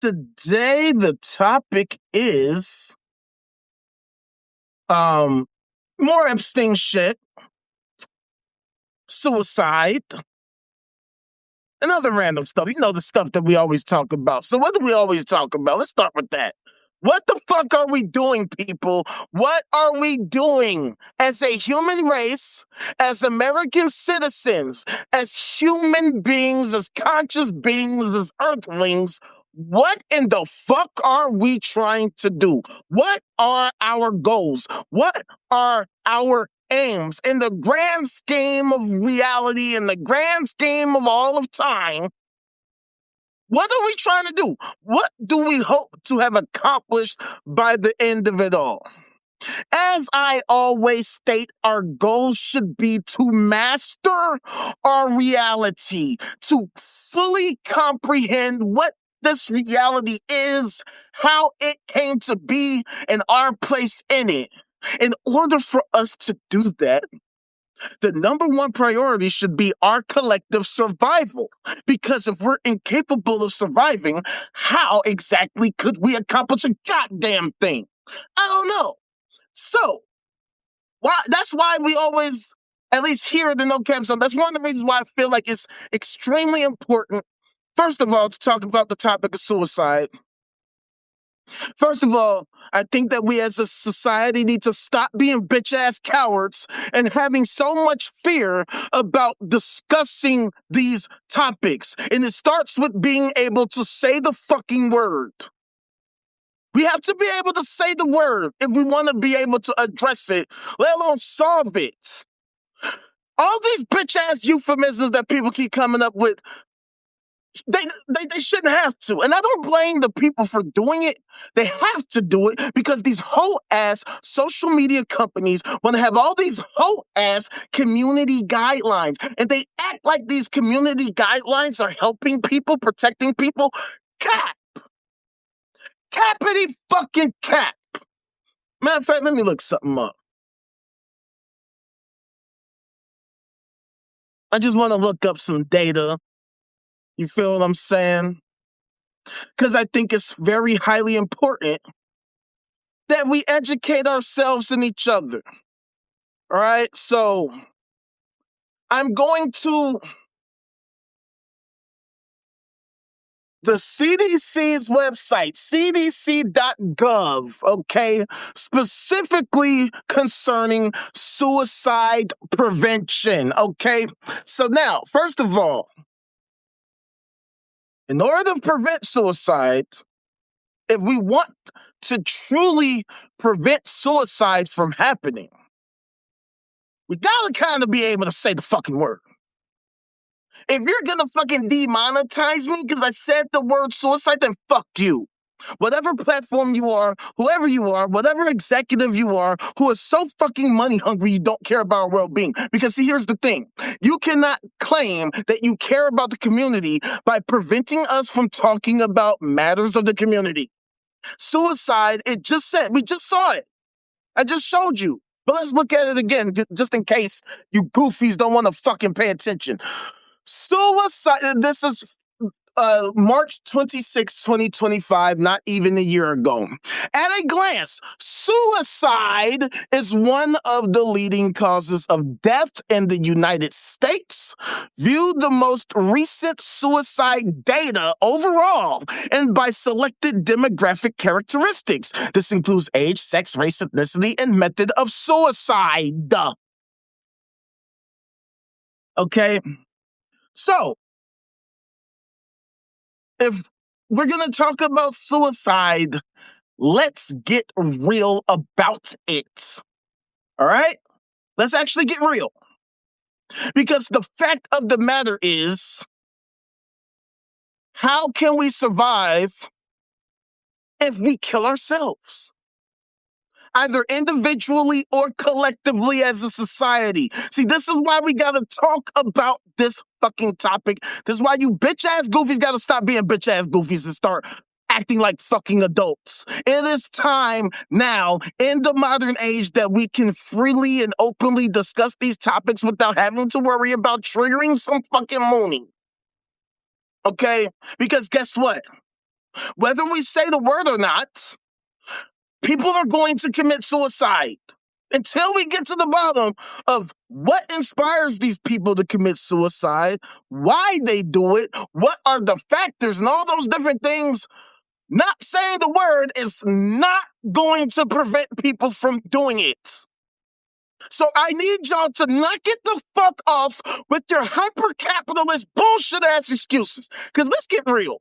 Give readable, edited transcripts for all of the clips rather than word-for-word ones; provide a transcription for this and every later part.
Today the topic is more Epstein shit, suicide, and other random stuff. You know, the stuff that we always talk about. So what do we always talk about? Let's start with that. What the fuck are we doing, people? What are we doing as a human race, as American citizens, as human beings, as conscious beings, as earthlings? What in the fuck are we trying to do? What are our goals? What are our aims in the grand scheme of reality, in the grand scheme of all of time? What are we trying to do? What do we hope to have accomplished by the end of it all? As I always state, our goal should be to master our reality, to fully comprehend what this reality is, how it came to be, and our place in it. In order for us to do that, the number one priority should be our collective survival. Because if we're incapable of surviving, how exactly could we accomplish a goddamn thing? I don't know. So, that's why we always, at least here at the No Cap Zone, that's one of the reasons why I feel like it's extremely important, first of all, to talk about the topic of suicide. First of all, I think that we as a society need to stop being bitch-ass cowards and having so much fear about discussing these topics. And it starts with being able to say the fucking word. We have to be able to say the word if we want to be able to address it, let alone solve it. All these bitch-ass euphemisms that people keep coming up with, they shouldn't have to. And I don't blame the people for doing it. They have to do it because these whole-ass social media companies want to have all these whole-ass community guidelines. And they act like these community guidelines are helping people, protecting people. Cap. Cappity fucking cap. Matter of fact, let me look something up. I just want to look up some data. You feel what I'm saying? Because I think it's very highly important that we educate ourselves and each other. All right, so I'm going to the CDC's website, cdc.gov, okay, specifically concerning suicide prevention, okay? So now, first of all, in order to prevent suicide, if we want to truly prevent suicide from happening, we gotta kind of be able to say the fucking word. If you're gonna fucking demonetize me because I said the word suicide, then fuck you. Whatever platform you are, whoever you are, whatever executive you are, who is so fucking money hungry you don't care about our well-being. Because see, here's the thing. You cannot claim that you care about the community by preventing us from talking about matters of the community. Suicide, it just said, we just saw it. I just showed you. But let's look at it again, just in case you goofies don't want to fucking pay attention. Suicide, this is March 26, 2025, not even a year ago. At a glance, suicide is one of the leading causes of death in the United States. View the most recent suicide data overall and by selected demographic characteristics. This includes age, sex, race, ethnicity, and method of suicide. Okay? So, if we're going to talk about suicide, let's get real about it. All right? Let's actually get real. Because the fact of the matter is, how can we survive if we kill ourselves? Either individually or collectively as a society. See, this is why we gotta talk about this fucking topic. This is why you bitch-ass goofies gotta stop being bitch-ass goofies and start acting like fucking adults. It is time now, in the modern age, that we can freely and openly discuss these topics without having to worry about triggering some fucking mooning. Okay? Because guess what? Whether we say the word or not, people are going to commit suicide. Until we get to the bottom of what inspires these people to commit suicide, why they do it, what are the factors, and all those different things, not saying the word is not going to prevent people from doing it. So I need y'all to knock it the fuck off with your hyper-capitalist bullshit ass excuses. Because let's get real.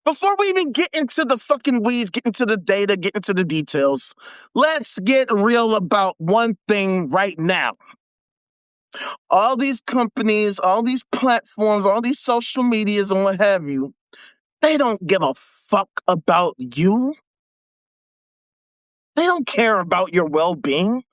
Before we even get into the fucking weeds, get into the data, get into the details, let's get real about one thing right now. All these companies, all these platforms, all these social medias and what have you, they don't give a fuck about you. They don't care about your well-being.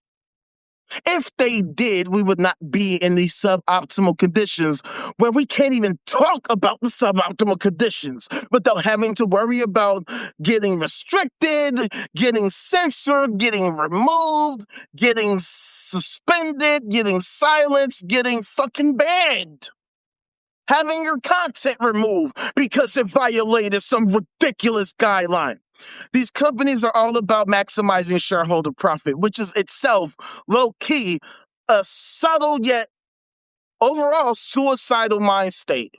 If they did, we would not be in these suboptimal conditions where we can't even talk about the suboptimal conditions without having to worry about getting restricted, getting censored, getting removed, getting suspended, getting silenced, getting fucking banned. Having your content removed because it violated some ridiculous guideline. These companies are all about maximizing shareholder profit, which is itself low-key a subtle yet overall suicidal mind state.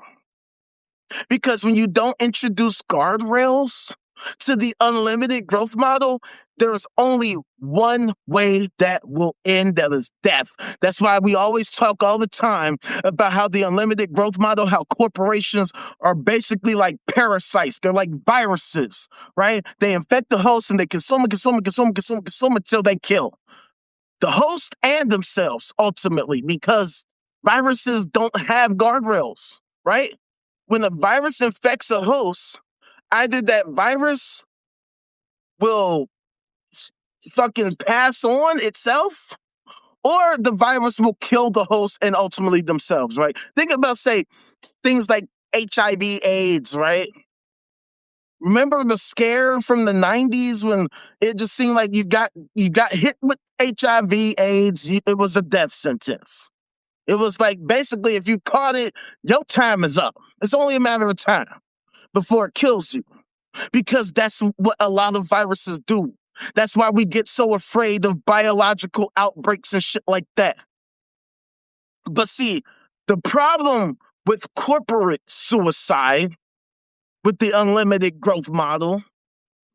Because when you don't introduce guardrails to the unlimited growth model, there's only one way that will end, that is death. That's why we always talk all the time about how the unlimited growth model, how corporations are basically like parasites. They're like viruses, right? They infect the host and they consume until they kill the host and themselves ultimately, because viruses don't have guardrails, right? When a virus infects a host, either that virus will fucking pass on itself, or the virus will kill the host and ultimately themselves, right? Think about, say, things like HIV AIDS, right? Remember the scare from the 90s when it just seemed like you got hit with HIV AIDS, it was a death sentence. It was like, basically, if you caught it, your time is up. It's only a matter of time before it kills you, because that's what a lot of viruses do. That's why we get so afraid of biological outbreaks and shit like that. But see, the problem with corporate suicide, with the unlimited growth model,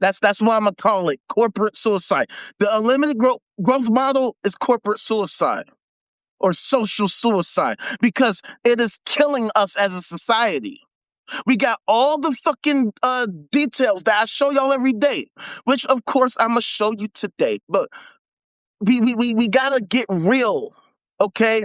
that's what I'm gonna call it, corporate suicide. The unlimited growth model is corporate suicide or social suicide, because it is killing us as a society. We got all the fucking details that I show y'all every day, which of course I'm gonna show you today. But we gotta get real, okay?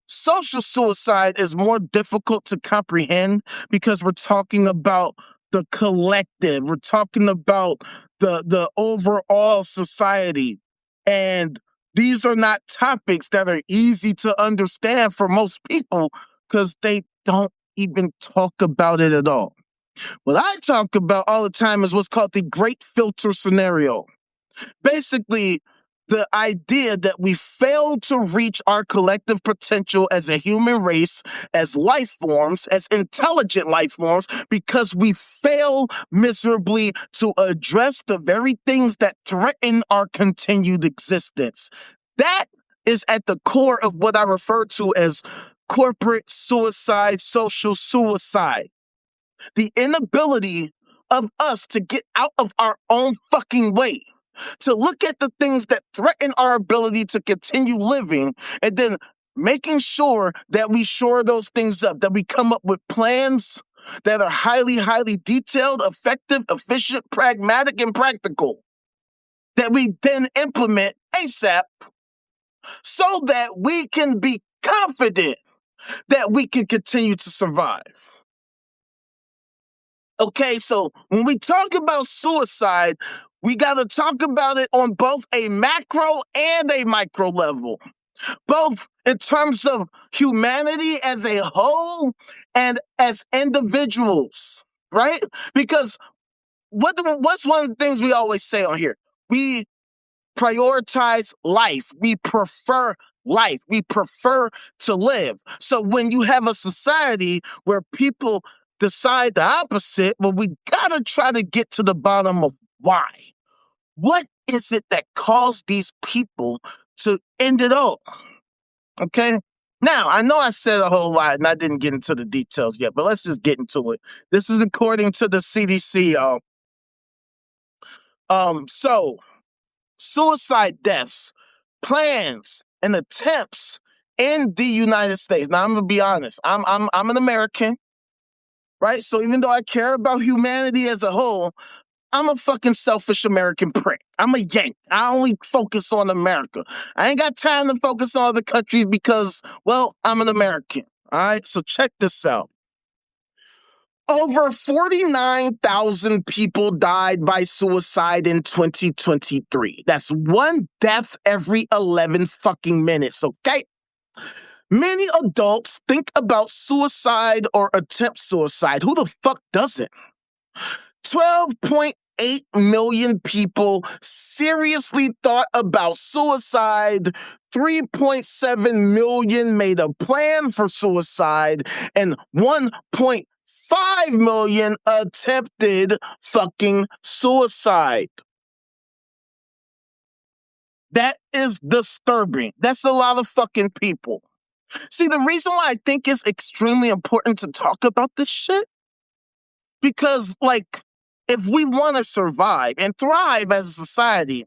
Social suicide is more difficult to comprehend because we're talking about the collective. We're talking about the overall society. And these are not topics that are easy to understand for most people because they don't even talk about it at all. What I talk about all the time is what's called the great filter scenario. Basically, the idea that we fail to reach our collective potential as a human race, as life forms, as intelligent life forms, because we fail miserably to address the very things that threaten our continued existence. That is at the core of what I refer to as corporate suicide, social suicide. The inability of us to get out of our own fucking way, to look at the things that threaten our ability to continue living, and then making sure that we shore those things up, that we come up with plans that are highly, highly detailed, effective, efficient, pragmatic, and practical, that we then implement ASAP so that we can be confident that we can continue to survive. Okay, so when we talk about suicide, we got to talk about it on both a macro and a micro level, both in terms of humanity as a whole and as individuals, right? Because what's one of the things we always say on here? We prioritize life. We prefer life. We prefer to live. So when you have a society where people decide the opposite, but we gotta try to get to the bottom of why. What is it that caused these people to end it all? Okay. Now, I know I said a whole lot and I didn't get into the details yet, but let's just get into it. This is according to the CDC, y'all. So suicide deaths, plans, and attempts in the United States. Now, I'm gonna be honest. I'm an American, right? So even though I care about humanity as a whole, I'm a fucking selfish American prick. I'm a Yank. I only focus on America. I ain't got time to focus on other countries because, well, I'm an American. All right, so check this out. Over 49,000 people died by suicide in 2023. That's one death every 11 fucking minutes, okay? Many adults think about suicide or attempt suicide. Who the fuck doesn't? 12.8 million people seriously thought about suicide. 3.7 million made a plan for suicide, and 1.5 million attempted fucking suicide. That is disturbing. That's a lot of fucking people. See, the reason why I think it's extremely important to talk about this shit, because, like, if we want to survive and thrive as a society,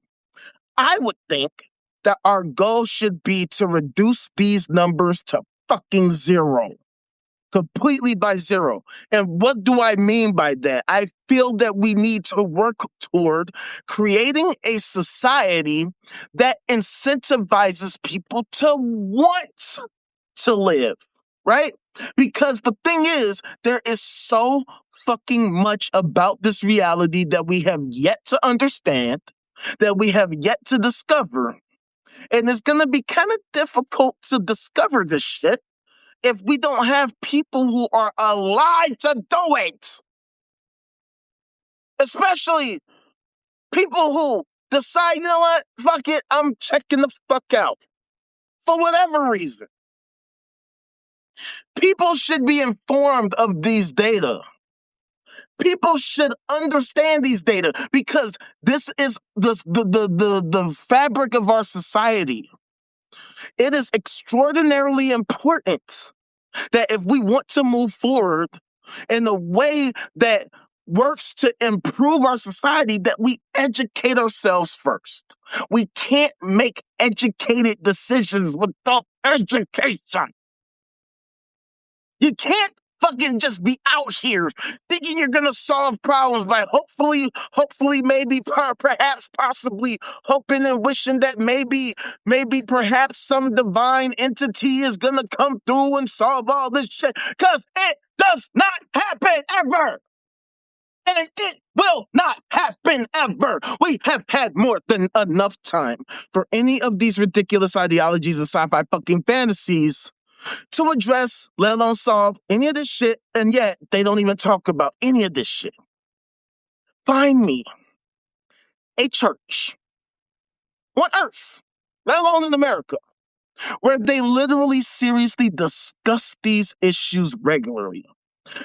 I would think that our goal should be to reduce these numbers to fucking zero. Completely by zero. And what do I mean by that? I feel that we need to work toward creating a society that incentivizes people to want to live, right? Because the thing is, there is so fucking much about this reality that we have yet to understand, that we have yet to discover. And it's going to be kind of difficult to discover this shit if we don't have people who are alive to do it. Especially people who decide, you know what, fuck it, I'm checking the fuck out. For whatever reason. People should be informed of these data. People should understand these data because this is the fabric of our society. It is extraordinarily important that if we want to move forward in a way that works to improve our society, that we educate ourselves first. We can't make educated decisions without education. You can't fucking just be out here thinking you're gonna solve problems by hopefully, maybe, perhaps, possibly hoping and wishing that maybe, perhaps some divine entity is gonna come through and solve all this shit. Cause it does not happen ever. And it will not happen ever. We have had more than enough time for any of these ridiculous ideologies and sci-fi fucking fantasies to address, let alone solve, any of this shit, and yet they don't even talk about any of this shit. Find me a church on earth, let alone in America, where they literally seriously discuss these issues regularly,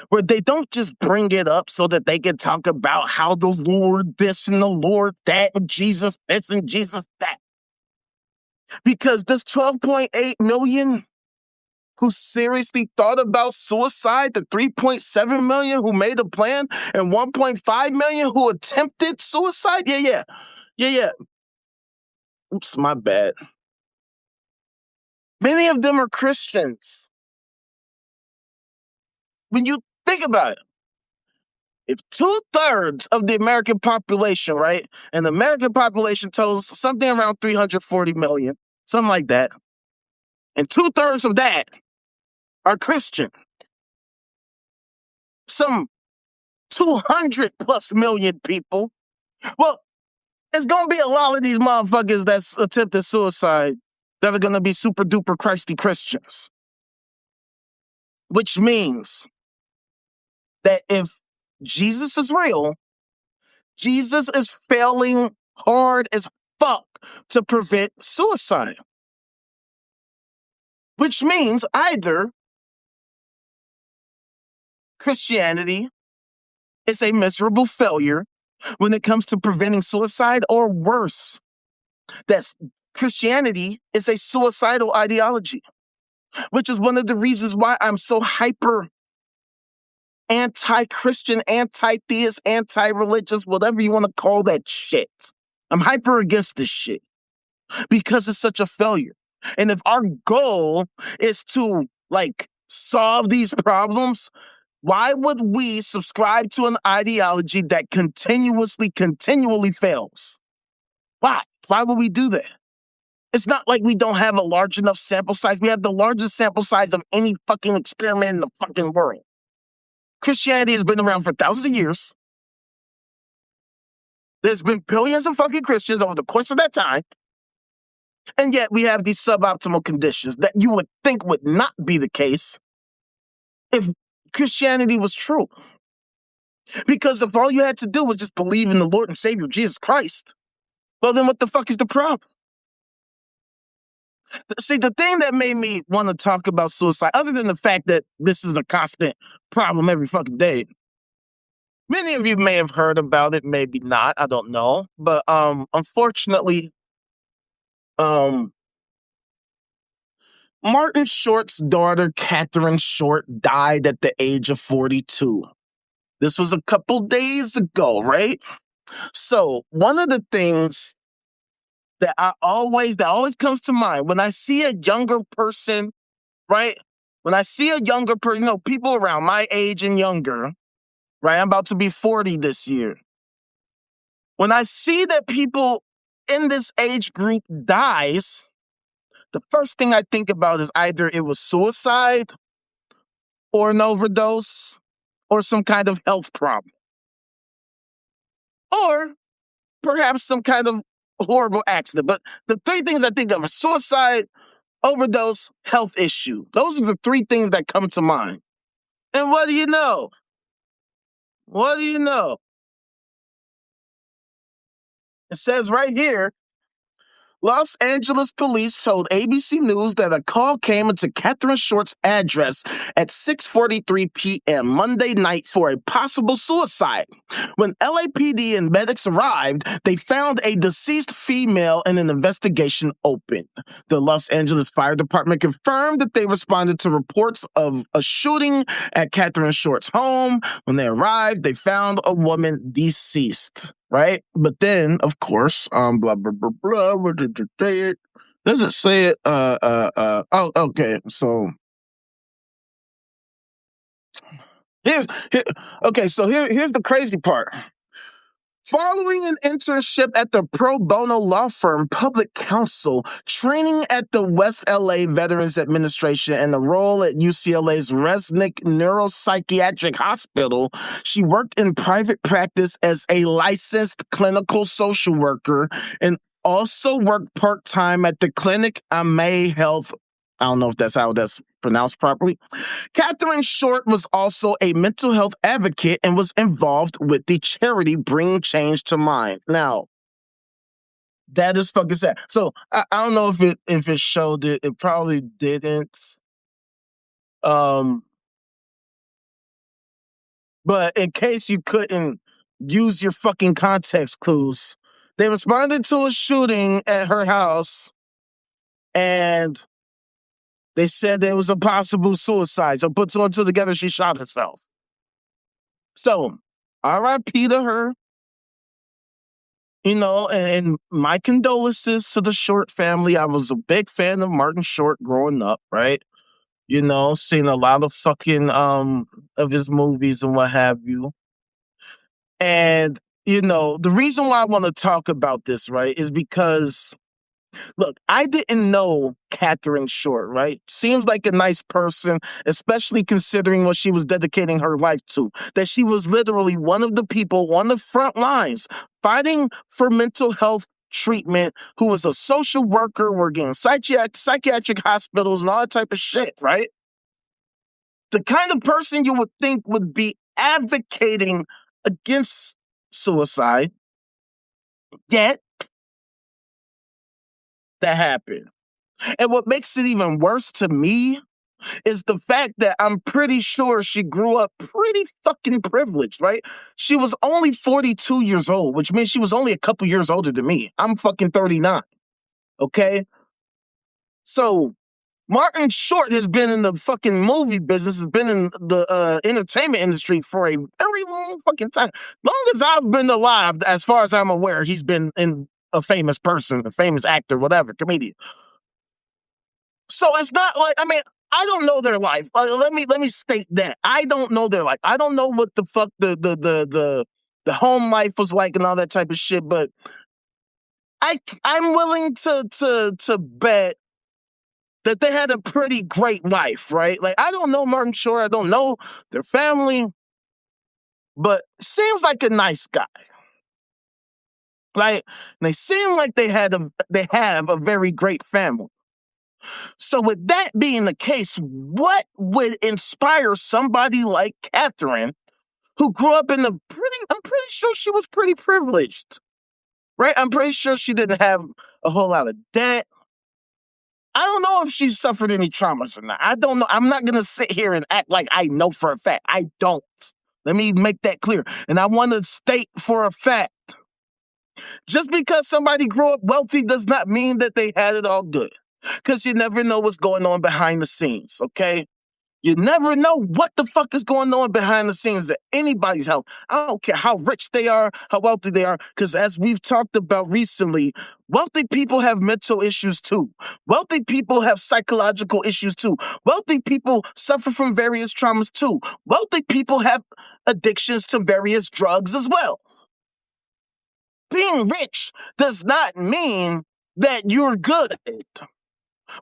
where they don't just bring it up so that they can talk about how the Lord this and the Lord that and Jesus this and Jesus that. Because this 12.8 million who seriously thought about suicide, the 3.7 million who made a plan, and 1.5 million who attempted suicide? Yeah. Oops, my bad. Many of them are Christians. When you think about it, if 2/3 of the American population, right, and the American population totals something around 340 million, something like that, and 2/3 of that are Christian, some 200 plus million people, well, it's going to be a lot of these motherfuckers that's attempted suicide that are going to be super duper Christy Christians. Which means that if Jesus is real, Jesus is failing hard as fuck to prevent suicide. Which means either Christianity is a miserable failure when it comes to preventing suicide, or worse, that Christianity is a suicidal ideology, which is one of the reasons why I'm so hyper anti-Christian, anti-theist, anti-religious, whatever you want to call that shit. I'm hyper against this shit because it's such a failure. And if our goal is to like solve these problems, why would we subscribe to an ideology that continually fails? Why? Why would we do that? It's not like we don't have a large enough sample size. We have the largest sample size of any fucking experiment in the fucking world. Christianity has been around for thousands of years. There's been billions of fucking Christians over the course of that time. And yet we have these suboptimal conditions that you would think would not be the case if Christianity was true. Because if all you had to do was just believe in the Lord and Savior Jesus Christ, well, then what the fuck is the problem? See, the thing that made me want to talk about suicide, other than the fact that this is a constant problem every fucking day, many of you may have heard about it, maybe not, I don't know. But unfortunately, Martin Short's daughter, Catherine Short, died at the age of 42. This was a couple days ago, right? So one of the things that always comes to mind when I see a younger person, right? When I see a younger person, people around my age and younger, right? I'm about to be 40 this year. When I see that people in this age group dies, the first thing I think about is either it was suicide or an overdose or some kind of health problem. Or perhaps some kind of horrible accident. But the three things I think of are suicide, overdose, health issue. Those are the three things that come to mind. And what do you know? What do you know? It says right here, Los Angeles police told ABC News that a call came into Catherine Short's address at 6:43 p.m. Monday night for a possible suicide. When LAPD and medics arrived, they found a deceased female and an investigation opened. The Los Angeles Fire Department confirmed that they responded to reports of a shooting at Catherine Short's home. When they arrived, they found a woman deceased. Right? But then, of course, blah, blah, blah, blah, where did it say it? Does it say it? Oh, okay. So, here's, here, okay, so here's the crazy part. Following an internship at the pro bono law firm Public Counsel, training at the West LA Veterans Administration, and a role at UCLA's Resnick Neuropsychiatric Hospital, she worked in private practice as a licensed clinical social worker and also worked part-time at the clinic Amay Health. I don't know if that's how that's pronounced properly. Catherine Short was also a mental health advocate and was involved with the charity Bring Change to Mind. Now, that is fucking sad. So I don't know if it showed it. It probably didn't. But in case you couldn't use your fucking context clues, they responded to a shooting at her house, and they said there was a possible suicide. So put two and two together, she shot herself. So, R.I.P. to her. And my condolences to the Short family. I was a big fan of Martin Short growing up, right? Seen a lot of fucking of his movies and what have you. And the reason why I want to talk about this, right, is because look, I didn't know Catherine Short, right? Seems like a nice person, especially considering what she was dedicating her life to. That she was literally one of the people on the front lines fighting for mental health treatment, who was a social worker working in psychiatric hospitals and all that type of shit, right? The kind of person you would think would be advocating against suicide, yet that happened. And what makes it even worse to me is the fact that I'm pretty sure she grew up pretty fucking privileged, right? She was only 42 years old, which means she was only a couple years older than me. I'm fucking 39. Okay? So Martin Short has been in the fucking movie business, has been in the entertainment industry for a very long fucking time. Long as I've been alive, as far as I'm aware, he's been in a famous person, a famous actor, whatever, comedian. So it's not like, I mean, I don't know their life. Let me state that I don't know their life. I don't know what the fuck the home life was like and all that type of shit. But I'm willing to bet that they had a pretty great life, right? Like I don't know Martin Short, I don't know their family, but seems like a nice guy. Right? They seem like they have a very great family. So with that being the case, what would inspire somebody like Catherine, who grew up in I'm pretty sure she was pretty privileged, right? I'm pretty sure she didn't have a whole lot of debt. I don't know if she suffered any traumas or not. I don't know. I'm not going to sit here and act like I know for a fact. I don't. Let me make that clear. And I want to state for a fact, just because somebody grew up wealthy does not mean that they had it all good. Because you never know what's going on behind the scenes, okay? You never know what the fuck is going on behind the scenes at anybody's house. I don't care how rich they are, how wealthy they are, because as we've talked about recently, wealthy people have mental issues too. Wealthy people have psychological issues too. Wealthy people suffer from various traumas too. Wealthy people have addictions to various drugs as well. Being rich does not mean that you're good.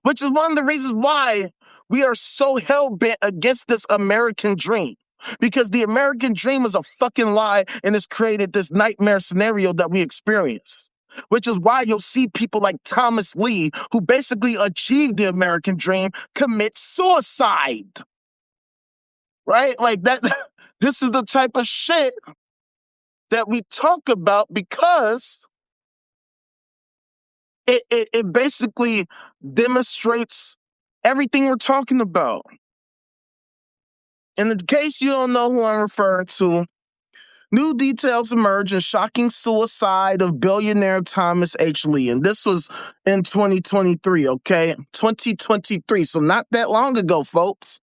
Which is one of the reasons why we are so hell-bent against this American dream. Because the American dream is a fucking lie and has created this nightmare scenario that we experience. Which is why you'll see people like Thomas Lee, who basically achieved the American dream, commit suicide. Right? Like that. This is the type of shit that we talk about because it basically demonstrates everything we're talking about. In case you don't know who I'm referring to, new details emerge in shocking suicide of billionaire Thomas H. Lee. And this was in 2023, okay? 2023, so not that long ago, folks.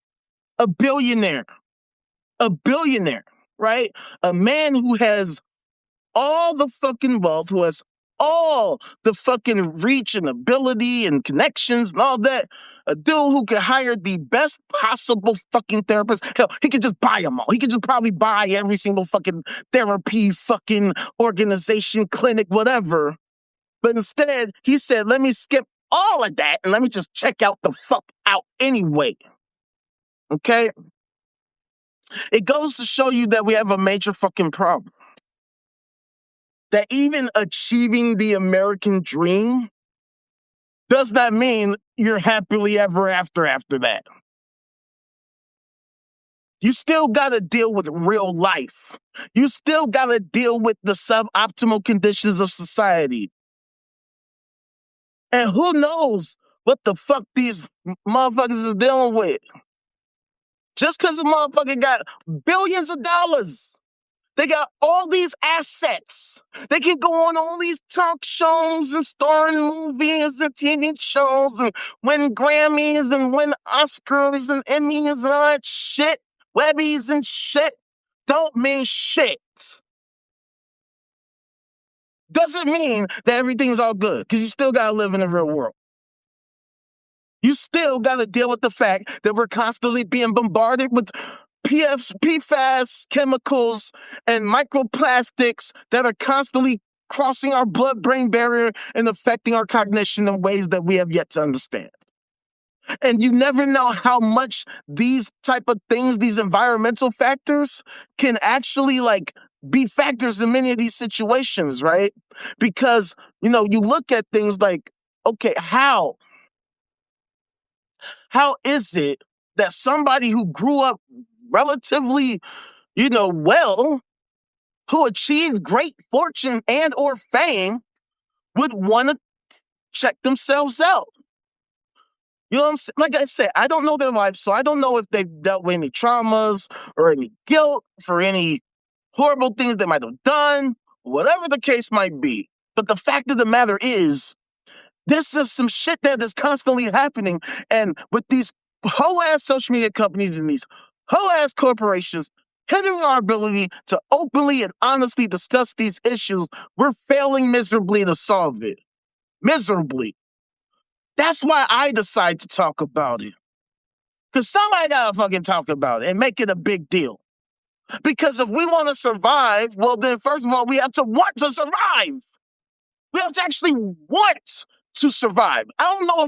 A billionaire, right? A man who has all the fucking wealth, who has all the fucking reach and ability and connections and all that. A dude who could hire the best possible fucking therapist. Hell, he could just buy them all. He could just probably buy every single fucking therapy, fucking organization, clinic, whatever. But instead, he said, let me skip all of that and let me just check out the fuck out anyway. Okay? It goes to show you that we have a major fucking problem. That even achieving the American dream does not mean you're happily ever after that. You still got to deal with real life. You still got to deal with the suboptimal conditions of society. And who knows what the fuck these motherfuckers is dealing with. Just because a motherfucker got billions of dollars. They got all these assets. They can go on all these talk shows and star in movies and TV shows and win Grammys and win Oscars and Emmys and all that shit. Webbies and shit. Don't mean shit. Doesn't mean that everything's all good, because you still gotta live in the real world. You still gotta deal with the fact that we're constantly being bombarded with PFAS chemicals and microplastics that are constantly crossing our blood-brain barrier and affecting our cognition in ways that we have yet to understand. And you never know how much these type of things, these environmental factors, can actually be factors in many of these situations, right? Because, you look at things like, okay, how is it that somebody who grew up relatively, well, who achieves great fortune and or fame would want to check themselves out? You know what I'm saying? Like I said, I don't know their life, so I don't know if they've dealt with any traumas or any guilt for any horrible things they might have done, whatever the case might be. But the fact of the matter is, this is some shit that is constantly happening. And with these whole ass social media companies and these whole ass corporations hindering our ability to openly and honestly discuss these issues, we're failing miserably to solve it. Miserably. That's why I decide to talk about it. Because somebody gotta fucking talk about it and make it a big deal. Because if we want to survive, well, then first of all, we have to want to survive. We have to actually want to survive. I don't know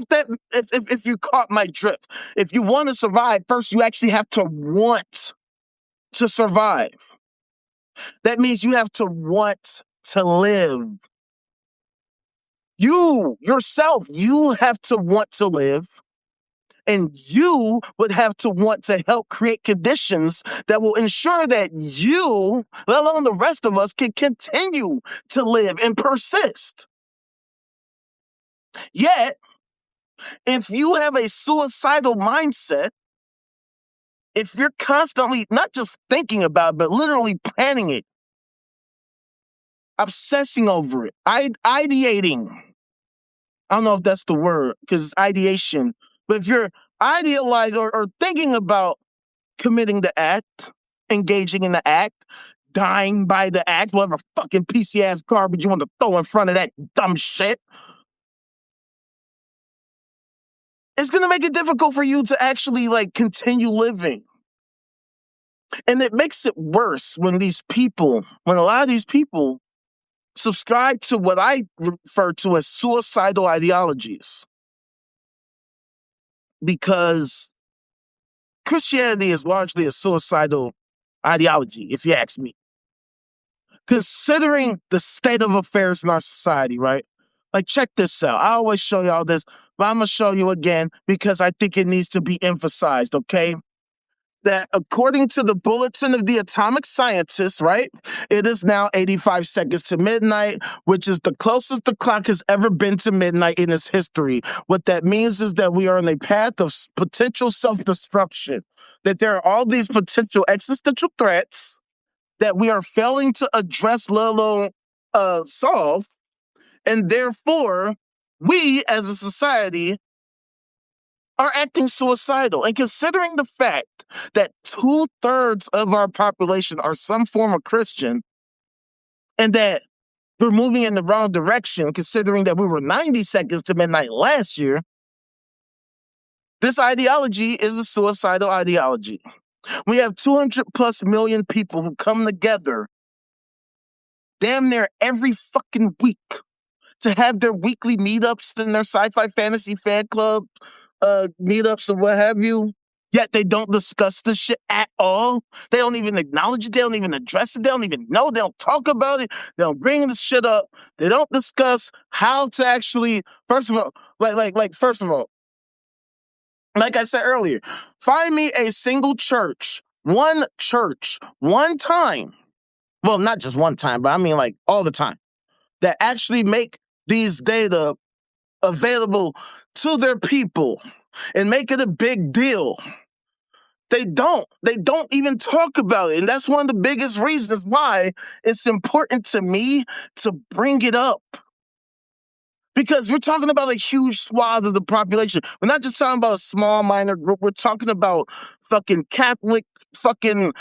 if you caught my drift. If you want to survive, first you actually have to want to survive. That means you have to want to live. You, yourself, you have to want to live. And you would have to want to help create conditions that will ensure that you, let alone the rest of us, can continue to live and persist. Yet, if you have a suicidal mindset, if you're constantly not just thinking about it, but literally planning it, obsessing over it, ideating. I don't know if that's the word, because it's ideation. But if you're idealizing or thinking about committing the act, engaging in the act, dying by the act, whatever fucking PC ass garbage you want to throw in front of that dumb shit, it's gonna make it difficult for you to actually like continue living. And it makes it worse when when a lot of these people subscribe to what I refer to as suicidal ideologies. Because Christianity is largely a suicidal ideology, if you ask me. Considering the state of affairs in our society, right? Like, check this out. I always show y'all this, but I'm going to show you again because I think it needs to be emphasized, okay? That according to the Bulletin of the Atomic Scientists, right, it is now 85 seconds to midnight, which is the closest the clock has ever been to midnight in its history. What that means is that we are on a path of potential self-destruction, that there are all these potential existential threats that we are failing to address, let alone solve, and therefore, we as a society are acting suicidal. And considering the fact that 2/3 of our population are some form of Christian, and that we're moving in the wrong direction, considering that we were 90 seconds to midnight last year, this ideology is a suicidal ideology. We have 200 plus million people who come together damn near every fucking week to have their weekly meetups in their sci-fi fantasy fan club meetups or what have you. Yet they don't discuss this shit at all. They don't even acknowledge it. They don't even address it. They don't even know. They don't talk about it. They don't bring this shit up. They don't discuss how to actually, first of all, first of all, like I said earlier, find me a single church, one time. Well, not just one time, but I mean like all the time, that actually make these data available to their people and make it a big deal. They don't. They don't even talk about it. And that's one of the biggest reasons why it's important to me to bring it up. Because we're talking about a huge swath of the population. We're not just talking about a small minor group. We're talking about fucking Catholic fucking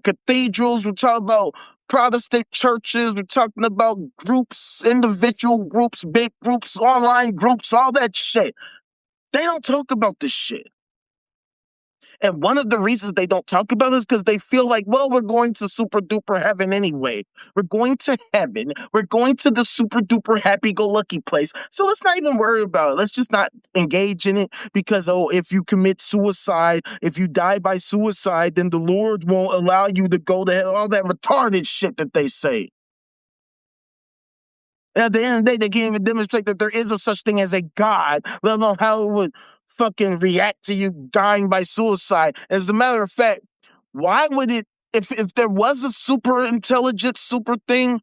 cathedrals. We're talking about Protestant churches. We're talking about groups, individual groups, big groups, online groups, all that shit. They don't talk about this shit. And one of the reasons they don't talk about it is because they feel like, well, we're going to super duper heaven anyway. We're going to heaven. We're going to the super duper happy go lucky place. So let's not even worry about it. Let's just not engage in it because, oh, if you commit suicide, if you die by suicide, then the Lord won't allow you to go to hell. All that retarded shit that they say. And at the end of the day, they can't even demonstrate that there is a such thing as a God, let alone how it would fucking react to you dying by suicide. As a matter of fact, why would it, if there was a super intelligent super thing,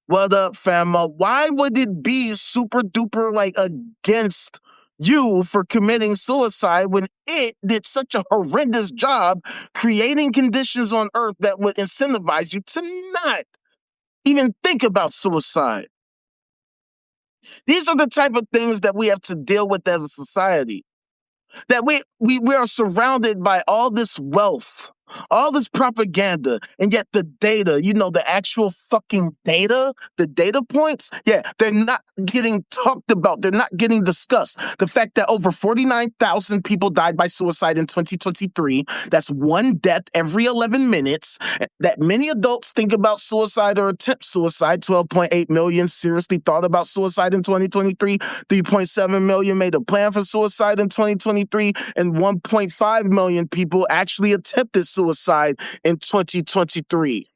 what up, fama? Why would it be super duper like against you for committing suicide when it did such a horrendous job creating conditions on earth that would incentivize you to not even think about suicide. These are the type of things that we have to deal with as a society. That we are surrounded by all this wealth, all this propaganda, and yet the data, the actual fucking data, the data points, yeah, they're not getting talked about. They're not getting discussed. The fact that over 49,000 people died by suicide in 2023, that's one death every 11 minutes, that many adults think about suicide or attempt suicide, 12.8 million seriously thought about suicide in 2023, 3.7 million made a plan for suicide in 2023, and 1.5 million people actually attempted suicide in 2023.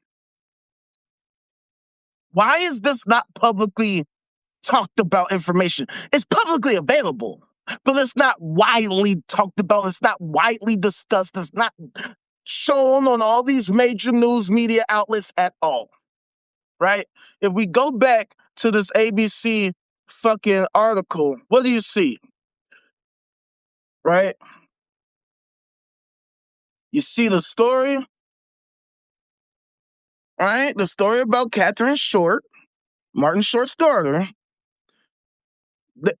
Why is this not publicly talked about information? It's publicly available, but it's not widely talked about. It's not widely discussed. It's not shown on all these major news media outlets at all, right? If we go back to this ABC fucking article, what do you see? Right? You see the story, right? The story about Catherine Short, Martin Short's daughter.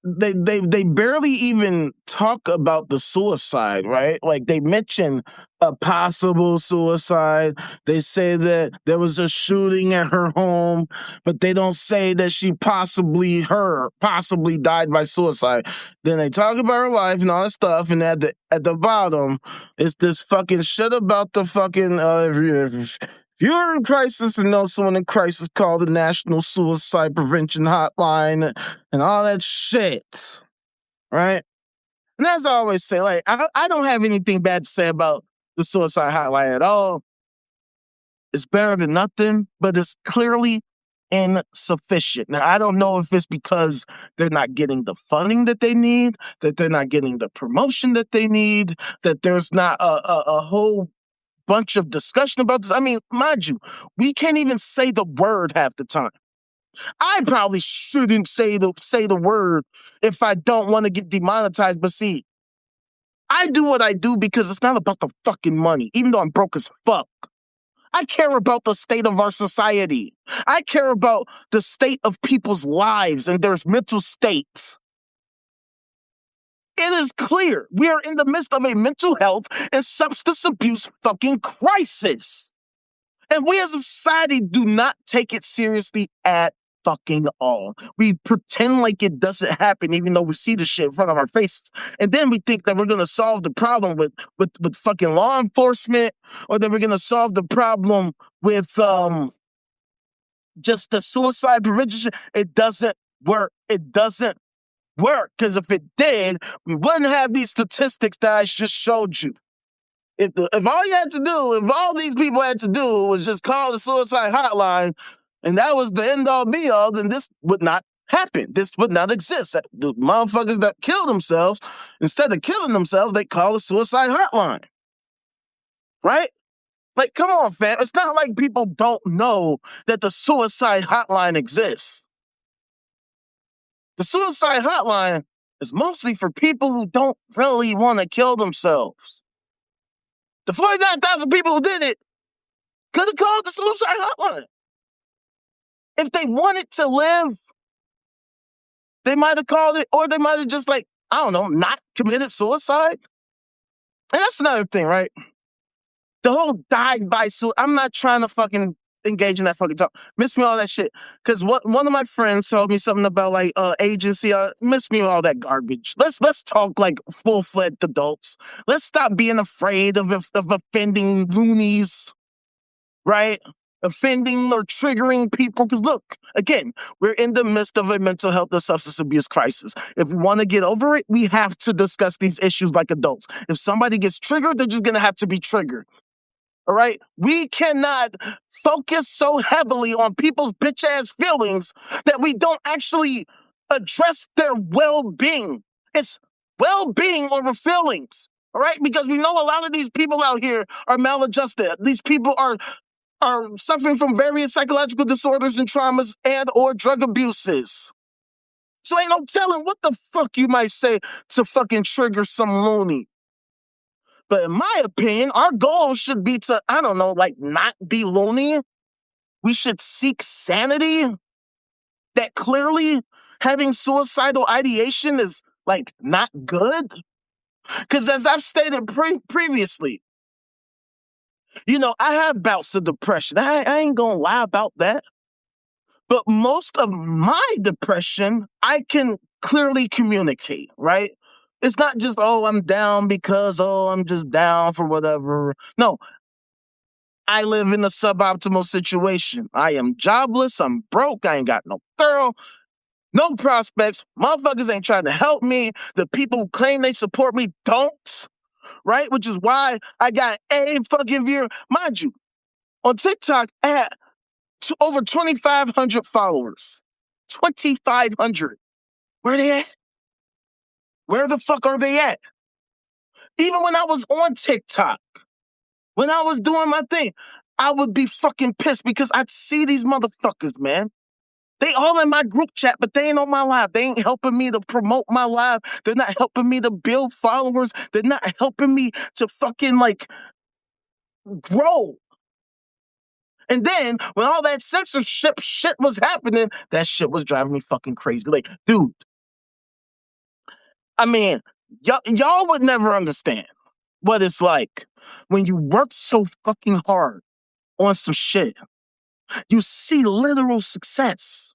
They barely even talk about the suicide, right? Like they mention a possible suicide. They say that there was a shooting at her home, but they don't say that she possibly died by suicide. Then they talk about her life and all that stuff, and at the bottom, it's this fucking shit about the fucking if you're in crisis and know someone in crisis, call the National Suicide Prevention Hotline and all that shit, right? And as I always say, like, I don't have anything bad to say about the suicide hotline at all. It's better than nothing, but it's clearly insufficient. Now, I don't know if it's because they're not getting the funding that they need, that they're not getting the promotion that they need, that there's not a whole bunch of discussion about this. I mean, mind you, we can't even say the word half the time. I probably shouldn't say the word if I don't want to get demonetized. But see, I do what I do because it's not about the fucking money, even though I'm broke as fuck. I care about the state of our society. I care about the state of people's lives and their mental states. It is clear we are in the midst of a mental health and substance abuse fucking crisis. And we as a society do not take it seriously at fucking all. We pretend like it doesn't happen, even though we see the shit in front of our faces. And then we think that we're going to solve the problem with fucking law enforcement, or that we're going to solve the problem with just the suicide prevention. It doesn't work. It doesn't work. Because if it did, we wouldn't have these statistics that I just showed you. If all you had to do, if all these people had to do was just call the suicide hotline, and that was the end all be all, then this would not happen. This would not exist. The motherfuckers that kill themselves, instead of killing themselves, they call the suicide hotline. Right? Like, come on, fam. It's not like people don't know that the suicide hotline exists. The suicide hotline is mostly for people who don't really want to kill themselves. The 49,000 people who did it could have called the suicide hotline. If they wanted to live, they might have called it, or they might have just, like, I don't know, not committed suicide. And that's another thing, right? The whole died by suicide. I'm not trying to fucking engage in that fucking talk. Miss me all that shit. Because one of my friends told me something about, like, agency. Miss me all that garbage. Let's talk like full-fledged adults. Let's stop being afraid of offending loonies, right? Offending or triggering people. Because look, again, we're in the midst of a mental health and substance abuse crisis. If we want to get over it, we have to discuss these issues like adults. If somebody gets triggered, they're just going to have to be triggered. All right? We cannot focus so heavily on people's bitch-ass feelings that we don't actually address their well-being. It's well-being over feelings. All right? Because we know a lot of these people out here are maladjusted. These people are suffering from various psychological disorders and traumas and or drug abuses. So ain't no telling what the fuck you might say to fucking trigger some loony. But in my opinion, our goal should be to, I don't know, like not be loony. We should seek sanity. That clearly having suicidal ideation is like not good. Because as I've stated previously, you know, I have bouts of depression. I ain't gonna lie about that. But most of my depression, I can clearly communicate, right? It's not just, oh, I'm down because, oh, I'm just down for whatever. No, I live in a suboptimal situation. I am jobless. I'm broke. I ain't got no girl, no prospects. Motherfuckers ain't trying to help me. The people who claim they support me don't, right? Which is why I got a fucking view. Mind you, on TikTok, I had over 2,500 followers. 2,500. Where they at? Where the fuck are they at? Even when I was on TikTok, when I was doing my thing, I would be fucking pissed because I'd see these motherfuckers, man. They all in my group chat, but they ain't on my live. They ain't helping me to promote my live. They're not helping me to build followers. They're not helping me to fucking like grow. And then when all that censorship shit was happening, that shit was driving me fucking crazy. Like, dude, I mean, y'all would never understand what it's like when you work so fucking hard on some shit. You see literal success.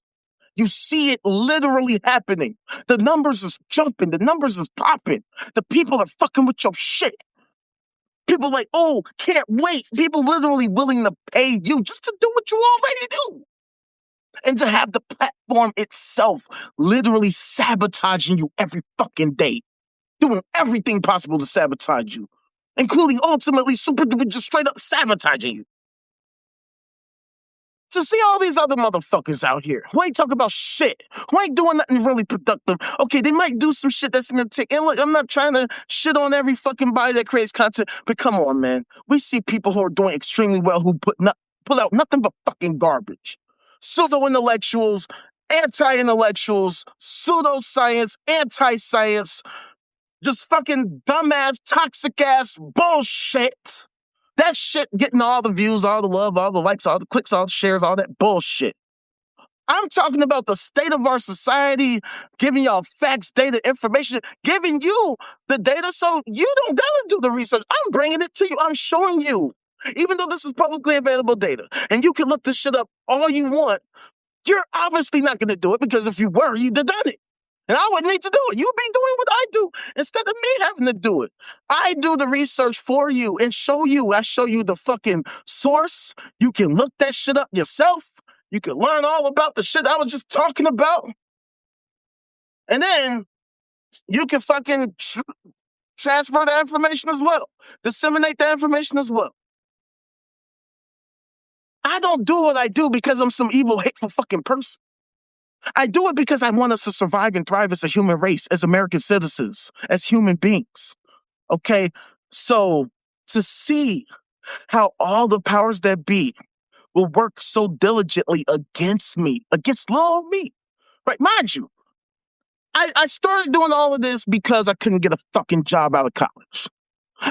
You see it literally happening. The numbers is jumping. The numbers is popping. The people are fucking with your shit. People like, oh, can't wait. People literally willing to pay you just to do what you already do. And to have the platform itself literally sabotaging you every fucking day. Doing everything possible to sabotage you. Including ultimately super duper just straight up sabotaging you. To see all these other motherfuckers out here who ain't talking about shit, who ain't doing nothing really productive. Okay, they might do some shit that's gonna take. And look, I'm not trying to shit on every fucking body that creates content, but come on, man. We see people who are doing extremely well who put out nothing but fucking garbage. Pseudo-intellectuals, anti-intellectuals, pseudoscience, anti-science, just fucking dumbass, toxic ass bullshit. That shit getting all the views, all the love, all the likes, all the clicks, all the shares, all that bullshit. I'm talking about the state of our society, giving y'all facts, data, information, giving you the data so you don't gotta do the research. I'm bringing it to you. I'm showing you. Even though this is publicly available data, and you can look this shit up all you want, you're obviously not gonna do it because if you were, you'd have done it. And I wouldn't need to do it. You'd be doing what I do instead of me having to do it. I do the research for you and show you. I show you the fucking source. You can look that shit up yourself. You can learn all about the shit I was just talking about. And then you can fucking transfer the information as well. Disseminate the information as well. I don't do what I do because I'm some evil, hateful fucking person. I do it because I want us to survive and thrive as a human race, as American citizens, as human beings. Okay? So to see how all the powers that be will work so diligently against me, against little me, right? Mind you, I started doing all of this because I couldn't get a fucking job out of college.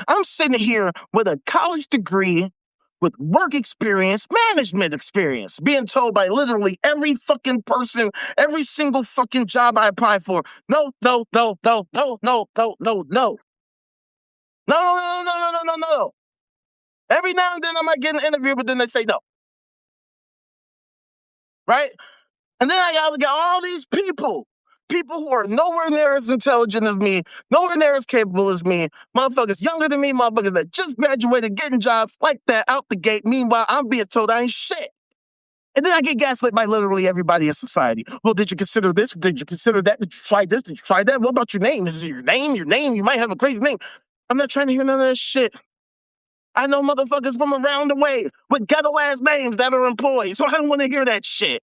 I'm sitting here with a college degree, with work experience, management experience, being told by literally every fucking person, every single fucking job I apply for, no, no, no, no, no, no, no, no, no. No, no, no, no, no, no, no, no. Every now and then I might get an interview, but then they say no. Right? And then I gotta get all these people. People who are nowhere near as intelligent as me, nowhere near as capable as me, motherfuckers younger than me, motherfuckers that just graduated, getting jobs like that out the gate. Meanwhile, I'm being told I ain't shit. And then I get gaslit by literally everybody in society. Well, did you consider this? Did you consider that? Did you try this? Did you try that? What about your name? Is it your name? Your name? You might have a crazy name. I'm not trying to hear none of that shit. I know motherfuckers from around the way with ghetto-ass names that are employed, so I don't want to hear that shit.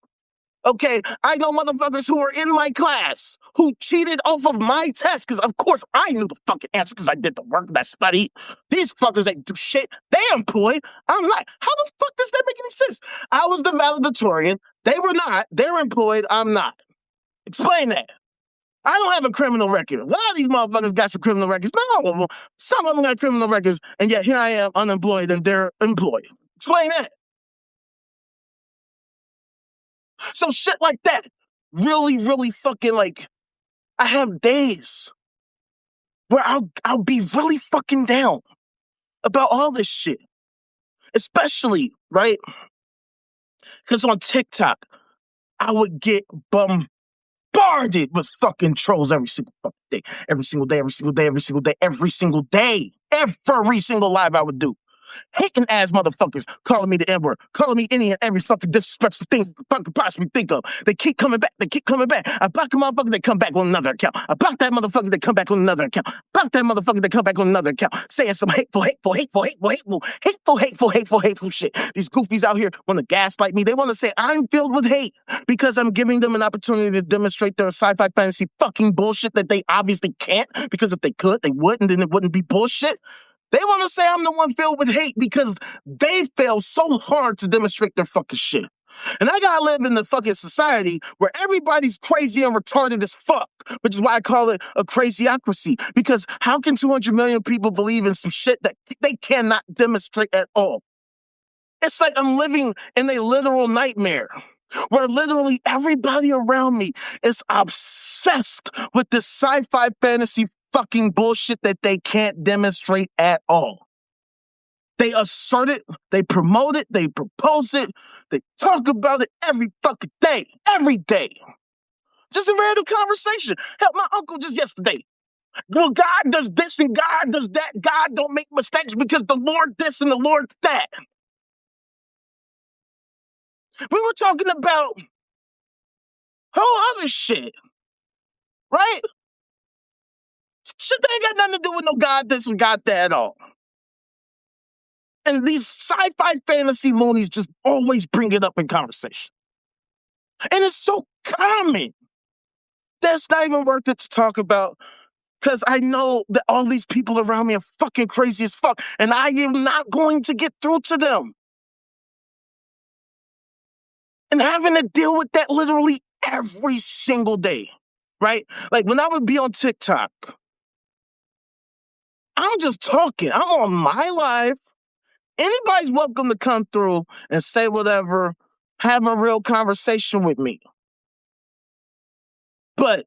Okay, I know motherfuckers who were in my class who cheated off of my test because, of course, I knew the fucking answer because I did the work that I studied. These fuckers ain't do shit. They employed. I'm not. How the fuck does that make any sense? I was the valedictorian. They were not. They're employed. I'm not. Explain that. I don't have a criminal record. A lot of these motherfuckers got some criminal records. Not all of them. Some of them got criminal records, and yet here I am unemployed and they're employed. Explain that. So shit like that really, really fucking like, I have days where I'll be really fucking down about all this shit. Especially, right? Because on TikTok, I would get bombarded with fucking trolls every single fucking day. Every single day, every single day, every single day, every single day. Every single live I would do. Hating ass motherfuckers calling me the N-word, calling me any and every fucking disrespectful thing you fucking possibly think of. They keep coming back. They keep coming back. I block a motherfucker, they come back on another account. I block that motherfucker, they come back on another account. Block that motherfucker, they come back on another account. Saying some hateful shit. These goofies out here want to gaslight me. They want to say I'm filled with hate because I'm giving them an opportunity to demonstrate their sci-fi fantasy fucking bullshit that they obviously can't, because if they could, they would, and then it wouldn't be bullshit. They want to say I'm the one filled with hate because they fail so hard to demonstrate their fucking shit. And I gotta live in the fucking society where everybody's crazy and retarded as fuck, which is why I call it a crazyocracy. Because how can 200 million people believe in some shit that they cannot demonstrate at all? It's like I'm living in a literal nightmare where literally everybody around me is obsessed with this sci-fi fantasy fucking bullshit that they can't demonstrate at all. They assert it, they promote it, they propose it, they talk about it every fucking day, every day. Just a random conversation. Hell, my uncle just yesterday. Well, God does this and God does that. God don't make mistakes because the Lord this and the Lord that. We were talking about whole other shit, right? Shit that ain't got nothing to do with no God this and God that at all. And these sci-fi fantasy loonies just always bring it up in conversation. And it's so common that it's not even worth it to talk about, because I know that all these people around me are fucking crazy as fuck, and I am not going to get through to them. And having to deal with that literally every single day, right? Like when I would be on TikTok, I'm just talking. I'm on my live. Anybody's welcome to come through and say whatever, have a real conversation with me. But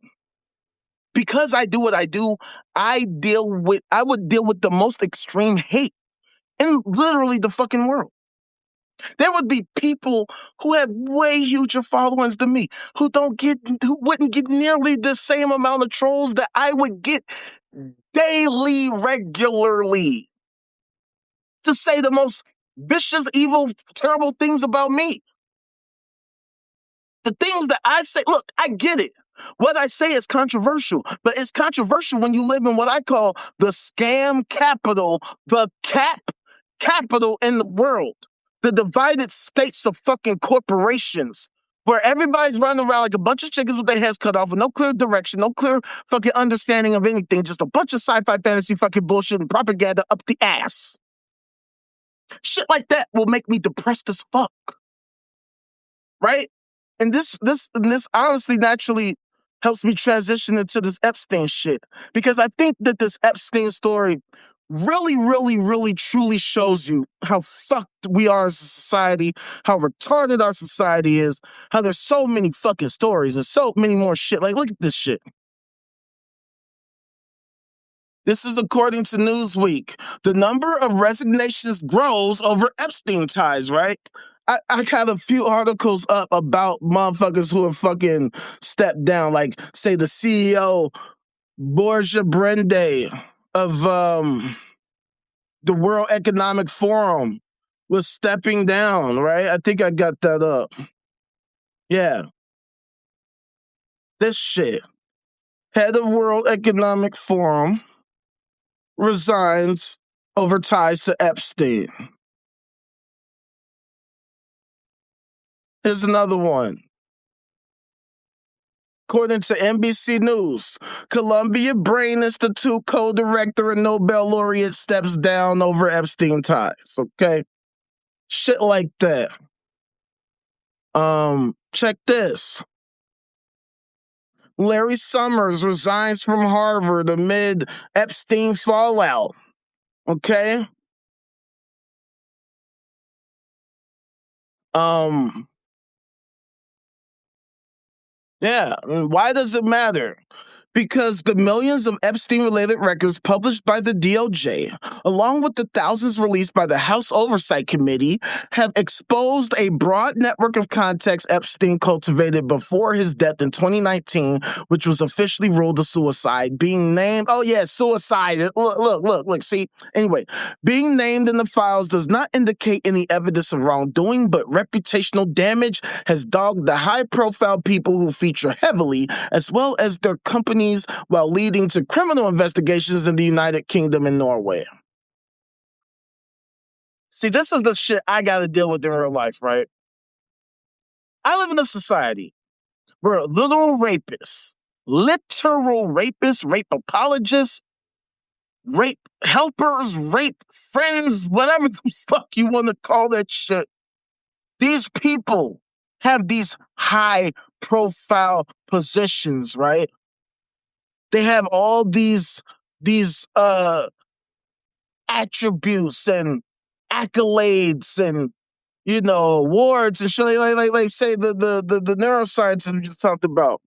because I do what I do, I would deal with the most extreme hate in literally the fucking world. There would be people who have way huger followings than me, who wouldn't get nearly the same amount of trolls that I would get daily, regularly, to say the most vicious, evil, terrible things about me. The things that I say, look, I get it. What I say is controversial, but it's controversial when you live in what I call the scam capital, the capital in the world, the divided states of fucking corporations, where everybody's running around like a bunch of chickens with their heads cut off with no clear direction, no clear fucking understanding of anything, just a bunch of sci-fi fantasy fucking bullshit and propaganda up the ass. Shit like that will make me depressed as fuck. Right? And this honestly naturally helps me transition into this Epstein shit, because I think that this Epstein story really truly shows you how fucked we are as a society, how retarded our society is, how there's so many fucking stories and so many more shit. Like, look at this shit. This is according to Newsweek. The number of resignations grows over Epstein ties, right? I got a few articles up about motherfuckers who have fucking stepped down. Like, say, the CEO, Borja Brende, of the World Economic Forum was stepping down, right? I think I got that up. Yeah. This shit. Head of World Economic Forum resigns over ties to Epstein. Here's another one. According to NBC News, Columbia Brain Institute co-director and Nobel laureate steps down over Epstein ties. Okay? Shit like that. Check this. Larry Summers resigns from Harvard amid Epstein fallout. Okay? Um, yeah, why does it matter? Because the millions of Epstein-related records published by the DOJ, along with the thousands released by the House Oversight Committee, have exposed a broad network of contacts Epstein cultivated before his death in 2019, which was officially ruled a suicide, being named, oh yeah, suicide. Look, see? Anyway, being named in the files does not indicate any evidence of wrongdoing, but reputational damage has dogged the high-profile people who feature heavily, as well as their companies, while leading to criminal investigations in the United Kingdom and Norway. See, this is the shit I gotta deal with in real life, right? I live in a society where literal rapists, rape apologists, rape helpers, rape friends, whatever the fuck you want to call that shit, these people have these high profile positions, right? They have all these attributes and accolades and awards and shit. Like say the neuroscience we just talked about.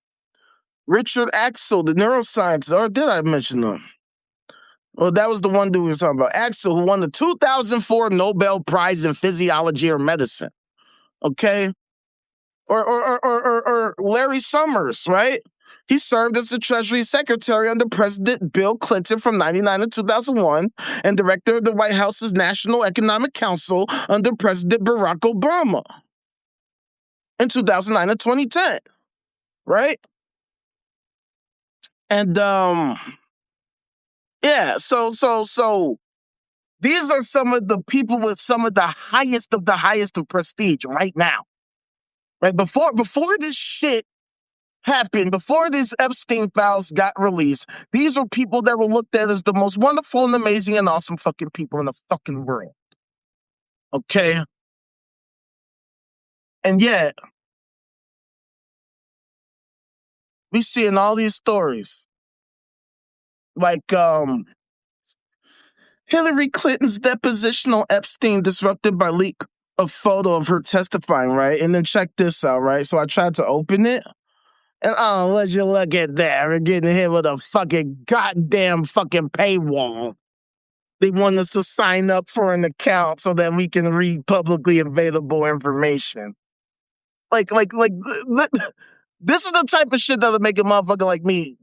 Richard Axel, the neuroscientist, or did I mention him? Well, that was the one dude we were talking about. Axel, who won the 2004 Nobel Prize in Physiology or Medicine. Okay? Or Larry Summers, right? He served as the Treasury Secretary under President Bill Clinton from 1999 to 2001 and director of the White House's National Economic Council under President Barack Obama in 2009 and 2010, right? And yeah, so these are some of the people with some of the highest of prestige right now. Right before this shit happened, before these Epstein files got released, these were people that were looked at as the most wonderful and amazing and awesome fucking people in the fucking world. Okay? And yet, we seeing all these stories. Like, Hillary Clinton's deposition on Epstein disrupted by leak of photo of her testifying, right? And then check this out, right? So I tried to open it. And oh, would you look at that? We're getting hit with a fucking goddamn fucking paywall. They want us to sign up for an account so that we can read publicly available information. Like, this is the type of shit that'll make a motherfucker like me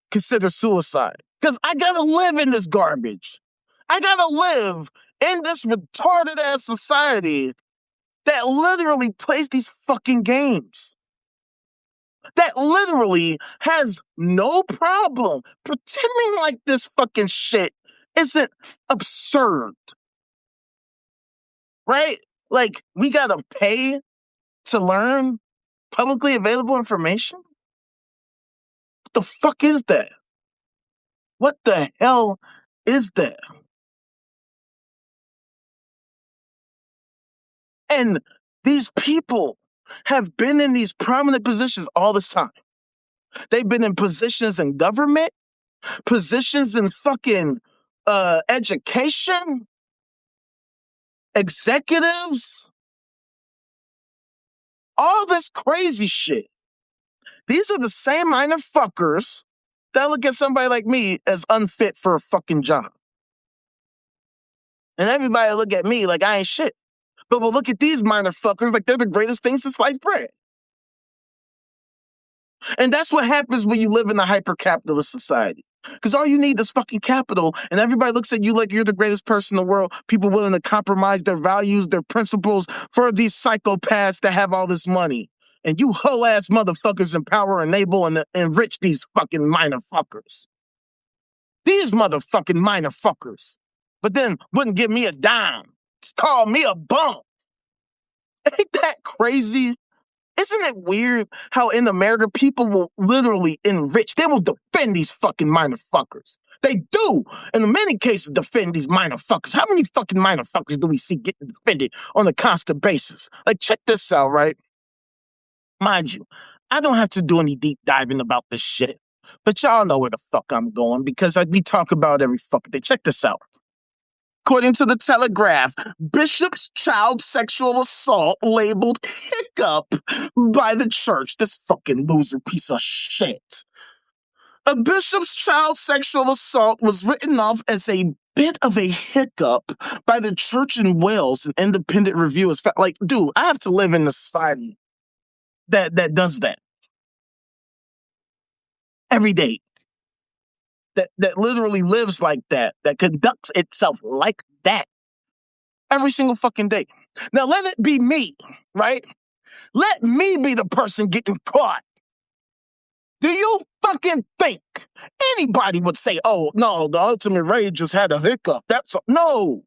consider suicide. Because I gotta live in this garbage. I gotta live in this retarded ass society that literally plays these fucking games. That literally has no problem pretending like this fucking shit isn't absurd. Right? Like, we gotta pay to learn publicly available information? What the fuck is that? What the hell is that? And these people have been in these prominent positions all this time. They've been in positions in government, positions in fucking education, executives, all this crazy shit. These are the same minor fuckers that look at somebody like me as unfit for a fucking job. And everybody look at me like I ain't shit. But we'll look at these minor fuckers like they're the greatest things since sliced bread. And that's what happens when you live in a hyper-capitalist society. Because all you need is fucking capital, and everybody looks at you like you're the greatest person in the world, people willing to compromise their values, their principles for these psychopaths that have all this money. And you hoe-ass motherfuckers empower, enable, and enrich these fucking minor fuckers. These motherfucking minor fuckers. But then wouldn't give me a dime. Call me a bum. Ain't that crazy? Isn't it weird how in America people will literally enrich, they will defend these fucking minor fuckers. They do, in many cases, defend these minor fuckers. How many fucking minor fuckers do we see getting defended on a constant basis? Like, check this out, right? Mind you, I don't have to do any deep diving about this shit. But y'all know where the fuck I'm going because we talk about it every fucking day. Check this out. According to the Telegraph, Bishop's child sexual assault labeled hiccup by the church. This fucking loser piece of shit. A bishop's child sexual assault was written off as a bit of a hiccup by the church in Wales. An independent review is like, dude, I have to live in a society that does that every day. That literally lives like that conducts itself like that every single fucking day. Now let it be me, right? Let me be the person getting caught. Do you fucking think anybody would say, oh, no, the ultimate rage just had a hiccup? No.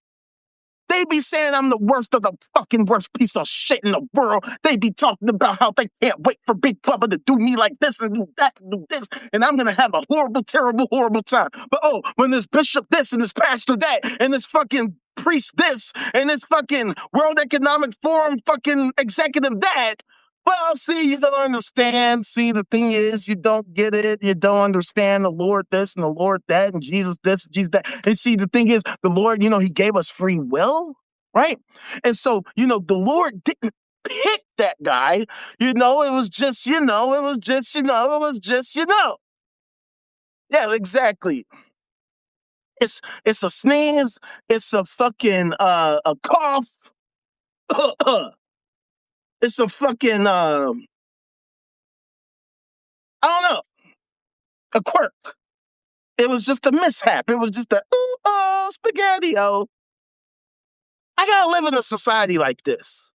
They be saying I'm the worst of the fucking worst piece of shit in the world. They be talking about how they can't wait for Big Bubba to do me like this and do that and do this. And I'm going to have a horrible, terrible, horrible time. But oh, when this bishop this and this pastor that and this fucking priest this and this fucking World Economic Forum fucking executive that, well, see, you don't understand. See, the thing is, you don't get it. You don't understand the Lord this and the Lord that and Jesus this and Jesus that. And see, the thing is, the Lord, he gave us free will, right? And so, the Lord didn't pick that guy. It was just, Yeah, exactly. It's a sneeze. It's a fucking, a cough. It's a fucking, I don't know, a quirk. It was just a mishap. It was just a, ooh, oh, spaghetti-o. I gotta live in a society like this.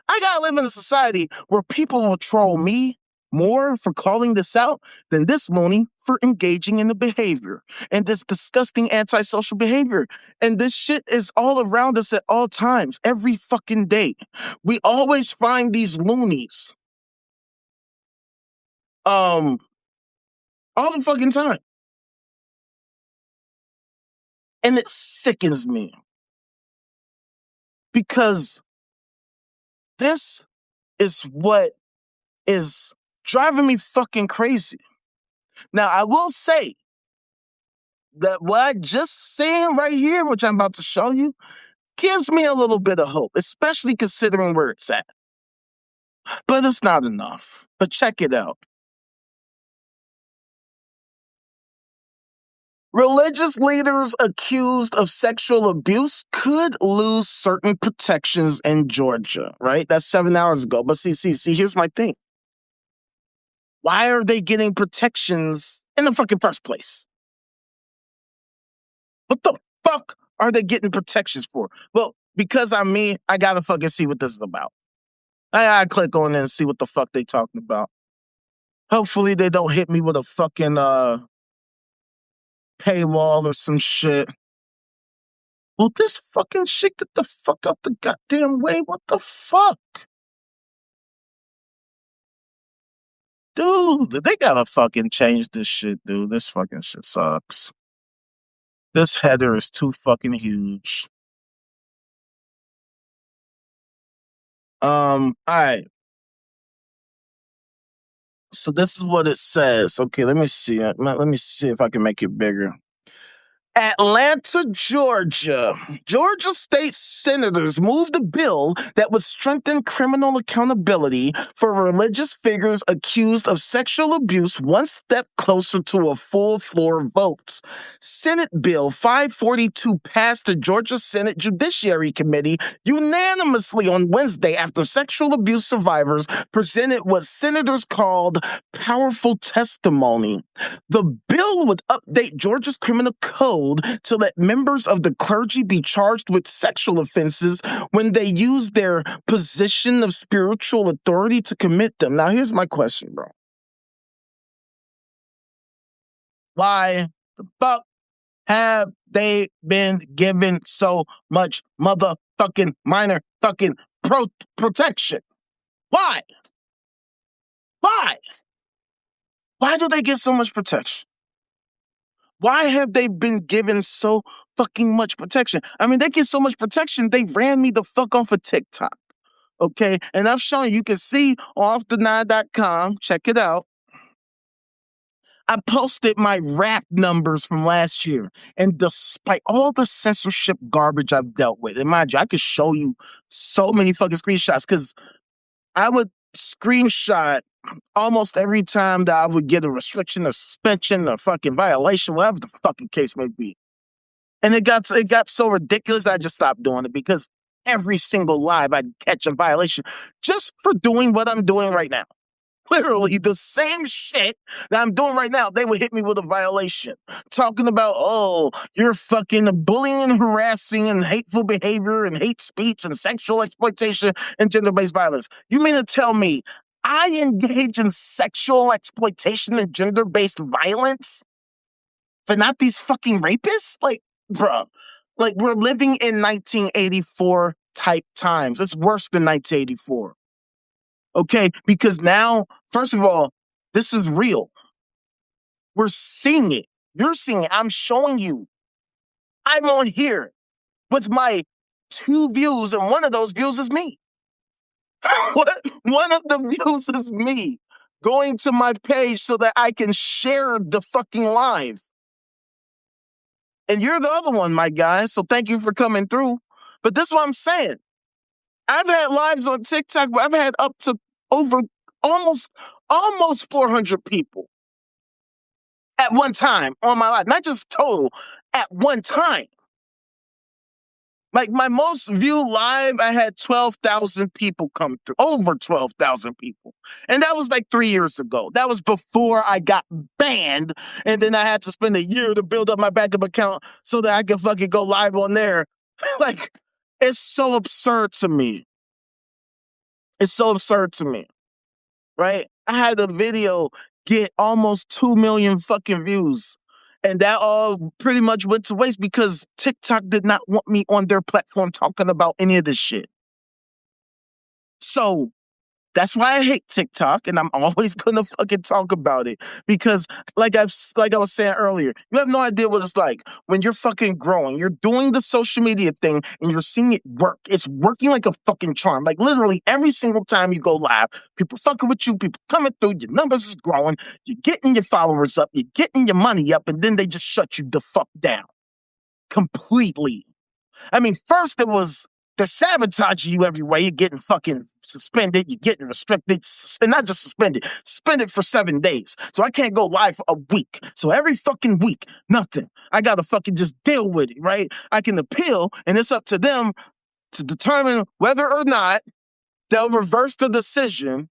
I gotta live in a society where people will troll me more for calling this out than this Mooney for engaging in the behavior and this disgusting antisocial behavior. And this shit is all around us at all times, every fucking day. We always find these loonies. All the fucking time. And it sickens me. Because this is what is driving me fucking crazy. Now, I will say that what I just saying right here, which I'm about to show you, gives me a little bit of hope, especially considering where it's at. But it's not enough. But check it out. Religious leaders accused of sexual abuse could lose certain protections in Georgia, right? That's 7 hours ago. But see, here's my thing. Why are they getting protections in the fucking first place? What the fuck are they getting protections for? Well, because I'm me, I gotta fucking see what this is about. I gotta click on it and see what the fuck they talking about. Hopefully they don't hit me with a fucking paywall or some shit. Will this fucking shit get the fuck out the goddamn way? What the fuck? Dude, they gotta fucking change this shit, dude. This fucking shit sucks. This header is too fucking huge. Alright. So this is what it says. Okay, let me see. Let me see if I can make it bigger. Atlanta, Georgia. Georgia state senators moved a bill that would strengthen criminal accountability for religious figures accused of sexual abuse, one step closer to a full floor vote. Senate Bill 542 passed the Georgia Senate Judiciary Committee unanimously on Wednesday after sexual abuse survivors presented what senators called powerful testimony. The bill would update Georgia's criminal code to let members of the clergy be charged with sexual offenses when they use their position of spiritual authority to commit them. Now, here's my question, bro. Why the fuck have they been given so much motherfucking minor fucking protection? Why? Why? Why do they get so much protection? Why have they been given so fucking much protection? I mean, they get so much protection, they ran me the fuck off of TikTok. Okay. And I've shown you can see offtheNine.com. Check it out. I posted my rap numbers from last year. And despite all the censorship garbage I've dealt with, and mind you, I could show you so many fucking screenshots because I would screenshot almost every time that I would get a restriction, a suspension, a fucking violation, whatever the fucking case may be. And it got so ridiculous that I just stopped doing it because every single live I'd catch a violation just for doing what I'm doing right now. Literally the same shit that I'm doing right now, they would hit me with a violation. Talking about, oh, you're fucking bullying and harassing and hateful behavior and hate speech and sexual exploitation and gender-based violence. You mean to tell me I engage in sexual exploitation and gender-based violence but not these fucking rapists? Like, bruh, like we're living in 1984 type times. It's worse than 1984. Okay, because now, first of all, this is real. We're seeing it. You're seeing it. I'm showing you. I'm on here with my 2 views, and one of those views is me. One of the views is me going to my page so that I can share the fucking live. And you're the other one, my guy. So thank you for coming through. But this is what I'm saying. I've had lives on TikTok where I've had up to over almost 400 people at one time on my live. Not just total, at one time. Like my most viewed live, I had 12,000 people come through, over 12,000 people. And that was like 3 years ago. That was before I got banned. And then I had to spend a year to build up my backup account so that I could fucking go live on there. Like, it's so absurd to me. It's so absurd to me, right? I had a video get almost 2 million fucking views. And that all pretty much went to waste because TikTok did not want me on their platform talking about any of this shit. So that's why I hate TikTok, and I'm always gonna fucking talk about it because, like I was saying earlier, you have no idea what it's like when you're fucking growing. You're doing the social media thing, and you're seeing it work. It's working like a fucking charm. Like literally every single time you go live, people fucking with you, people coming through, your numbers is growing, you're getting your followers up, you're getting your money up, and then they just shut you the fuck down completely. I mean, first it was they're sabotaging you every way. You're getting fucking suspended. You're getting restricted. And not just suspended for 7 days. So I can't go live for a week. So every fucking week, nothing. I got to fucking just deal with it, right? I can appeal, and it's up to them to determine whether or not they'll reverse the decision.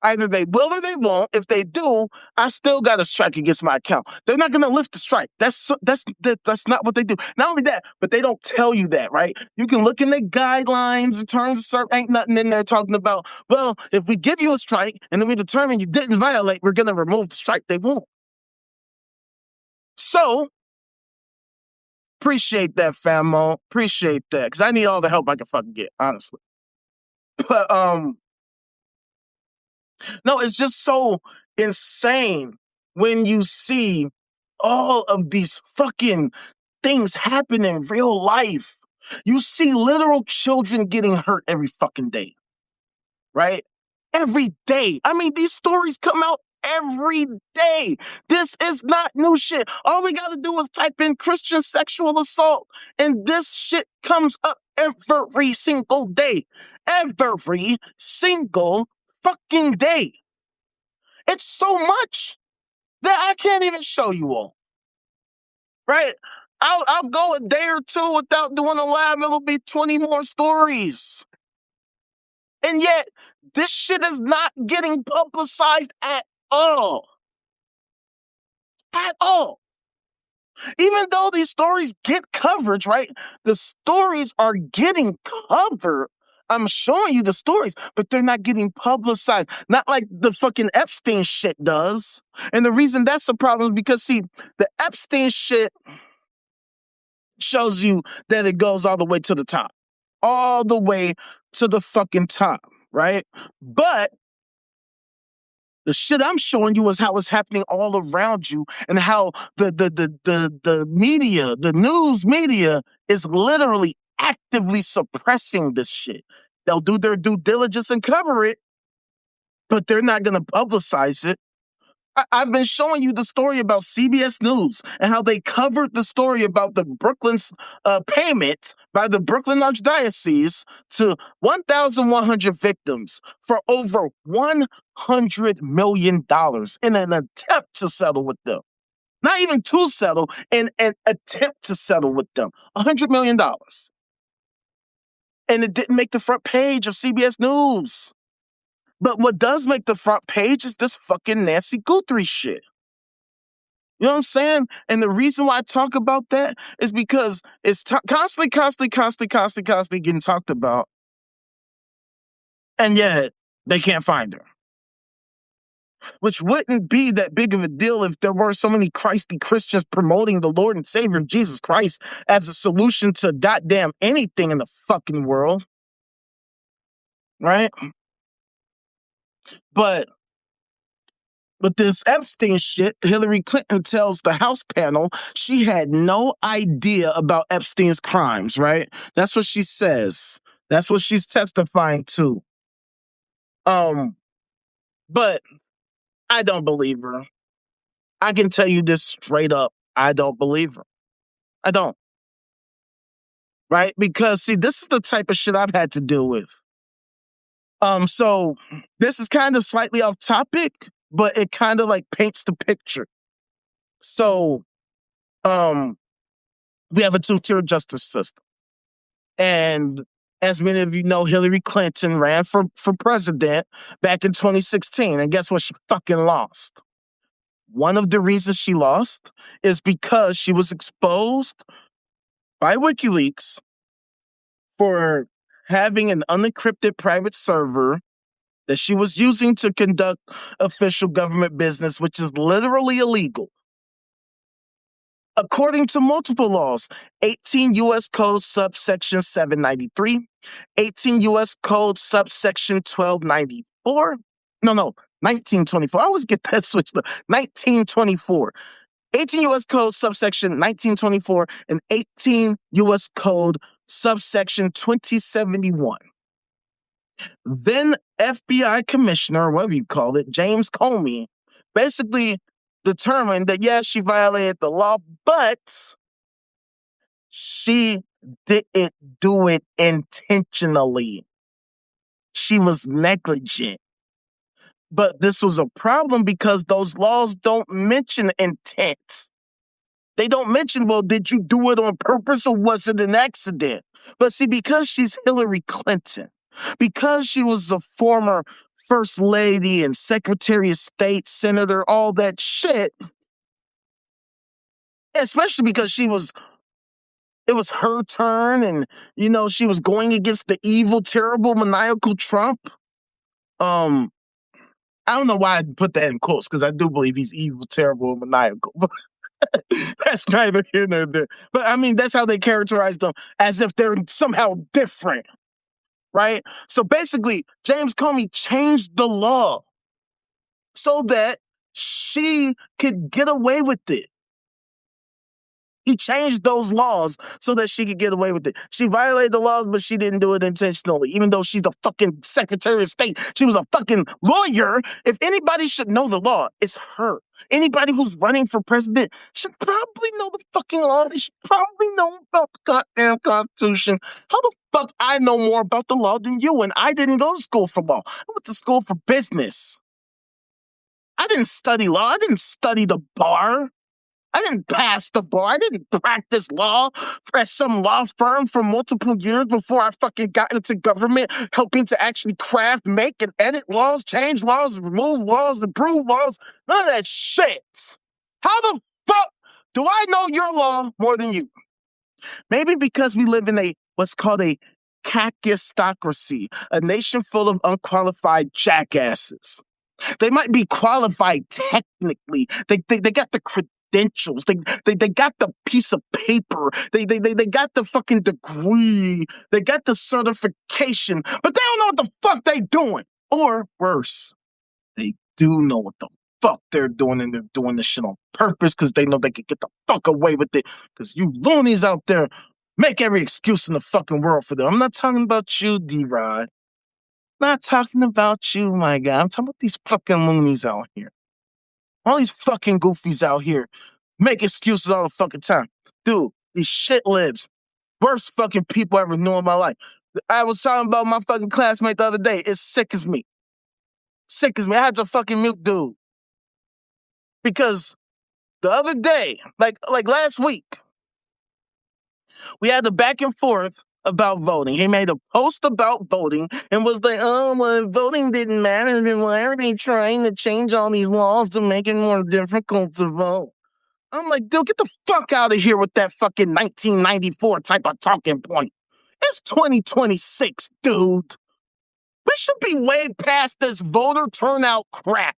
Either they will or they won't. If they do, I still got a strike against my account. They're not going to lift the strike. That's not what they do. Not only that, but they don't tell you that, right? You can look in the guidelines, in terms of service, ain't nothing in there talking about, well, if we give you a strike and then we determine you didn't violate, we're going to remove the strike. They won't. So, appreciate that, famo. Appreciate that, because I need all the help I can fucking get, honestly. But, no, it's just so insane when you see all of these fucking things happen in real life. You see literal children getting hurt every fucking day, right? Every day. I mean, these stories come out every day. This is not new shit. All we gotta do is type in Christian sexual assault, and this shit comes up every single day. Every single fucking day. It's so much that I can't even show you all. Right? I'll go a day or two without doing a live. It'll be 20 more stories. And yet, this shit is not getting publicized at all. At all. Even though these stories get coverage, right? The stories are getting covered. I'm showing you the stories, but they're not getting publicized. Not like the fucking Epstein shit does. And the reason that's a problem is because, see, the Epstein shit shows you that it goes all the way to the top. All the way to the fucking top, right? But the shit I'm showing you is how it's happening all around you and how the media, the news media is literally actively suppressing this shit. They'll do their due diligence and cover it, but they're not going to publicize it. I've been showing you the story about CBS News and how they covered the story about the Brooklyn's payment by the Brooklyn Archdiocese to 1,100 victims for over $100 million in an attempt to settle with them. Not even to settle, in an attempt to settle with them. $100 million. And it didn't make the front page of CBS News. But what does make the front page is this fucking Nancy Guthrie shit. You know what I'm saying? And the reason why I talk about that is because it's constantly getting talked about. And yet they can't find her. Which wouldn't be that big of a deal if there were so many Christy Christians promoting the Lord and Savior Jesus Christ as a solution to goddamn anything in the fucking world. Right? But with this Epstein shit, Hillary Clinton tells the House panel she had no idea about Epstein's crimes, right? That's what she says. That's what she's testifying to. But I don't believe her. I can tell you this straight up. I don't believe her. I don't. Right? Because see, this is the type of shit I've had to deal with. So this is kind of slightly off topic, but it kind of like paints the picture. So, we have a two-tier justice system. And as many of you know, Hillary Clinton ran for president back in 2016. And guess what? She fucking lost. One of the reasons she lost is because she was exposed by WikiLeaks for having an unencrypted private server that she was using to conduct official government business, which is literally illegal. According to multiple laws, 18 U.S. Code subsection 793, 18 U.S. Code subsection 1294, 1924. I always get that switched up. 1924. 18 U.S. Code subsection 1924 and 18 U.S. Code subsection 2071. Then FBI Commissioner, whatever you call it, James Comey, basically determined that, yes, she violated the law, but she didn't do it intentionally. She was negligent. But this was a problem because those laws don't mention intent. They don't mention, well, did you do it on purpose or was it an accident? But see, because she's Hillary Clinton, because she was a former first lady and secretary of state, senator, all that shit, especially because it was her turn and, she was going against the evil, terrible, maniacal Trump. I don't know why I put that in quotes because I do believe he's evil, terrible, and maniacal. That's neither here nor there. But I mean, that's how they characterize them, as if they're somehow different, right? So basically, James Comey changed the law so that she could get away with it. He changed those laws so that she could get away with it. She violated the laws, but she didn't do it intentionally, even though she's the fucking Secretary of State. She was a fucking lawyer. If anybody should know the law, it's her. Anybody who's running for president should probably know the fucking law. They should probably know about the goddamn Constitution. How the fuck I know more about the law than you? And I didn't go to school for law. I went to school for business. I didn't study law. I didn't study the bar. I didn't pass the bar. I didn't practice law at some law firm for multiple years before I fucking got into government, helping to actually craft, make, and edit laws, change laws, remove laws, improve laws. None of that shit. How the fuck do I know your law more than you? Maybe because we live in what's called a kakistocracy, a nation full of unqualified jackasses. They might be qualified technically. They got the credentials. They got the piece of paper. They got the fucking degree. They got the certification, but they don't know what the fuck they doing. Or worse, they do know what the fuck they're doing, and they're doing this shit on purpose because they know they can get the fuck away with it. Because you loonies out there Make every excuse in the fucking world for them. I'm not talking about you, D-Rod. Not talking about you, my guy. I'm talking about these fucking loonies out here. All these fucking goofies out here make excuses all the fucking time. Dude, these shit libs. Worst fucking people I ever knew in my life. I was talking about my fucking classmate the other day. It's sick as me. Sick as me. I had to fucking mute dude. Because the other day, like last week, we had the back and forth about voting. He made a post about voting and was like, oh, well, voting didn't matter, then why are they trying to change all these laws to make it more difficult to vote? I'm like, dude, get the fuck out of here with that fucking 1994 type of talking point. It's 2026, dude. We should be way past this voter turnout crap.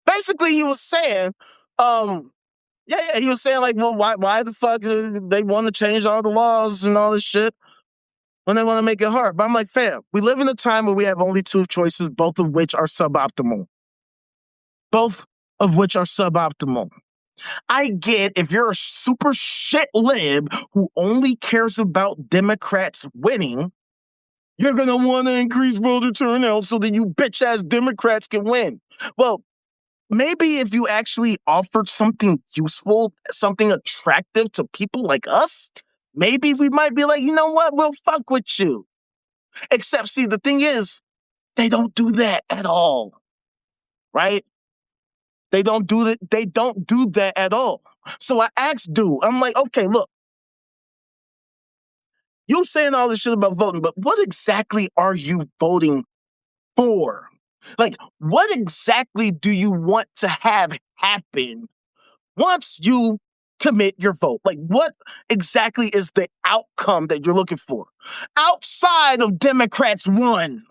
Basically, he was saying, he was saying like, well, why the fuck they want to change all the laws and all this shit when they want to make it hard? But I'm like, fam, we live in a time where we have only two choices, both of which are suboptimal. Both of which are suboptimal. I get if you're a super shit lib who only cares about Democrats winning, you're going to want to increase voter turnout so that you bitch-ass Democrats can win. Well, maybe if you actually offered something useful, something attractive to people like us, maybe we might be like, you know what, we'll fuck with you. Except, see, the thing is, they don't do that at all, right? They don't do that. They don't do that at all. So I asked dude, I'm like, okay, look, you saying all this shit about voting, but what exactly are you voting for? Like, what exactly do you want to have happen once you commit your vote? Like, what exactly is the outcome that you're looking for? Outside of Democrats won.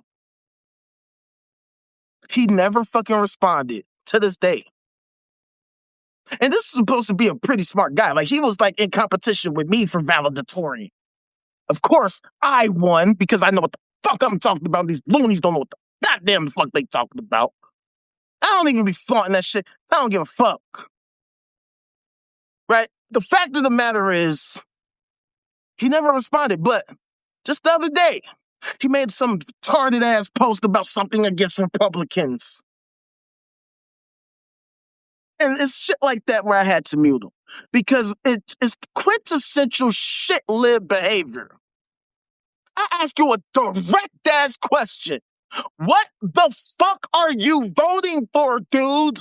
He never fucking responded to this day. And this is supposed to be a pretty smart guy. Like, he was like in competition with me for valedictorian. Of course, I won because I know what the fuck I'm talking about. These loonies don't know what the goddamn fuck they talking about. I don't even be flaunting that shit. I don't give a fuck. Right? The fact of the matter is, he never responded. But just the other day, he made some retarded ass post about something against Republicans. And it's shit like that where I had to mute him. Because it's quintessential shit lib behavior. I ask you a direct ass question. What the fuck are you voting for, dude?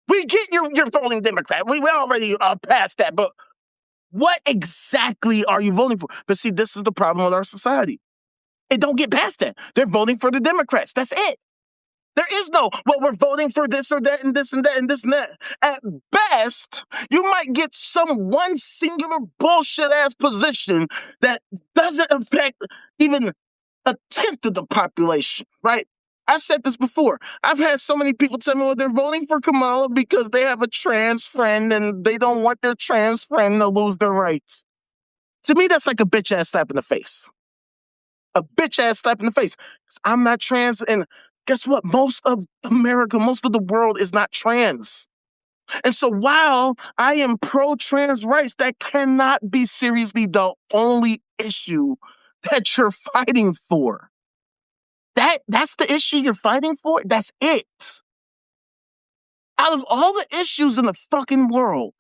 We get you're voting Democrat. We already passed that, but what exactly are you voting for? But see, this is the problem with our society. It don't get past that. They're voting for the Democrats. That's it. There is no, well, we're voting for this or that and this and that and this and that. At best, you might get some one singular bullshit ass position that doesn't affect even a tenth of the population, right? I've said this before. I've had so many people tell me, well, they're voting for Kamala because they have a trans friend and they don't want their trans friend to lose their rights. To me, that's like a bitch ass slap in the face. A bitch ass slap in the face. I'm not trans, and guess what? Most of America, most of the world is not trans. And so while I am pro-trans rights, that cannot be seriously the only issue that you're fighting for. That's the issue you're fighting for? That's it. Out of all the issues in the fucking world,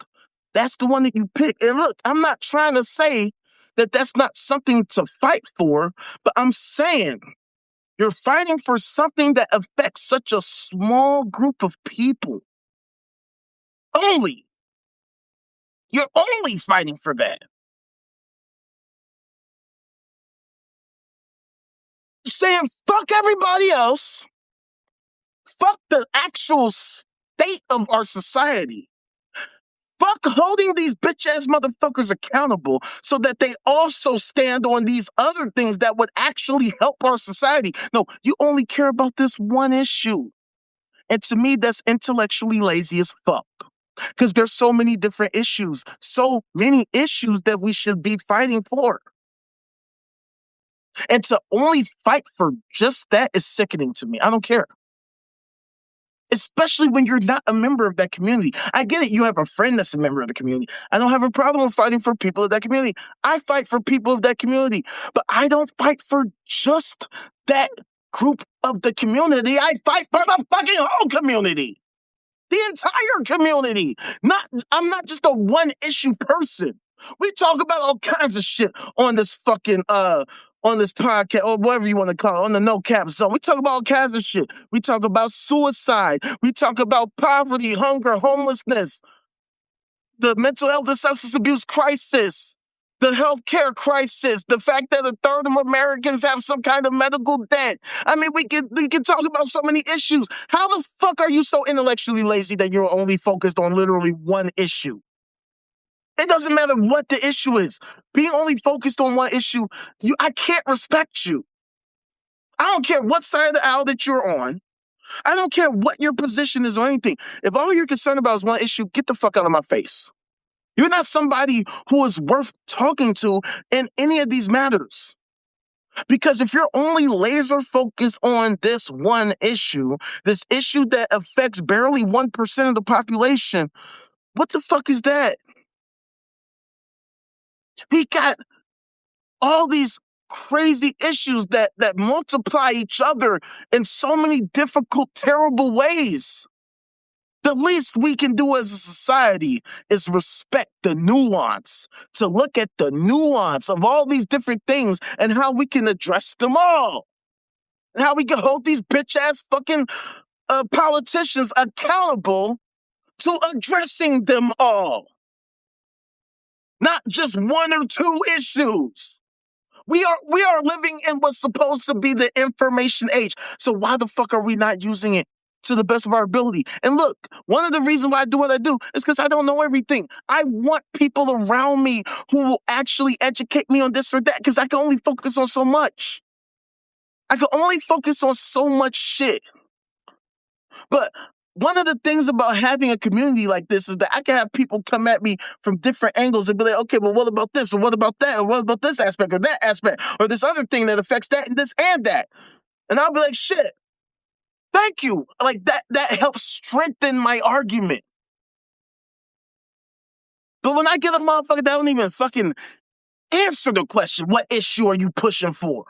that's the one that you pick. And look, I'm not trying to say that that's not something to fight for, but I'm saying you're fighting for something that affects such a small group of people. Only. You're only fighting for that. You're saying fuck everybody else. Fuck the actual state of our society. Fuck holding these bitch-ass motherfuckers accountable so that they also stand on these other things that would actually help our society. No, you only care about this one issue. And to me, that's intellectually lazy as fuck. Because there's so many different issues, so many issues that we should be fighting for. And to only fight for just that is sickening to me. I don't care. especially when you're not a member of that community. I get it. You have a friend that's a member of the community. I don't have a problem with fighting for people of that community. I fight for people of that community, but I don't fight for just that group of the community. I fight for the fucking whole community. The entire community. I'm not just a one issue person. We talk about all kinds of shit on this fucking on this podcast or whatever you want to call it, on the No Cap Zone. We talk about all kinds of shit. We talk about suicide. We talk about poverty, hunger, homelessness, the mental health and substance abuse crisis, the healthcare crisis, the fact that a third of Americans have some kind of medical debt. I mean, we can talk about so many issues. How the fuck are you so intellectually lazy that you're only focused on literally one issue? It doesn't matter what the issue is. Being only focused on one issue, I can't respect you. I don't care what side of the aisle that you're on. I don't care what your position is or anything. If all you're concerned about is one issue, get the fuck out of my face. You're not somebody who is worth talking to in any of these matters. Because if you're only laser focused on this one issue, this issue that affects barely 1% of the population, what the fuck is that? We got all these crazy issues that multiply each other in so many difficult, terrible ways. The least we can do as a society is respect the nuance, to look at the nuance of all these different things and how we can address them all. And how we can hold these bitch-ass fucking politicians accountable to addressing them all. Not just one or two issues. We are living in what's supposed to be the information age. So why the fuck are we not using it to the best of our ability? And look, one of the reasons why I do what I do is because I don't know everything. I want people around me who will actually educate me on this or that, because I can only focus on so much. I can only focus on so much shit. But one of the things about having a community like this is that I can have people come at me from different angles and be like, okay, well, what about this? Or what about that? Or what about this aspect or that aspect? Or this other thing that affects that and this and that. And I'll be like, shit, thank you. Like that helps strengthen my argument. But when I get a motherfucker that don't even fucking answer the question, what issue are you pushing for?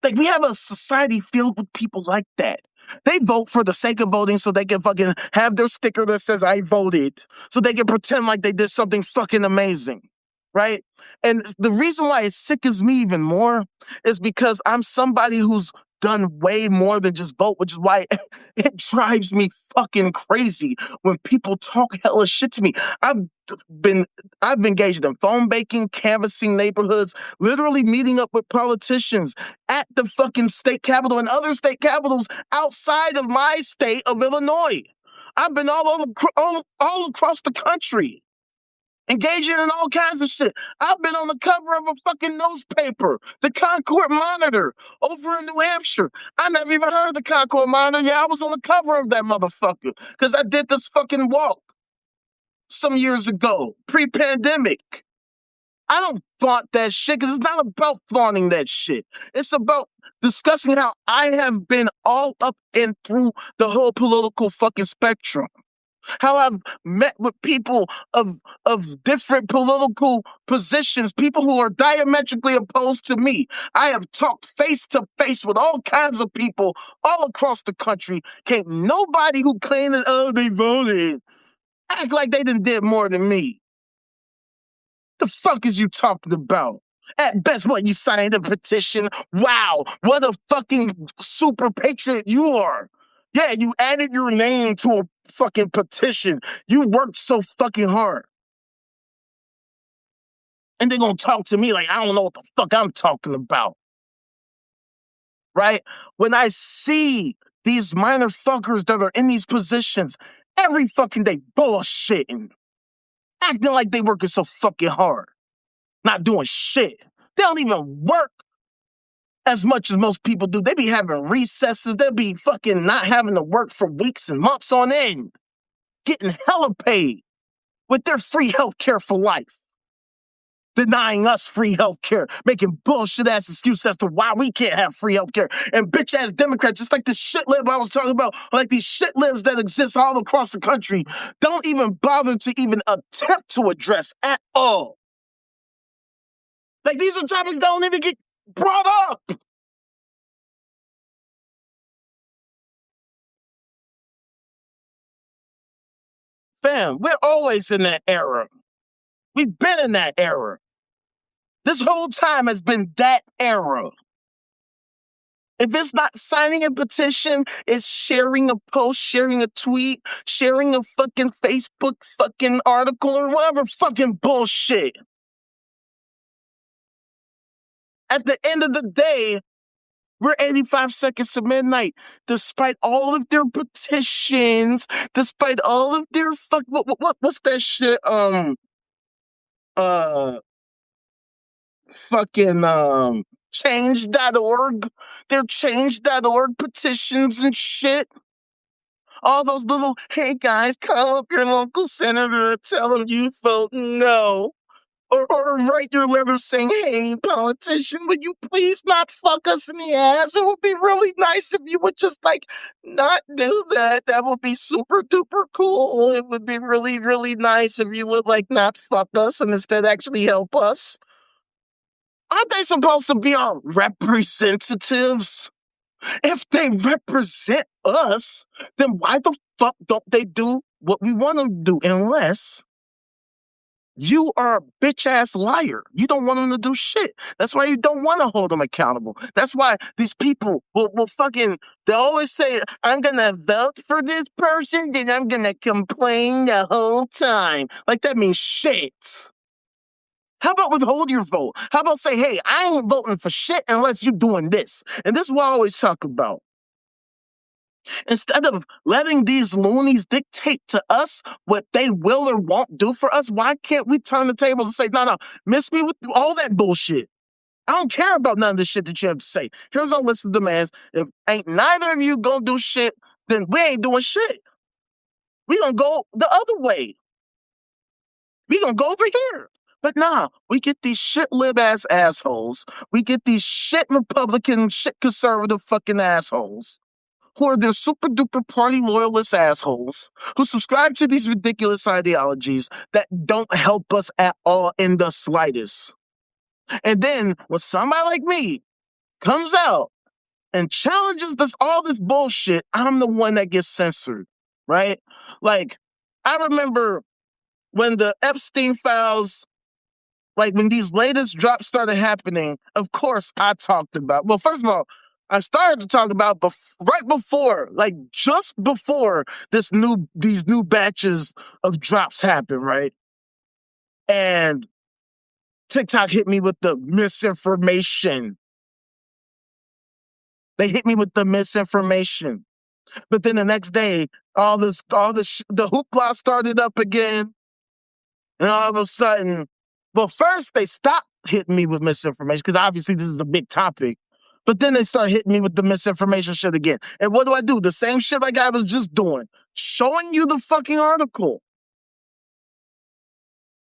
Like, we have a society filled with people like that. They vote for the sake of voting so they can fucking have their sticker that says I voted, so they can pretend like they did something fucking amazing, right? And the reason why it sickens me even more is because I'm somebody who's done way more than just vote, which is why it drives me fucking crazy when people talk hella shit to me. I've engaged in phone banking, canvassing neighborhoods, literally meeting up with politicians at the fucking state capitol and other state capitals outside of my state of Illinois. I've been all across the country, engaging in all kinds of shit. I've been on the cover of a fucking newspaper, the Concord Monitor, over in New Hampshire. I never even heard the Concord Monitor. Yeah, I was on the cover of that motherfucker because I did this fucking walk some years ago, pre-pandemic. I don't flaunt that shit because it's not about flaunting that shit. It's about discussing how I have been all up and through the whole political fucking spectrum. How I've met with people of different political positions, people who are diametrically opposed to me. I have talked face to face with all kinds of people all across the country. Can't nobody who claimed that, oh, they voted, act like they did more than me. The fuck is you talking about? At best, what, you signed a petition? Wow, what a fucking super patriot you are. Yeah, you added your name to a fucking petition. You worked so fucking hard. And they're gonna talk to me like I don't know what the fuck I'm talking about. Right? When I see these minor fuckers that are in these positions every fucking day bullshitting, acting like they working so fucking hard, not doing shit. They don't even work as much as most people do. They be having recesses. They'll be fucking not having to work for weeks and months on end, getting hella paid with their free health care for life. denying us free healthcare, making bullshit ass excuses as to why we can't have free healthcare. And bitch ass Democrats, just like the shit lib I was talking about, like these shit libs that exist all across the country, don't even bother to even attempt to address at all. Like these are topics that don't even get brought up. Fam, we're always in that era. We've been in that era. This whole time has been that era. If it's not signing a petition, it's sharing a post, sharing a tweet, sharing a fucking Facebook fucking article or whatever fucking bullshit. At the end of the day, we're 85 seconds to midnight. Despite all of their petitions, despite all of their what's that shit? Uh fucking change.org. Their change.org petitions and shit. All those little, hey guys, call up your local senator and tell them you vote no. Or write your letter saying, hey, politician, would you please not fuck us in the ass? It would be really nice if you would just, like, not do that. That would be super duper cool. It would be really, really nice if you would, like, not fuck us and instead actually help us. Aren't they supposed to be our representatives? If they represent us, then why the fuck don't they do what we want them to do? Unless you are a bitch ass liar. You don't want them to do shit. That's why you don't want to hold them accountable. That's why these people will fucking, they always say, I'm going to vote for this person, then I'm going to complain the whole time. Like that means shit. How about withhold your vote? How about say, hey, I ain't voting for shit unless you're doing this. And this is what I always talk about. Instead of letting these loonies dictate to us what they will or won't do for us, why can't we turn the tables and say, no, miss me with all that bullshit. I don't care about none of the shit that you have to say. Here's our list of demands. If ain't neither of you gonna do shit, then we ain't doing shit. We gonna go the other way. We gonna go over here. But nah, we get these shit lib ass assholes. We get these shit Republican, shit conservative fucking assholes who are the super duper party loyalist assholes who subscribe to these ridiculous ideologies that don't help us at all in the slightest. And then when somebody like me comes out and challenges all this bullshit, I'm the one that gets censored, right? Like, I remember when the Epstein files, like when these latest drops started happening, of course I talked about, well, first of all, I started to talk about right before, like just before these new batches of drops happen, right? And TikTok hit me with the misinformation. They hit me with the misinformation. But then the next day, the hoopla started up again. And all of a sudden, well, first they stopped hitting me with misinformation because obviously this is a big topic. But then they start hitting me with the misinformation shit again. And what do? The same shit like I was just doing. Showing you the fucking article.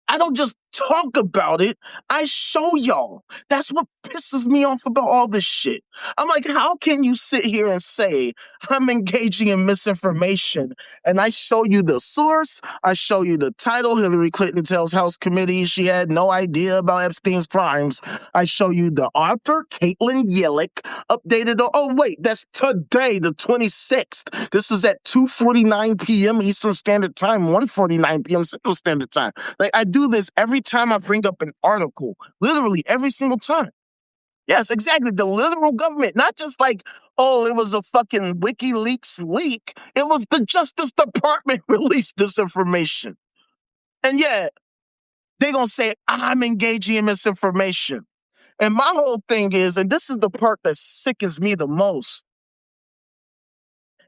I don't just talk about it. I show y'all. That's what pisses me off about all this shit. I'm like, how can you sit here and say I'm engaging in misinformation? And I show you the source. I show you the title. Hillary Clinton tells House committee she had no idea about Epstein's crimes. I show you the author, Caitlin Yellick, updated. Oh, wait, that's today, the 26th. This was at 2:49 p.m. Eastern Standard Time, 1:49 p.m. Central Standard Time. Like, I do this every time I bring up an article, literally every single time. Yes, exactly. The literal government, not just like, oh, it was a fucking WikiLeaks leak. It was the Justice Department released this information. And yet, they're going to say, I'm engaging in misinformation. And my whole thing is, and this is the part that sickens me the most,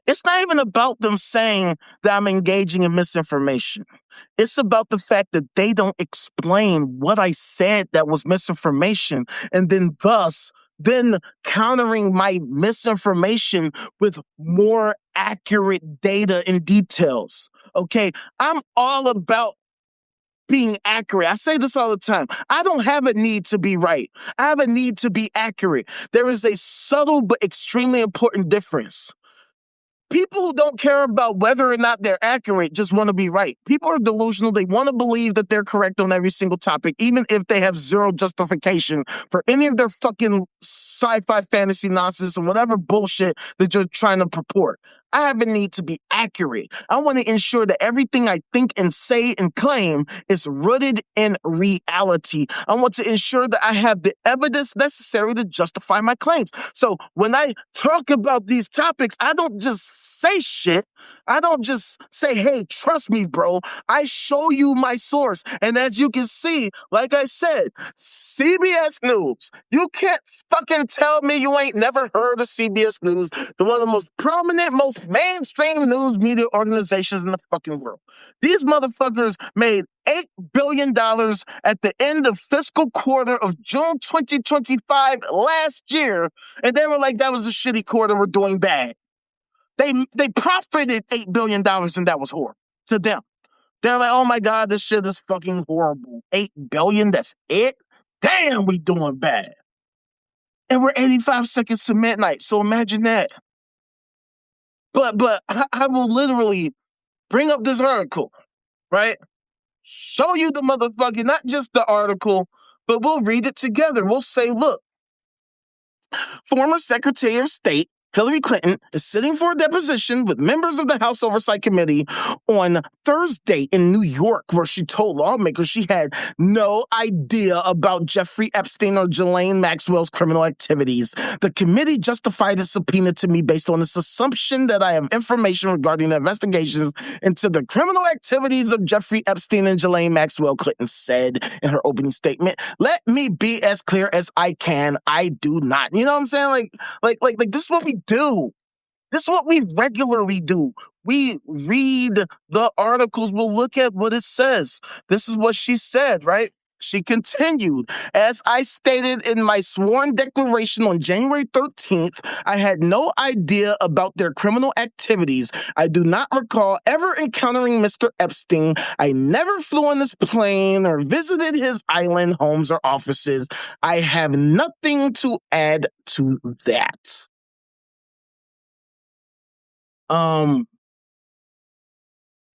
it's not even about them saying that I'm engaging in misinformation. It's about the fact that they don't explain what I said that was misinformation, and then countering my misinformation with more accurate data and details. Okay, I'm all about being accurate. I say this all the time. I don't have a need to be right. I have a need to be accurate. There is a subtle but extremely important difference. People who don't care about whether or not they're accurate just want to be right. People are delusional. They want to believe that they're correct on every single topic, even if they have zero justification for any of their fucking sci-fi fantasy nonsense or whatever bullshit that you're trying to purport. I have a need to be accurate. I want to ensure that everything I think and say and claim is rooted in reality. I want to ensure that I have the evidence necessary to justify my claims. So when I talk about these topics, I don't just say shit. I don't just say, hey, trust me, bro. I show you my source. And as you can see, like I said, CBS News. You can't fucking tell me you ain't never heard of CBS News, the one of the most prominent, most mainstream news media organizations in the fucking world. These motherfuckers made $8 billion at the end of fiscal quarter of June 2025 last year, and they were like, that was a shitty quarter, we're doing bad. They profited $8 billion, and that was horrible to them. They're like, oh my God, this shit is fucking horrible. $8 billion, that's it? Damn, we doing bad. And we're 85 seconds to midnight, so imagine that. But I will literally bring up this article, right? Show you the motherfucking, not just the article, but we'll read it together. We'll say, look, former Secretary of State Hillary Clinton is sitting for a deposition with members of the House Oversight Committee on Thursday in New York, where she told lawmakers she had no idea about Jeffrey Epstein or Ghislaine Maxwell's criminal activities. The committee justified its subpoena to me based on its assumption that I have information regarding the investigations into the criminal activities of Jeffrey Epstein and Ghislaine Maxwell, Clinton said in her opening statement. Let me be as clear as I can. I do not. You know what I'm saying? Like this is what we do. This is what we regularly do. We read the articles. We'll look at what it says. This is what she said, right? She continued, as I stated in my sworn declaration on January 13th, I had no idea about their criminal activities. I do not recall ever encountering Mr. Epstein. I never flew on his plane or visited his island homes or offices. I have nothing to add to that. And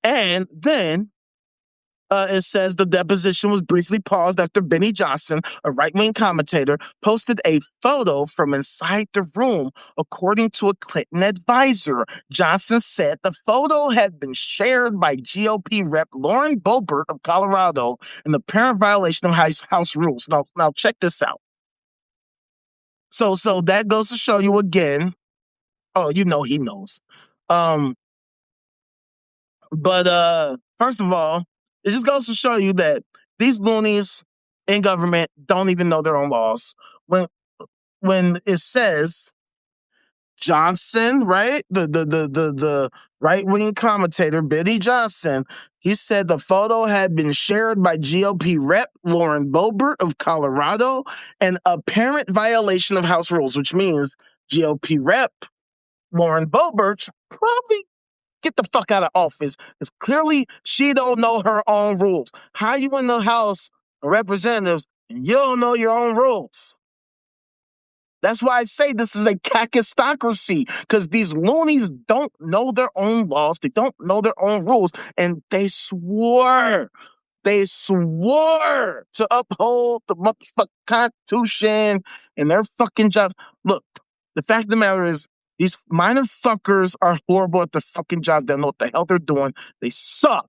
then it says the deposition was briefly paused after Benny Johnson, a right-wing commentator, posted a photo from inside the room, according to a Clinton advisor. Johnson said the photo had been shared by GOP Rep. Lauren Boebert of Colorado in apparent violation of House rules. Now check this out. So that goes to show you again. Oh, you know he knows. But first of all, it just goes to show you that these loonies in government don't even know their own laws. When it says Johnson, right? The right-wing commentator, Benny Johnson, he said the photo had been shared by GOP Rep. Lauren Boebert of Colorado, an apparent violation of House rules, which means GOP Rep. Lauren Boebert probably get the fuck out of office, because clearly she don't know her own rules. How you in the House of Representatives and you don't know your own rules? That's why I say this is a kakistocracy, because these loonies don't know their own laws, they don't know their own rules, and they swore to uphold the motherfucking Constitution and their fucking jobs. Look, the fact of the matter is, these minor fuckers are horrible at their fucking job. They don't know what the hell they're doing. They suck.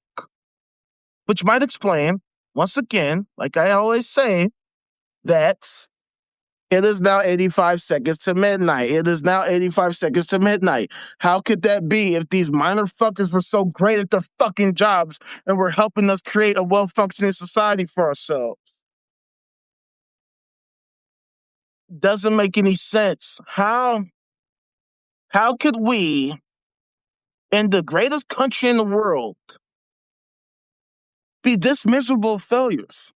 Which might explain, once again, like I always say, that it is now 85 seconds to midnight. It is now 85 seconds to midnight. How could that be if these minor fuckers were so great at their fucking jobs and were helping us create a well-functioning society for ourselves? Doesn't make any sense. How could we, in the greatest country in the world, be this miserable failures?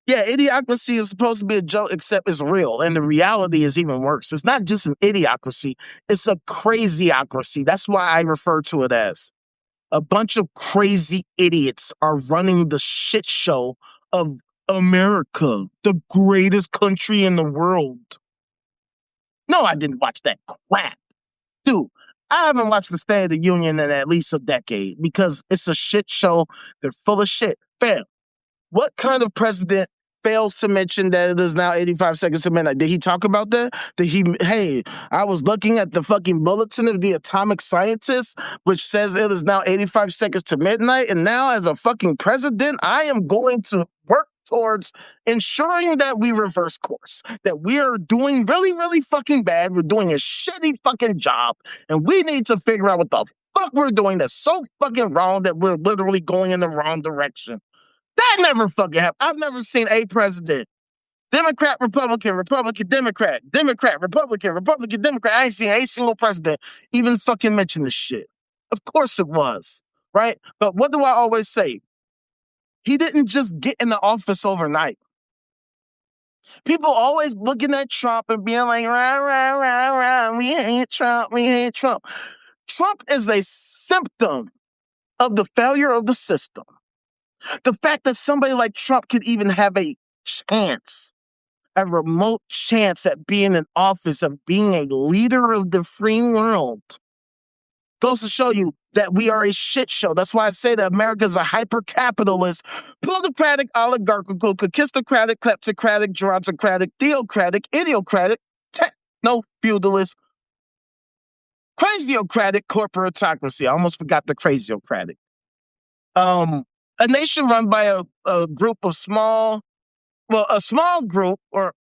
Yeah, idiocracy is supposed to be a joke, except it's real. And the reality is even worse. It's not just an idiocracy, it's a crazyocracy. That's why I refer to it as. a bunch of crazy idiots are running the shit show of America, the greatest country in the world. No, I didn't watch that crap. Dude, I haven't watched the State of the Union in at least a decade because it's a shit show. They're full of shit. Fam, what kind of president fails to mention that it is now 85 seconds to midnight? Did he talk about that? Hey, I was looking at the fucking bulletin of the atomic scientists, which says it is now 85 seconds to midnight. And now, as a fucking president, I am going to work towards ensuring that we reverse course, that we are doing really, really fucking bad. We're doing a shitty fucking job, and we need to figure out what the fuck we're doing that's so fucking wrong that we're literally going in the wrong direction. That never fucking happened. I've never seen a president, Democrat, Republican, Republican, Democrat, Democrat, Republican, Republican, Democrat. I ain't seen a single president even fucking mention this shit. Of course it was, right? But what do I always say? He didn't just get in the office overnight. People always looking at Trump and being like, rah, rah, rah, rah, we hate Trump, we hate Trump. Trump is a symptom of the failure of the system. The fact that somebody like Trump could even have a chance, a remote chance at being in office, of being a leader of the free world, goes to show you that we are a shit show. That's why I say that America is a hyper-capitalist, plutocratic, oligarchical, conquistocratic, kleptocratic, gerontocratic, theocratic, idiocratic, techno-feudalist, craziocratic corporatocracy. I almost forgot the craziocratic. A nation run by a group of a small group, or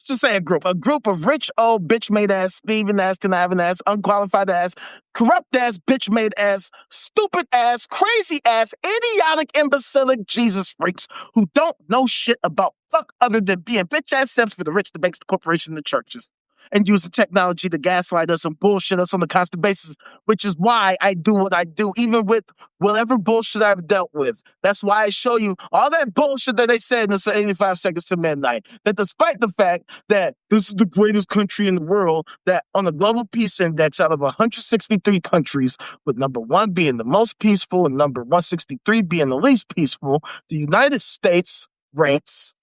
just say a group of rich, old, bitch-made ass, thieving ass, conniving ass, unqualified ass, corrupt ass, bitch-made ass, stupid ass, crazy ass, idiotic, imbecilic Jesus freaks who don't know shit about fuck other than being bitch ass steps for the rich, the banks, the corporations, the churches, and use the technology to gaslight us and bullshit us on a constant basis, which is why I do what I do, even with whatever bullshit I've dealt with. That's why I show you all that bullshit that they said in this 85 seconds to midnight. That despite the fact that this is the greatest country in the world, that on the Global Peace Index, out of 163 countries, with number 1 being the most peaceful and number 163 being the least peaceful, the United States ranks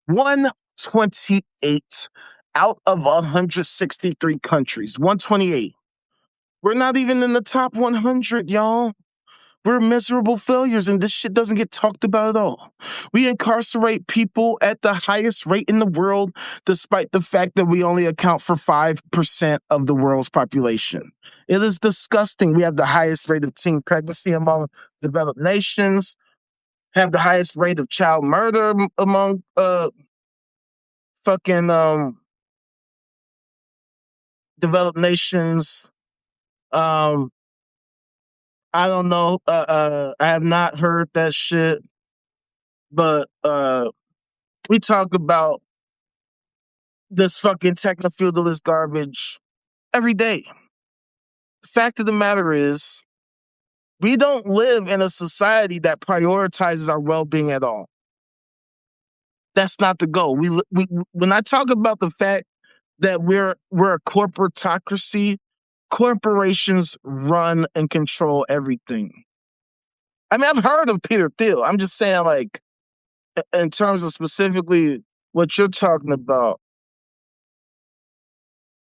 128 out of 163 countries. 128. We're not even in the top 100, y'all. We're miserable failures, and this shit doesn't get talked about at all. We incarcerate people at the highest rate in the world, despite the fact that we only account for 5% of the world's population. It is disgusting. We have the highest rate of teen pregnancy among developed nations, have the highest rate of child murder among fucking developed nations. I don't know. I have not heard that shit, but we talk about this fucking techno-feudalist garbage every day. The fact of the matter is, we don't live in a society that prioritizes our well-being at all. That's not the goal. When I talk about the fact that we're a corporatocracy, corporations run and control everything. I mean, I've heard of Peter Thiel. I'm just saying, like, in terms of specifically what you're talking about,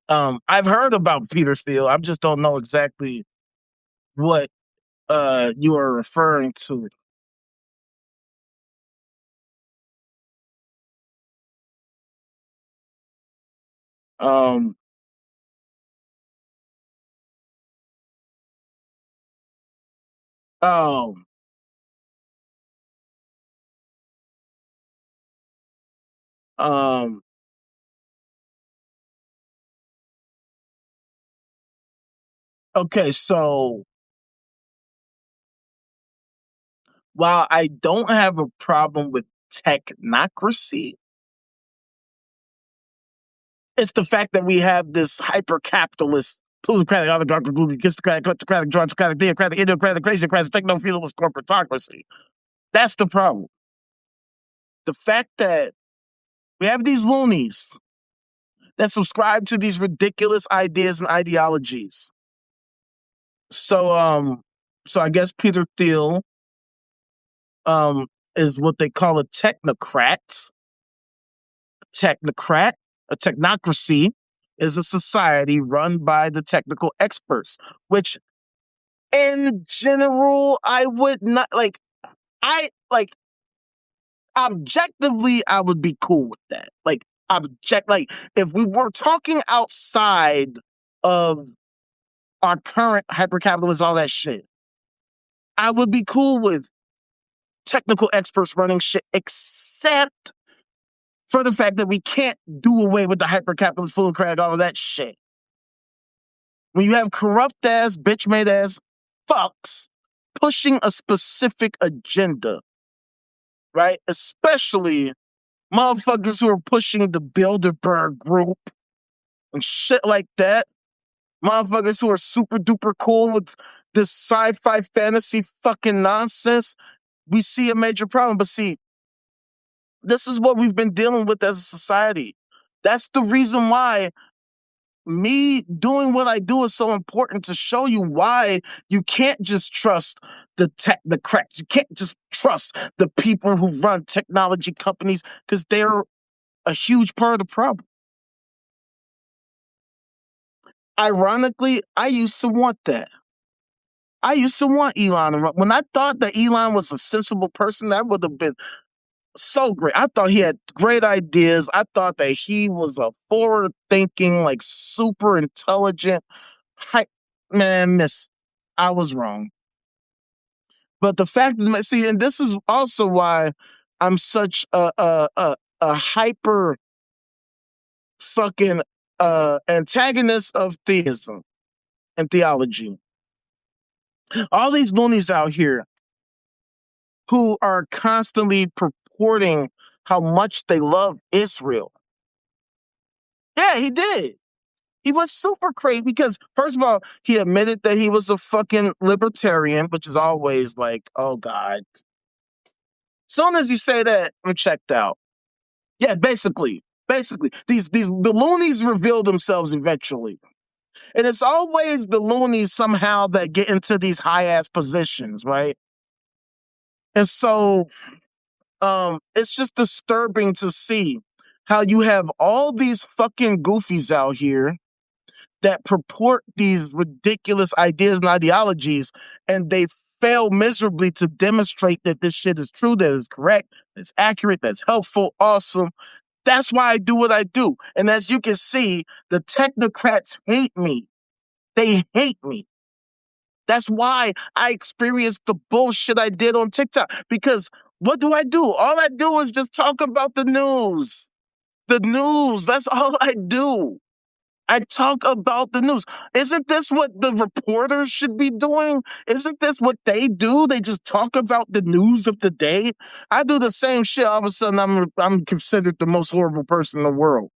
I've heard about Peter Thiel. I just don't know exactly what you are referring to. Um, oh, um, okay, so while I don't have a problem with technocracy, it's the fact that we have this hyper-capitalist, plutocratic, oligarchical, aristocratic, kleptocratic, gerontocratic, theocratic, idiocratic, craziocratic, techno-feudalist corporatocracy. That's the problem. The fact that we have these loonies that subscribe to these ridiculous ideas and ideologies. So, So I guess Peter Thiel um, is what they call a technocrat. Technocrat, a technocracy, is a society run by the technical experts, which in general, I would not like. I like objectively, I would be cool with that. Like if we were talking outside of our current hypercapitalism, all that shit, I would be cool with technical experts running shit, except for the fact that we can't do away with the hypercapitalist full of crack, all of that shit. When you have corrupt ass, bitch made ass fucks pushing a specific agenda, right? Especially motherfuckers who are pushing the Bilderberg group and shit like that. Motherfuckers who are super duper cool with this sci-fi fantasy fucking nonsense. We see a major problem. But see, this is what we've been dealing with as a society. That's the reason why me doing what I do is so important, to show you why you can't just trust the technocrats. You can't just trust the people who run technology companies, because they're a huge part of the problem. Ironically, I used to want that. I used to want Elon to run. When I thought that Elon was a sensible person, that would have been so great. I thought he had great ideas. I thought that he was a forward thinking, like super intelligent, hype man. I was wrong. But the fact that, see, and this is also why I'm such a hyper fucking antagonist of theism and theology. All these loonies out here who are constantly purporting how much they love Israel. Yeah, he did. He was super crazy because, first of all, he admitted that he was a fucking libertarian, which is always like, oh God. Soon as you say that, I'm checked out. Yeah, basically, the loonies reveal themselves eventually, and it's always the loonies somehow that get into these high ass positions, right? And so, it's just disturbing to see how you have all these fucking goofies out here that purport these ridiculous ideas and ideologies, and they fail miserably to demonstrate that this shit is true, that is correct, that's accurate, that's helpful, awesome. That's why I do what I do. And as you can see, the technocrats hate me. They hate me. That's why I experienced the bullshit I did on TikTok. Because what do I do? All I do is just talk about the news. The news. That's all I do. I talk about the news. Isn't this what the reporters should be doing? Isn't this what they do? They just talk about the news of the day. I do the same shit. All of a sudden, I'm considered the most horrible person in the world.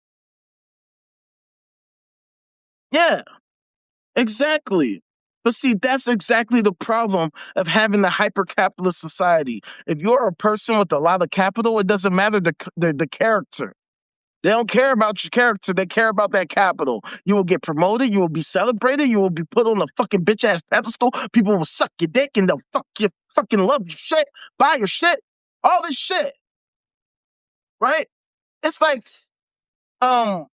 Yeah, exactly. But see, that's exactly the problem of having a hyper-capitalist society. If you're a person with a lot of capital, it doesn't matter the character. They don't care about your character. They care about that capital. You will get promoted. You will be celebrated. You will be put on a fucking bitch ass pedestal. People will suck your dick and they'll fucking love your shit, buy your shit, all this shit. Right? It's like, um,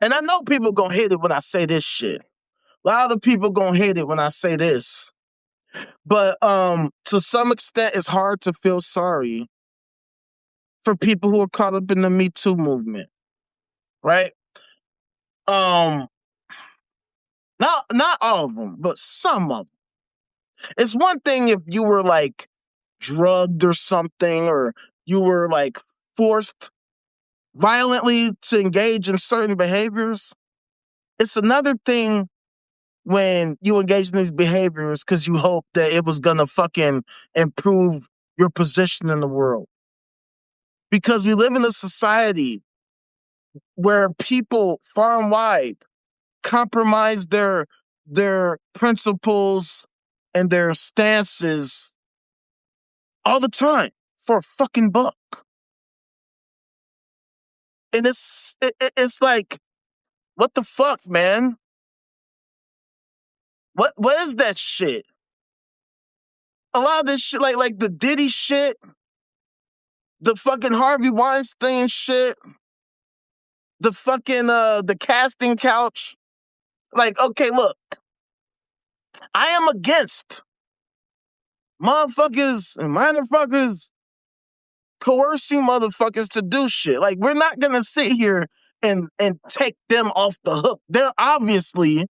and I know people gonna hate it when I say this shit. A lot of people gonna hate it when I say this. But to some extent, it's hard to feel sorry for people who are caught up in the Me Too movement. Right? Um, not all of them, but some of them. It's one thing if you were like drugged or something, or you were like forced violently to engage in certain behaviors. It's another thing when you engage in these behaviors because you hope that it was gonna fucking improve your position in the world. Because we live in a society where people far and wide compromise their principles and their stances all the time for a fucking buck. And it's like, what the fuck, man? What is that shit? a lot of this shit, like the Diddy shit, the fucking Harvey Weinstein shit, the fucking the casting couch. Like, okay, look, I am against motherfuckers and motherfuckers coercing motherfuckers to do shit. Like, we're not gonna sit here and take them off the hook. They're obviously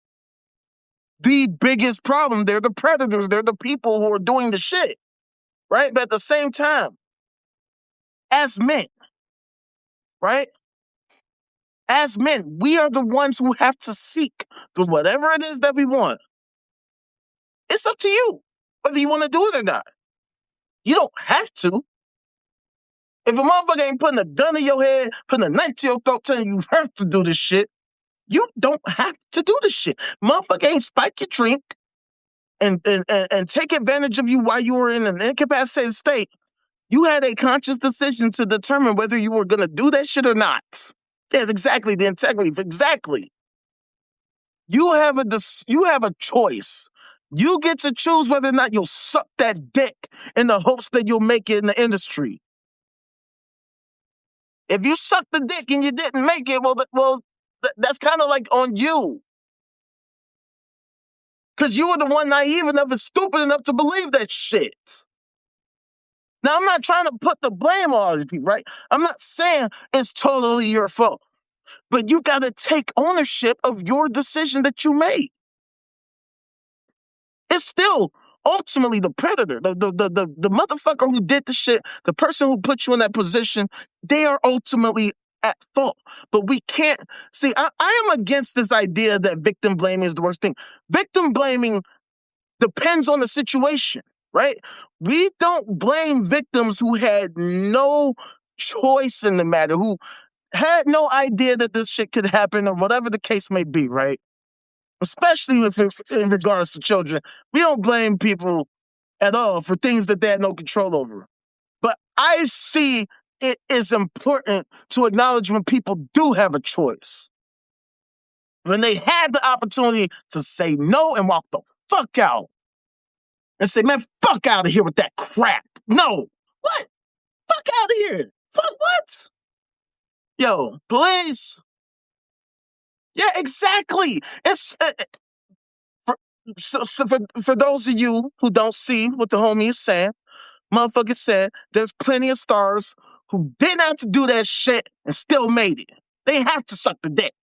the biggest problem. They're the predators. They're the people who are doing the shit, right? But at the same time, as men, right? As men, we are the ones who have to seek the whatever it is that we want. It's up to you whether you want to do it or not. You don't have to. If a motherfucker ain't putting a gun in your head, putting a knife to your throat, telling you have to do this shit, you don't have to do this shit. Motherfucker ain't spike your drink and take advantage of you while you were in an incapacitated state. You had a conscious decision to determine whether you were going to do that shit or not. Yes, exactly, the integrity. Exactly. You have a choice. You get to choose whether or not you'll suck that dick in the hopes that you'll make it in the industry. If you suck the dick and you didn't make it, that's kind of like on you. Because you were the one naive enough and stupid enough to believe that shit. Now, I'm not trying to put the blame on all these people, right? I'm not saying it's totally your fault. But you got to take ownership of your decision that you made. It's still ultimately the predator, the motherfucker who did the shit, the person who put you in that position, they are ultimately at fault. But we can't, see, I am against this idea that victim blaming is the worst thing. Victim blaming depends on the situation, right? We don't blame victims who had no choice in the matter, who had no idea that this shit could happen or whatever the case may be, right? Especially if in regards to children. We don't blame people at all for things that they had no control over. But I see it is important to acknowledge when people do have a choice. When they had the opportunity to say no and walk the fuck out. And say, man, fuck out of here with that crap. No. What? Fuck out of here. Fuck what? Yo, please. Yeah, exactly. It's for those of you who don't see what the homie is saying, motherfucker said there's plenty of stars who didn't have to do that shit and still made it. They ain't have to suck the dick.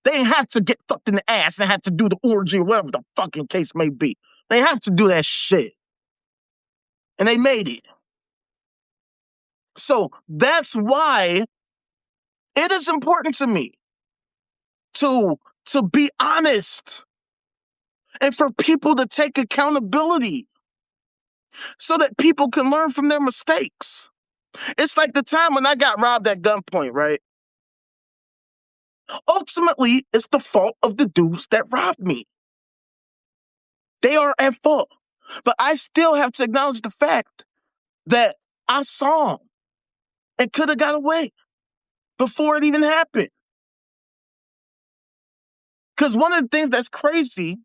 They ain't have to get fucked in the ass and have to do the orgy or whatever the fucking case may be. They have to do that shit. And they made it. So that's why it is important to me to be honest and for people to take accountability so that people can learn from their mistakes. It's like the time when I got robbed at gunpoint, right? Ultimately, it's the fault of the dudes that robbed me. They are at fault. But I still have to acknowledge the fact that I saw them and could have got away before it even happened. Because one of the things that's crazy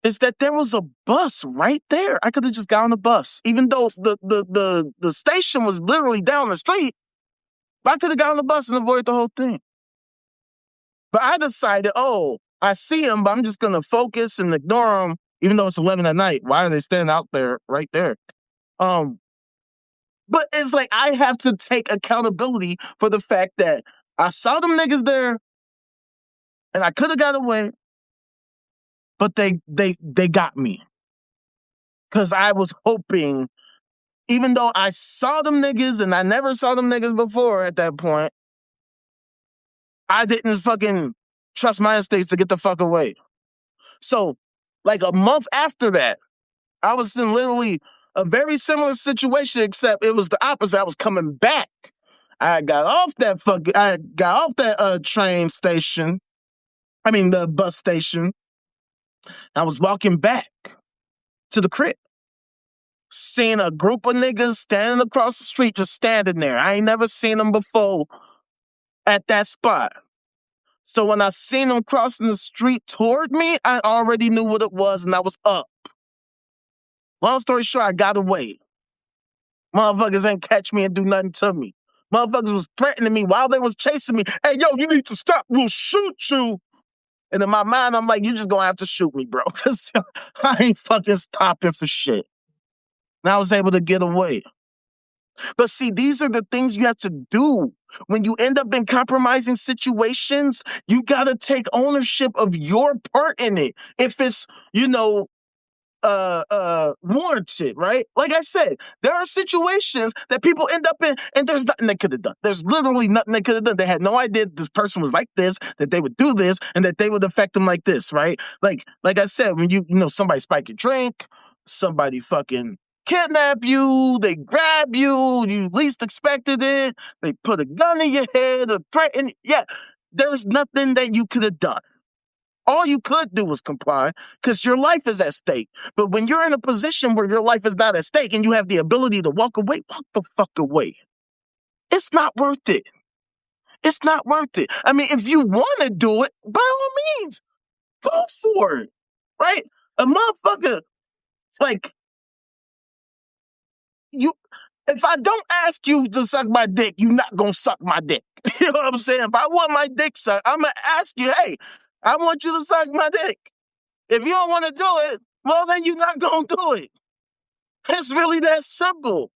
is that there was a bus right there. I could have just got on the bus, even though the station was literally down the street. But I could have got on the bus and avoided the whole thing. But I decided, I see them, but I'm just going to focus and ignore them, even though it's 11 at night. Why are they standing out there right there? But it's like I have to take accountability for the fact that I saw them niggas there and I could have got away, but they got me. Because I was hoping, even though I saw them niggas and I never saw them niggas before at that point, I didn't fucking trust my instincts to get the fuck away. So, like a month after that, I was in literally a very similar situation, except it was the opposite. I was coming back. I got off that train station. I mean, the bus station. I was walking back to the crib. Seeing a group of niggas standing across the street, just standing there. I ain't never seen them before at that spot. So when I seen them crossing the street toward me, I already knew what it was, and I was up. Long story short, I got away. Motherfuckers ain't catch me and do nothing to me. Motherfuckers was threatening me while they was chasing me. Hey, yo, you need to stop. We'll shoot you. And in my mind, I'm like, you just gonna have to shoot me, bro. Because I ain't fucking stopping for shit. And I was able to get away. But see, these are the things you have to do. When you end up in compromising situations, you gotta take ownership of your part in it. If it's, warranted, right? Like I said, there are situations that people end up in and there's nothing they could have done. There's literally nothing they could have done. They had no idea this person was like this, that they would do this, and that they would affect them like this, right? Like I said, when somebody spike your drink, somebody fucking kidnap you, they grab you, you least expected it, they put a gun in your head or threaten. Yeah, there's nothing that you could have done. All you could do was comply because your life is at stake. But when you're in a position where your life is not at stake and you have the ability to walk away, walk the fuck away. It's not worth it. It's not worth it. I mean, if you want to do it, by all means, go for it. Right? A motherfucker, like, you. If I don't ask you to suck my dick, you're not going to suck my dick. You know what I'm saying? If I want my dick sucked, I'm going to ask you, hey, I want you to suck my dick. If you don't want to do it, well, then you're not going to do it. It's really that simple.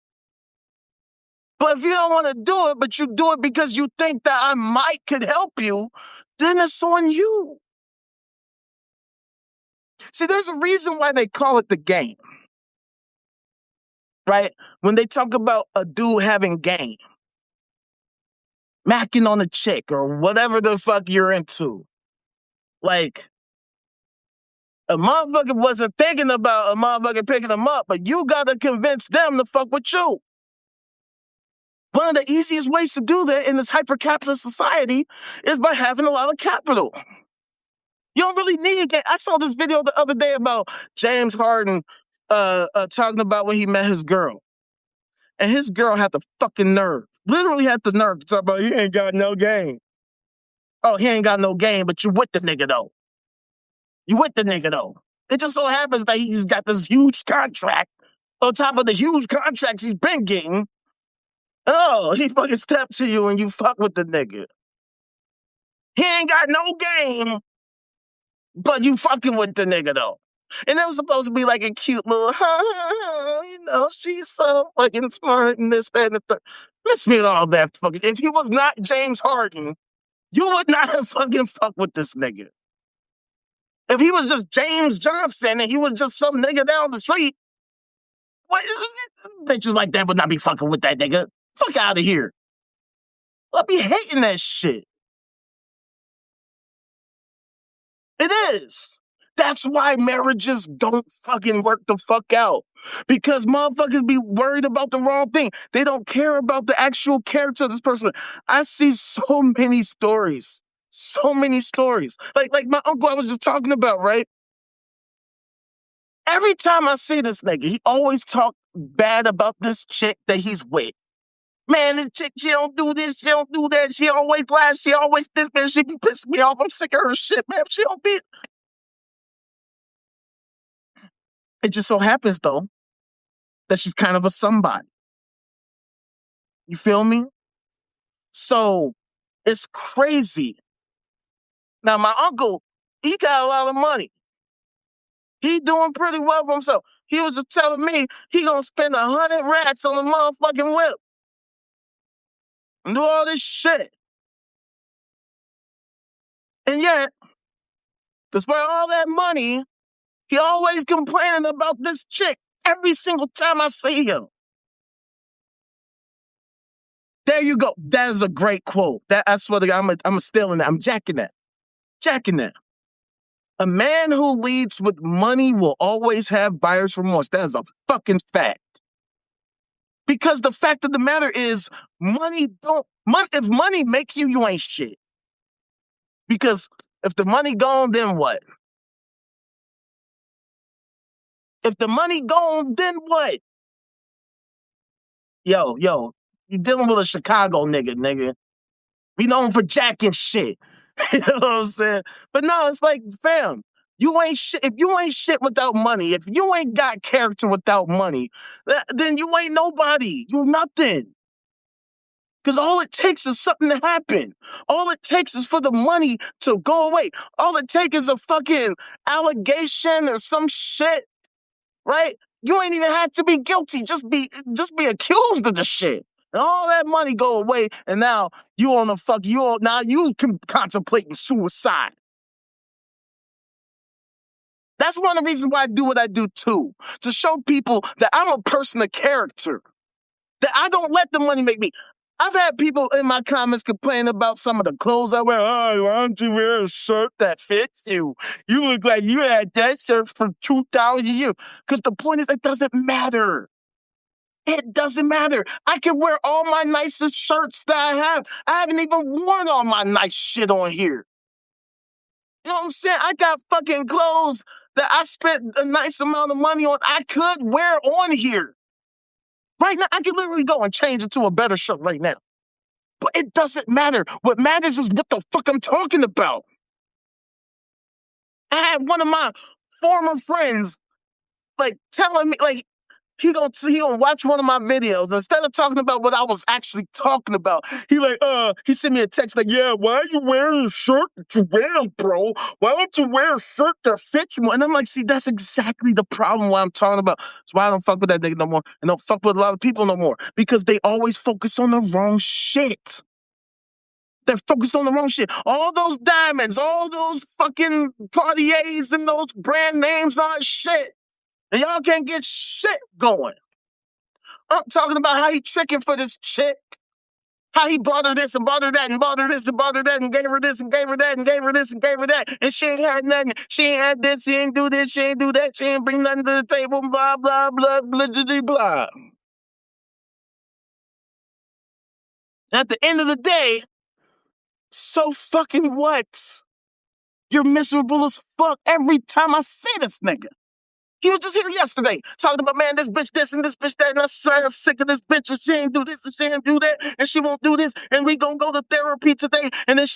But if you don't want to do it, but you do it because you think that I might could help you, then it's on you. See, there's a reason why they call it the game, right? When they talk about a dude having game, macking on a chick or whatever the fuck you're into, like, a motherfucker wasn't thinking about a motherfucker picking them up, but you got to convince them to fuck with you. One of the easiest ways to do that in this hyper-capitalist society is by having a lot of capital. You don't really need it. I saw this video the other day about James Harden talking about when he met his girl. And his girl had the fucking nerve, literally had the nerve to talk about he ain't got no game. Oh, he ain't got no game, but you with the nigga though. You with the nigga though. It just so happens that he's got this huge contract on top of the huge contracts he's been getting. Oh, he fucking stepped to you and you fuck with the nigga. He ain't got no game, but you fucking with the nigga though. And that was supposed to be like a cute little, she's so fucking smart and this, that, and the third. Let's meet all that fucking. If he was not James Harden, you would not have fucking fucked with this nigga. If he was just James Johnson and he was just some nigga down the street, what bitches like that would not be fucking with that nigga. Fuck out of here. I'll be hating that shit. It is. That's why marriages don't fucking work the fuck out. Because motherfuckers be worried about the wrong thing. They don't care about the actual character of this person. I see so many stories. So many stories. Like my uncle I was just talking about, right? Every time I see this nigga, he always talk bad about this chick that he's with. Man, this chick, she don't do this, she don't do that, she always lies, she always this, man, she be pissing me off. I'm sick of her shit, man. She don't be. It just so happens, though, that she's kind of a somebody. You feel me? So it's crazy. Now, my uncle, he got a lot of money. He doing pretty well for himself. He was just telling me he gonna spend 100 racks on a motherfucking whip and do all this shit. And yet, despite all that money, he always complaining about this chick every single time I see him. There you go. That is a great quote. That I swear to God, I'm stealing that. I'm jacking that. Jacking that. A man who leads with money will always have buyer's remorse. That is a fucking fact. Because the fact of the matter is, if money make you, you ain't shit. Because if the money gone, then what? If the money gone, then what? Yo, you dealing with a Chicago nigga. We known for jacking shit. You know what I'm saying? But no, it's like, fam, You ain't shit. If you ain't shit without money, if you ain't got character without money, then you ain't nobody. You nothing. Because all it takes is something to happen. All it takes is for the money to go away. All it takes is a fucking allegation or some shit, right? You ain't even have to be guilty. Just be accused of the shit. And all that money go away, and now now you can contemplating suicide. That's one of the reasons why I do what I do too. To show people that I'm a person of character. That I don't let the money make me. I've had people in my comments complain about some of the clothes I wear. Oh, why don't you wear a shirt that fits you? You look like you had that shirt for 2,000 years. Because the point is, it doesn't matter. It doesn't matter. I can wear all my nicest shirts that I have. I haven't even worn all my nice shit on here. You know what I'm saying? I got fucking clothes that I spent a nice amount of money on. I could wear on here. Right now, I can literally go and change it to a better shirt right now. But it doesn't matter. What matters is what the fuck I'm talking about. I had one of my former friends telling me he gonna watch one of my videos. Instead of talking about what I was actually talking about, he sent me a text like, yeah, why are you wearing a shirt that you wear, bro? Why don't you wear a shirt that fits you? And I'm like, see, that's exactly the problem why I'm talking about. That's why I don't fuck with that nigga no more and don't fuck with a lot of people no more. Because they always focus on the wrong shit. They're focused on the wrong shit. All those diamonds, all those fucking Cartiers and those brand names on shit. And y'all can't get shit going. I'm talking about how he tricking for this chick. How he bought her this and bought her that and bought her this and bought her that and gave her this and gave her that and gave her this and gave her that. And she ain't had nothing. She ain't had this. She ain't do this. She ain't do that. She ain't bring nothing to the table. Blah, blah, blah, blah, blah, blah. At the end of the day, so fucking what? You're miserable as fuck every time I see this nigga. He was just here yesterday talking about, man, this bitch this and this bitch that, and I swear I'm sick of this bitch, and she ain't do this and she ain't do that, and she won't do this, and we gonna go to therapy today. And then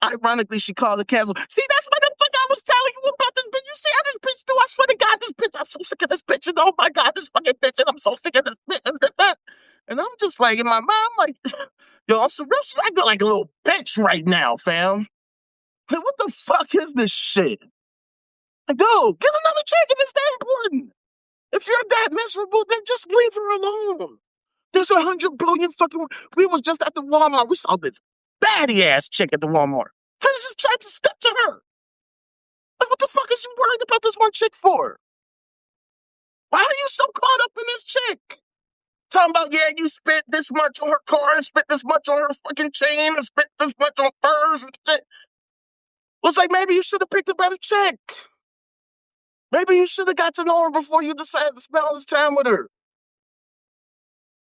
ironically, she called to cancel. See, that's what the fuck I was telling you about this bitch. You see how this bitch do? I swear to God, this bitch, I'm so sick of this bitch, and oh my God, this fucking bitch, and I'm so sick of this bitch, and I'm just like, in my mind, I'm like, yo, I'm so real, she acting like a little bitch right now, fam. Like, what the fuck is this shit? Like, dude, get another chick if it's that important. If you're that miserable, then just leave her alone. There's 100 billion fucking. We was just at the Walmart. We saw this baddie ass chick at the Walmart. Cause just tried to step to her. Like, what the fuck is you worried about this one chick for? Why are you so caught up in this chick? Talking about, yeah, you spent this much on her car, and spent this much on her fucking chain, and spent this much on furs and shit. Well, it's like, maybe you should have picked a better chick. Maybe you should have got to know her before you decided to spend all this time with her.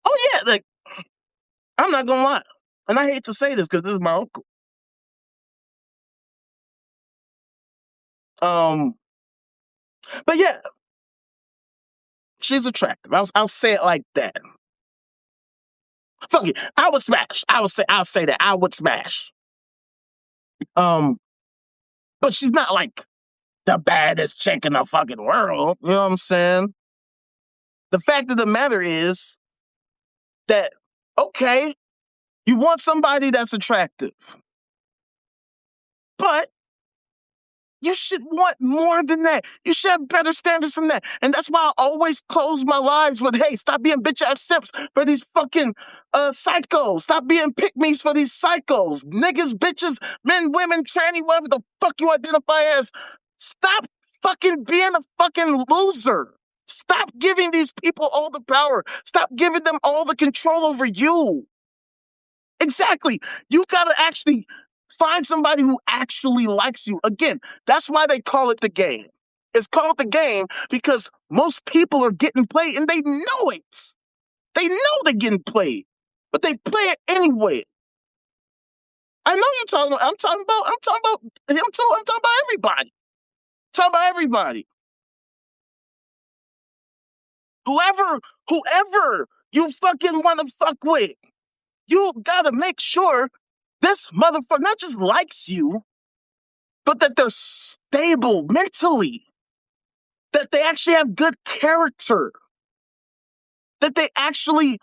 Oh, yeah, like, I'm not gonna lie. And I hate to say this because this is my uncle. But yeah, she's attractive. I'll say it like that. Fuck it. I would smash. I'll say that. I would smash. But she's not like the baddest chick in the fucking world. You know what I'm saying? The fact of the matter is that, okay, you want somebody that's attractive, but you should want more than that. You should have better standards than that. And that's why I always close my lives with, hey, stop being bitch-ass simps for these fucking psychos. Stop being pick-me's for these psychos. Niggas, bitches, men, women, tranny, whatever the fuck you identify as. Stop fucking being a fucking loser. Stop giving these people all the power. Stop giving them all the control over you. Exactly. You gotta actually find somebody who actually likes you. Again, that's why they call it the game. It's called the game because most people are getting played and they know it. They know they're getting played, but they play it anyway. I know you're talking about, I'm talking about him too. I'm talking about everybody. I'm talking about everybody. Whoever you fucking want to fuck with, you gotta make sure this motherfucker not just likes you, but that they're stable mentally, that they actually have good character, that they actually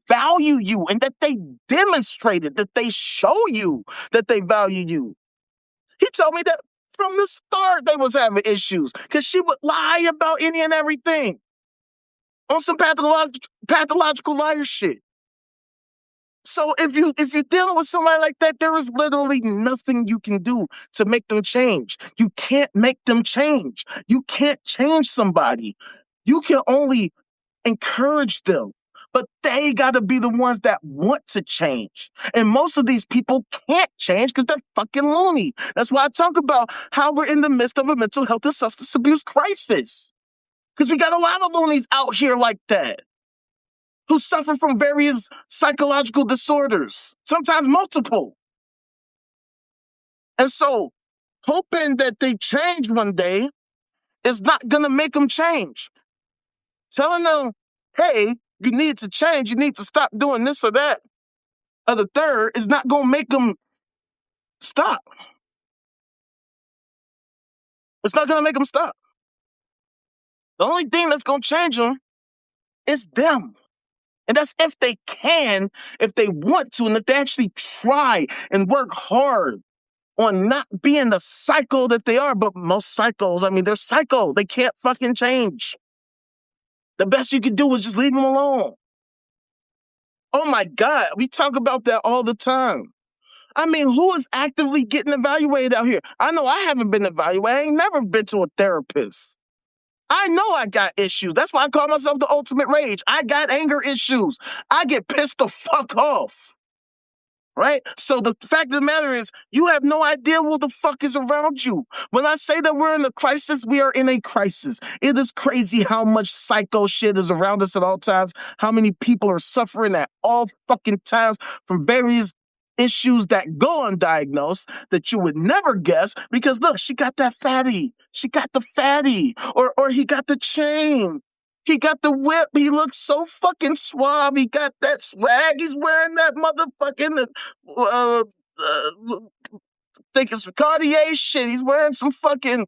value you, and that they demonstrate it, that they show you that they value you. He told me that from the start they was having issues because she would lie about any and everything on some pathological liar shit. So if you're dealing with somebody like that, there is literally nothing you can do to make them change. You can't make them change. You can't change somebody. You can only encourage them. But they got to be the ones that want to change. And most of these people can't change because they're fucking loony. That's why I talk about how we're in the midst of a mental health and substance abuse crisis. Because we got a lot of loonies out here like that who suffer from various psychological disorders, sometimes multiple. And so hoping that they change one day is not going to make them change. Telling them, hey, you need to change, you need to stop doing this or that, or the third, is not going to make them stop. It's not going to make them stop. The only thing that's going to change them is them. And that's if they can, if they want to, and if they actually try and work hard on not being the psycho that they are. But most psychos, I mean, they're psycho. They can't fucking change. The best you can do is just leave them alone. Oh my God, we talk about that all the time. I mean, who is actively getting evaluated out here? I know I haven't been evaluated. I ain't never been to a therapist. I know I got issues. That's why I call myself the ultimate rage. I got anger issues. I get pissed the fuck off. Right? So the fact of the matter is, you have no idea what the fuck is around you. When I say that we're in a crisis, we are in a crisis. It is crazy how much psycho shit is around us at all times, how many people are suffering at all fucking times from various issues that go undiagnosed that you would never guess because look, she got that fatty. She got the fatty. Or he got the chain. He got the whip. He looks so fucking suave. He got that swag. He's wearing that motherfucking, thinking some Cartier shit. He's wearing some fucking,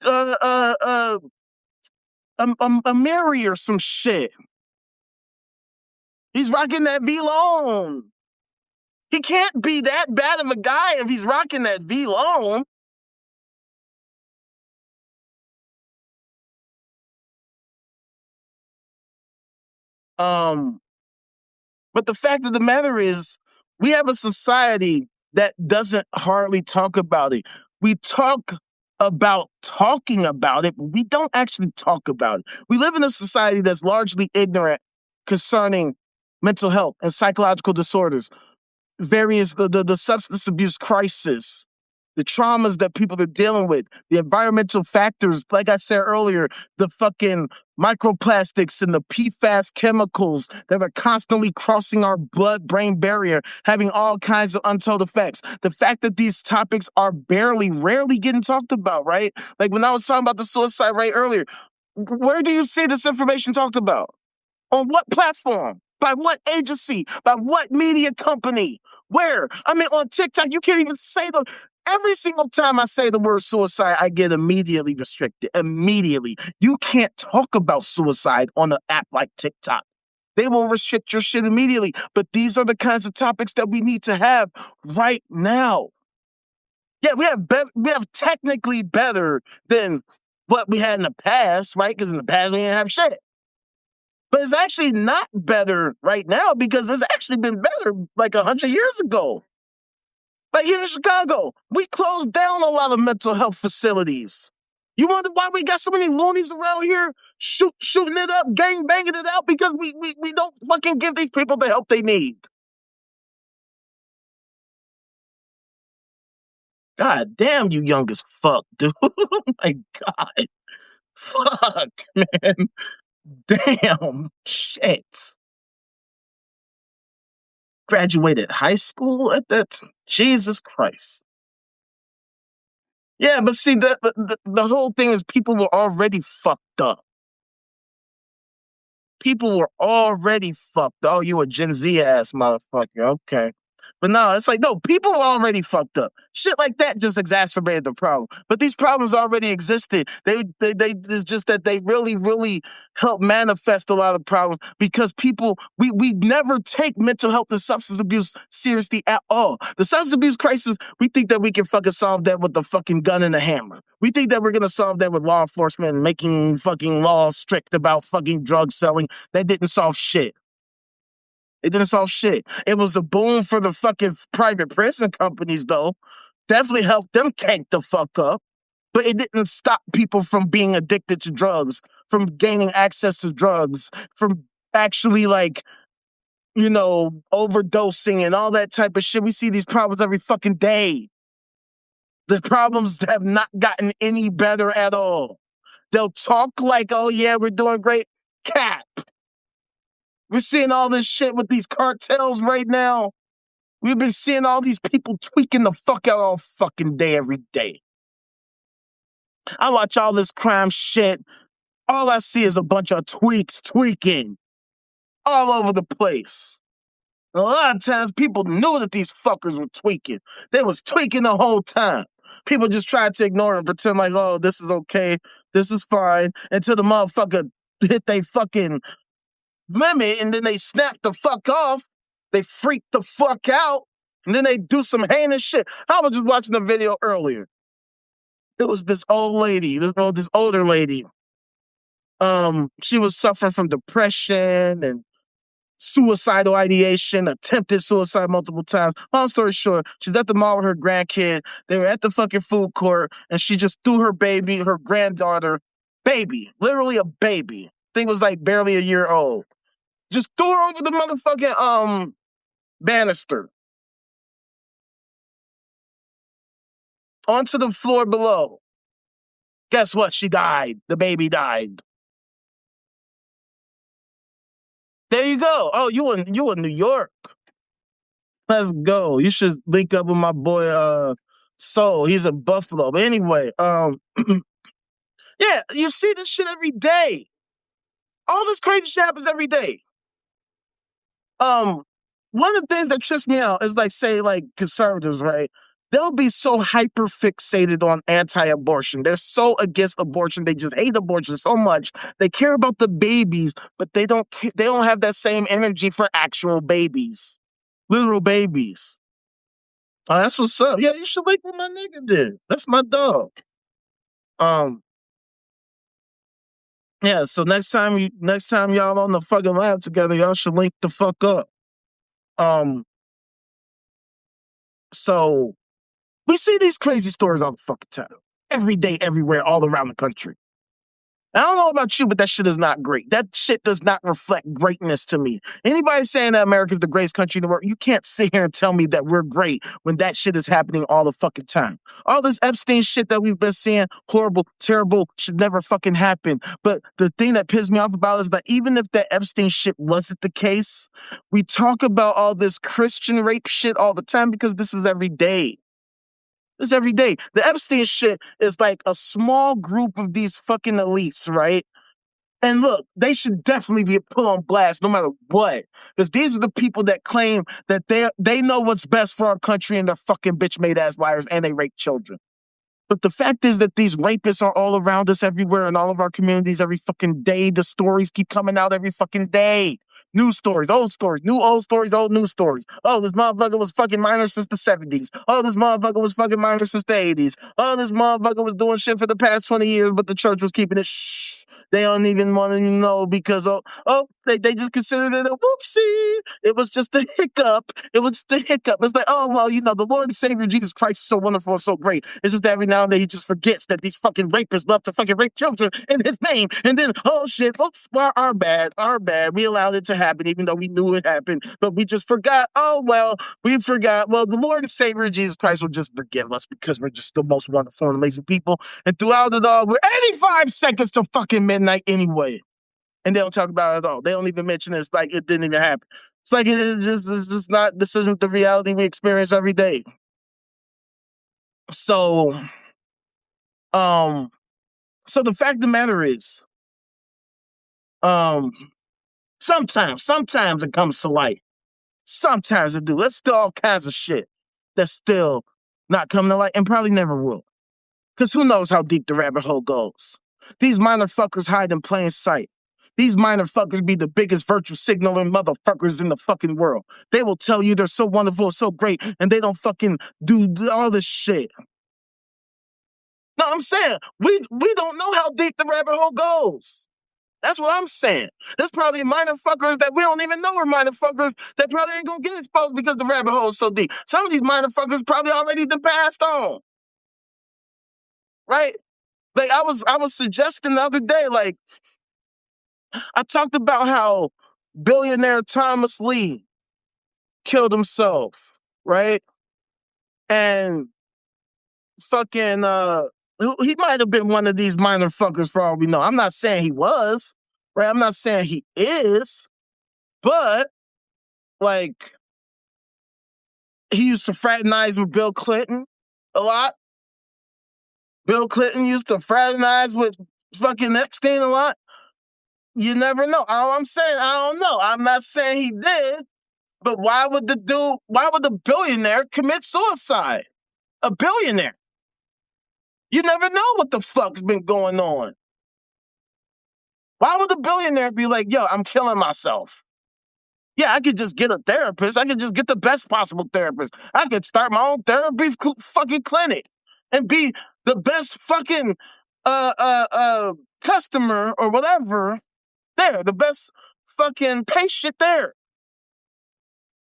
a Mary or some shit. He's rocking that V-Lone. He can't be that bad of a guy if he's rocking that V-Lone. But the fact of the matter is, we have a society that doesn't hardly talk about it. We talk about talking about it, but we don't actually talk about it. We live in a society that's largely ignorant concerning mental health and psychological disorders, various the substance abuse crisis, the traumas that people are dealing with, the environmental factors, like I said earlier, the fucking microplastics and the PFAS chemicals that are constantly crossing our blood-brain barrier, having all kinds of untold effects. The fact that these topics are rarely getting talked about, right? Like when I was talking about the suicide rate earlier, where do you see this information talked about? On what platform? By what agency? By what media company? Where? I mean, on TikTok, you can't even say the. Every single time I say the word suicide, I get immediately restricted. Immediately. You can't talk about suicide on an app like TikTok. They will restrict your shit immediately. But these are the kinds of topics that we need to have right now. Yeah, we have technically better than what we had in the past, right? Because in the past we didn't have shit. But it's actually not better right now because it's actually been better like 100 years ago. Like here in Chicago, we closed down a lot of mental health facilities. You wonder why we got so many loonies around here shooting it up, gang banging it out because we don't fucking give these people the help they need. God damn, you young as fuck, dude. Oh my God. Fuck, man. Damn. Shit. Graduated high school at that? Jesus Christ. Yeah, but see, the whole thing is people were already fucked up. People were already fucked. Oh, you a Gen Z ass motherfucker. Okay. But no, it's like, no, people were already fucked up. Shit like that just exacerbated the problem. But these problems already existed. It's just that they really, really help manifest a lot of problems because people, we never take mental health and substance abuse seriously at all. The substance abuse crisis, we think that we can fucking solve that with the fucking gun and a hammer. We think that we're gonna solve that with law enforcement and making fucking laws strict about fucking drug selling. That didn't solve shit. It didn't solve shit. It was a boom for the fucking private prison companies, though. Definitely helped them crank the fuck up. But it didn't stop people from being addicted to drugs, from gaining access to drugs, from actually, like, overdosing and all that type of shit. We see these problems every fucking day. The problems have not gotten any better at all. They'll talk like, oh, yeah, we're doing great. Cap. We're seeing all this shit with these cartels right now. We've been seeing all these people tweaking the fuck out all fucking day, every day. I watch all this crime shit. All I see is a bunch of tweaks tweaking all over the place. A lot of times people knew that these fuckers were tweaking. They was tweaking the whole time. People just tried to ignore it and pretend like, oh, this is okay, this is fine, until the motherfucker hit they fucking limit, and then they snap the fuck off. They freak the fuck out, and then they do some heinous shit. I was just watching a video earlier. It was this old lady, this older lady. She was suffering from depression and suicidal ideation, attempted suicide multiple times. Long story short, she's at the mall with her grandkid. They were at the fucking food court, and she just threw her baby, her granddaughter, baby, literally a baby. Thing was like barely a year old. Just threw her over the motherfucking banister onto the floor below. Guess what? She died. The baby died. There you go. Oh, you in New York. Let's go. You should link up with my boy Soul. He's in Buffalo. But anyway, yeah, you see this shit every day. All this crazy shit happens every day. One of the things that trips me out is like, say, like conservatives, right? They'll be so hyper fixated on anti-abortion. They're so against abortion. They just hate abortion so much. They care about the babies, but they don't have that same energy for actual babies, literal babies. Oh, that's what's up. Yeah, you should like what my nigga did. That's my dog. Yeah. So next time y'all on the fucking lab together, y'all should link the fuck up. So we see these crazy stories all the fucking time. Every day, everywhere, all around the country. I don't know about you, but that shit is not great. That shit does not reflect greatness to me. Anybody saying that America's the greatest country in the world, you can't sit here and tell me that we're great when that shit is happening all the fucking time. All this Epstein shit that we've been seeing, horrible, terrible, should never fucking happen. But the thing that pisses me off about is that even if that Epstein shit wasn't the case, we talk about all this Christian rape shit all the time because this is every day. This every day. The Epstein shit is like a small group of these fucking elites, right? And look, they should definitely be put on blast no matter what. Because these are the people that claim that they know what's best for our country and they're fucking bitch-made ass liars and they rape children. But the fact is that these rapists are all around us everywhere in all of our communities every fucking day. The stories keep coming out every fucking day. New stories, old stories, new old stories, old new stories. Oh, this motherfucker was fucking minor since the 70s. Oh, this motherfucker was fucking minor since the 80s. Oh, this motherfucker was doing shit for the past 20 years, but the church was keeping it shh. They don't even want to know because, they just considered it a whoopsie. It was just a hiccup. It was just a hiccup. It's like, oh, well, the Lord and Savior Jesus Christ is so wonderful and so great. It's just that every now and then he just forgets that these fucking rapists love to fucking rape children in his name. And then, oh, shit, oops, well, our bad. We allowed it to happen even though we knew it happened. But we just forgot. Oh, well, we forgot. Well, the Lord and Savior Jesus Christ will just forgive us because we're just the most wonderful and amazing people. And throughout it all, we're 85 seconds to fucking midnight anyway. And they don't talk about it at all. They don't even mention it. It's like it didn't even happen. It's like it's just not, this isn't the reality we experience every day. So, the fact of the matter is, sometimes it comes to light. Sometimes it do. Let's do all kinds of shit that's still not coming to light and probably never will. Because who knows how deep the rabbit hole goes. These minor fuckers hide in plain sight. These minor fuckers be the biggest virtue signaling motherfuckers in the fucking world. They will tell you they're so wonderful, so great, and they don't fucking do all this shit. No, I'm saying, we don't know how deep the rabbit hole goes. That's what I'm saying. There's probably minor fuckers that we don't even know are minor fuckers that probably ain't gonna get exposed because the rabbit hole is so deep. Some of these minor fuckers probably already been passed on. Right? Like I was suggesting the other day, like I talked about how billionaire Thomas Lee killed himself, right? And fucking he might have been one of these minor fuckers for all we know. I'm not saying he was, right? I'm not saying he is, but like he used to fraternize with Bill Clinton a lot. Bill Clinton used to fraternize with fucking Epstein a lot. You never know. All I'm saying, I don't know. I'm not saying he did, but why would the billionaire commit suicide? A billionaire. You never know what the fuck's been going on. Why would the billionaire be like, yo, I'm killing myself? Yeah, I could just get a therapist. I could just get the best possible therapist. I could start my own therapy fucking clinic and be the best fucking customer or whatever there, the best fucking patient there.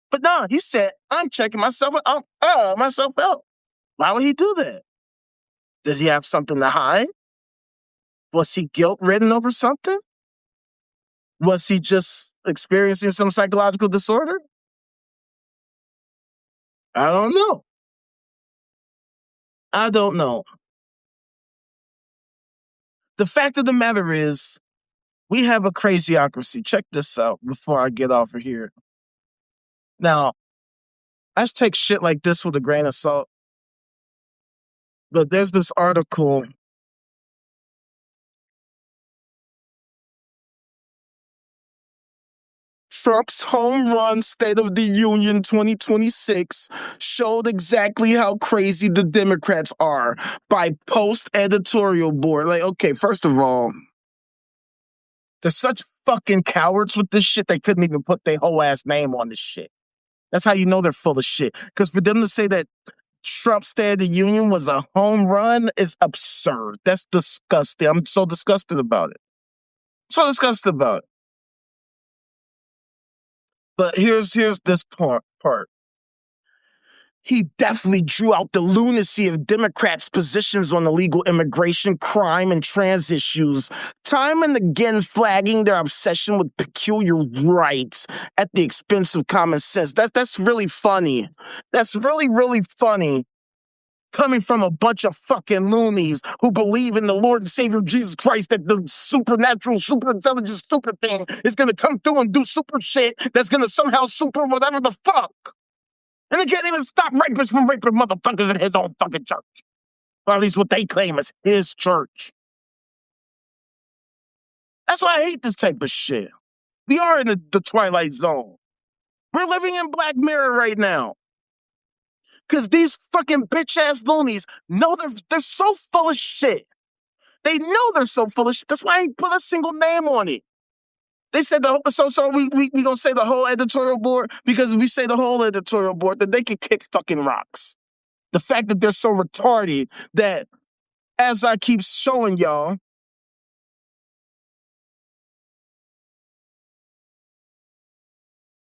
But no, he said, I'm checking myself myself out. Why would he do that? Does he have something to hide? Was he guilt-ridden over something? Was he just experiencing some psychological disorder? I don't know. I don't know. The fact of the matter is, we have a crazyocracy. Check this out before I get off of here. Now, I take shit like this with a grain of salt, but there's this article. Trump's home run State of the Union 2026 showed exactly how crazy the Democrats are by Post editorial board. Like, okay, first of all, they're such fucking cowards with this shit, they couldn't even put their whole ass name on this shit. That's how you know they're full of shit. Because for them to say that Trump's State of the Union was a home run is absurd. That's disgusting. I'm so disgusted about it. So disgusted about it. But here's this part. He definitely drew out the lunacy of Democrats' positions on illegal immigration, crime, and trans issues, time and again flagging their obsession with peculiar rights at the expense of common sense. That's really funny. That's really, really funny. Coming from a bunch of fucking loonies who believe in the Lord and Savior Jesus Christ that the supernatural, super intelligent, super thing is gonna come through and do super shit that's gonna somehow super whatever the fuck. And they can't even stop rapists from raping motherfuckers in his own fucking church. Or at least what they claim is his church. That's why I hate this type of shit. We are in the Twilight Zone. We're living in Black Mirror right now. Because these fucking bitch-ass loonies know they're so full of shit. They know they're so full of shit. That's why I ain't put a single name on it. They said we gonna say the whole editorial board, because if we say the whole editorial board, then they can kick fucking rocks. The fact that they're so retarded that, as I keep showing y'all,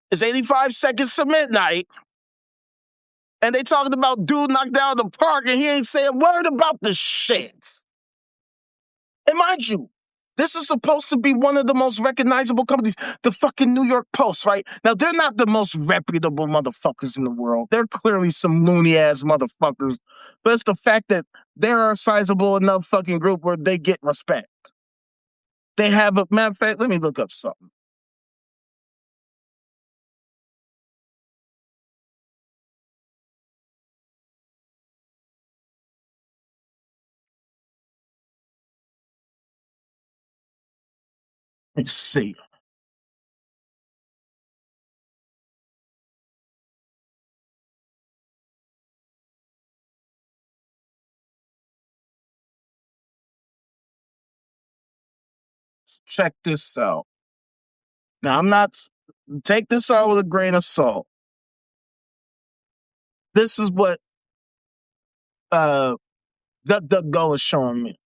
it's 85 seconds to midnight, and they talking about dude knocked down the park, and he ain't saying a word about the shit. And mind you, this is supposed to be one of the most recognizable companies, the fucking New York Post, right? Now, they're not the most reputable motherfuckers in the world. They're clearly some loony-ass motherfuckers. But it's the fact that they're a sizable enough fucking group where they get respect. They have a, matter of fact, let me look up something. Let's see. Check this out. Now, I'm not, take this out with a grain of salt. This is what uh, DuckDuckGo is showing me.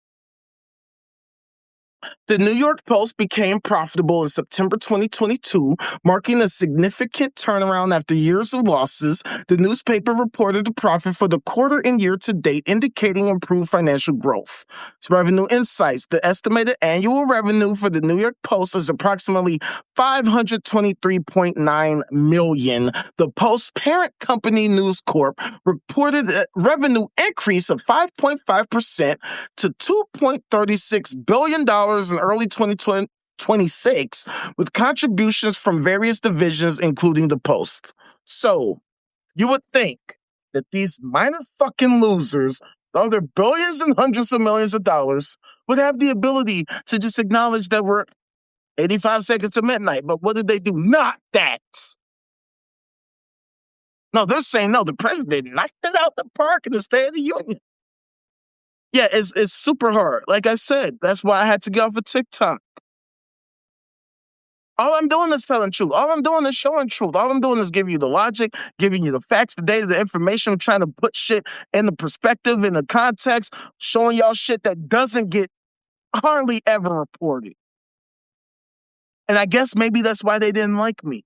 The New York Post became profitable in September 2022, marking a significant turnaround after years of losses. The newspaper reported a profit for the quarter and year to date, indicating improved financial growth. Revenue Insights: the estimated annual revenue for the New York Post is approximately $523.9 million. The Post's parent company, News Corp, reported a revenue increase of 5.5% to $2.36 billion in early 2026, with contributions from various divisions, including the Post. So, you would think that these minor fucking losers, though they're billions and hundreds of millions of dollars, would have the ability to just acknowledge that we're 85 seconds to midnight. But what did they do? Not that. No, they're saying, no, the president knocked it out the park in the State of the Union. Yeah, it's super hard. Like I said, that's why I had to get off of TikTok. All I'm doing is telling truth. All I'm doing is showing truth. All I'm doing is giving you the logic, giving you the facts, the data, the information. I'm trying to put shit in the perspective, in the context, showing y'all shit that doesn't get hardly ever reported. And I guess maybe that's why they didn't like me.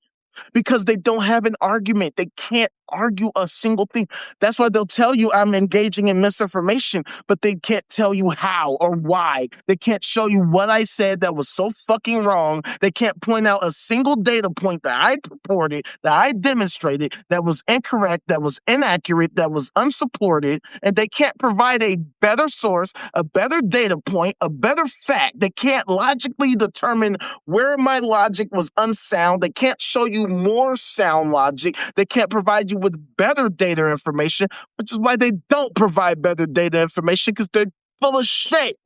Because they don't have an argument. They can't argue a single thing. That's why they'll tell you I'm engaging in misinformation, but they can't tell you how or why. They can't show you what I said that was so fucking wrong. They can't point out a single data point that I purported, that I demonstrated, that was incorrect, that was inaccurate, that was unsupported, and they can't provide a better source, a better data point, a better fact. They can't logically determine where my logic was unsound. They can't show you more sound logic. They can't provide you with better data information, which is why they don't provide better data information, because they're full of shit.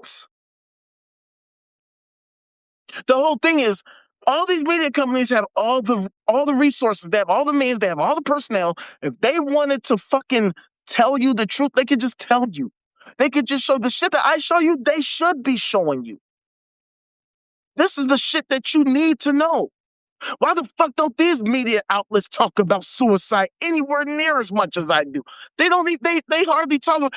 The whole thing is, all these media companies have all the resources, they have all the means, they have all the personnel. If they wanted to fucking tell you the truth, they could just tell you. They could just show the shit that I show you, they should be showing you. This is the shit that you need to know. Why the fuck don't these media outlets talk about suicide anywhere near as much as I do? They don't even, they hardly talk about,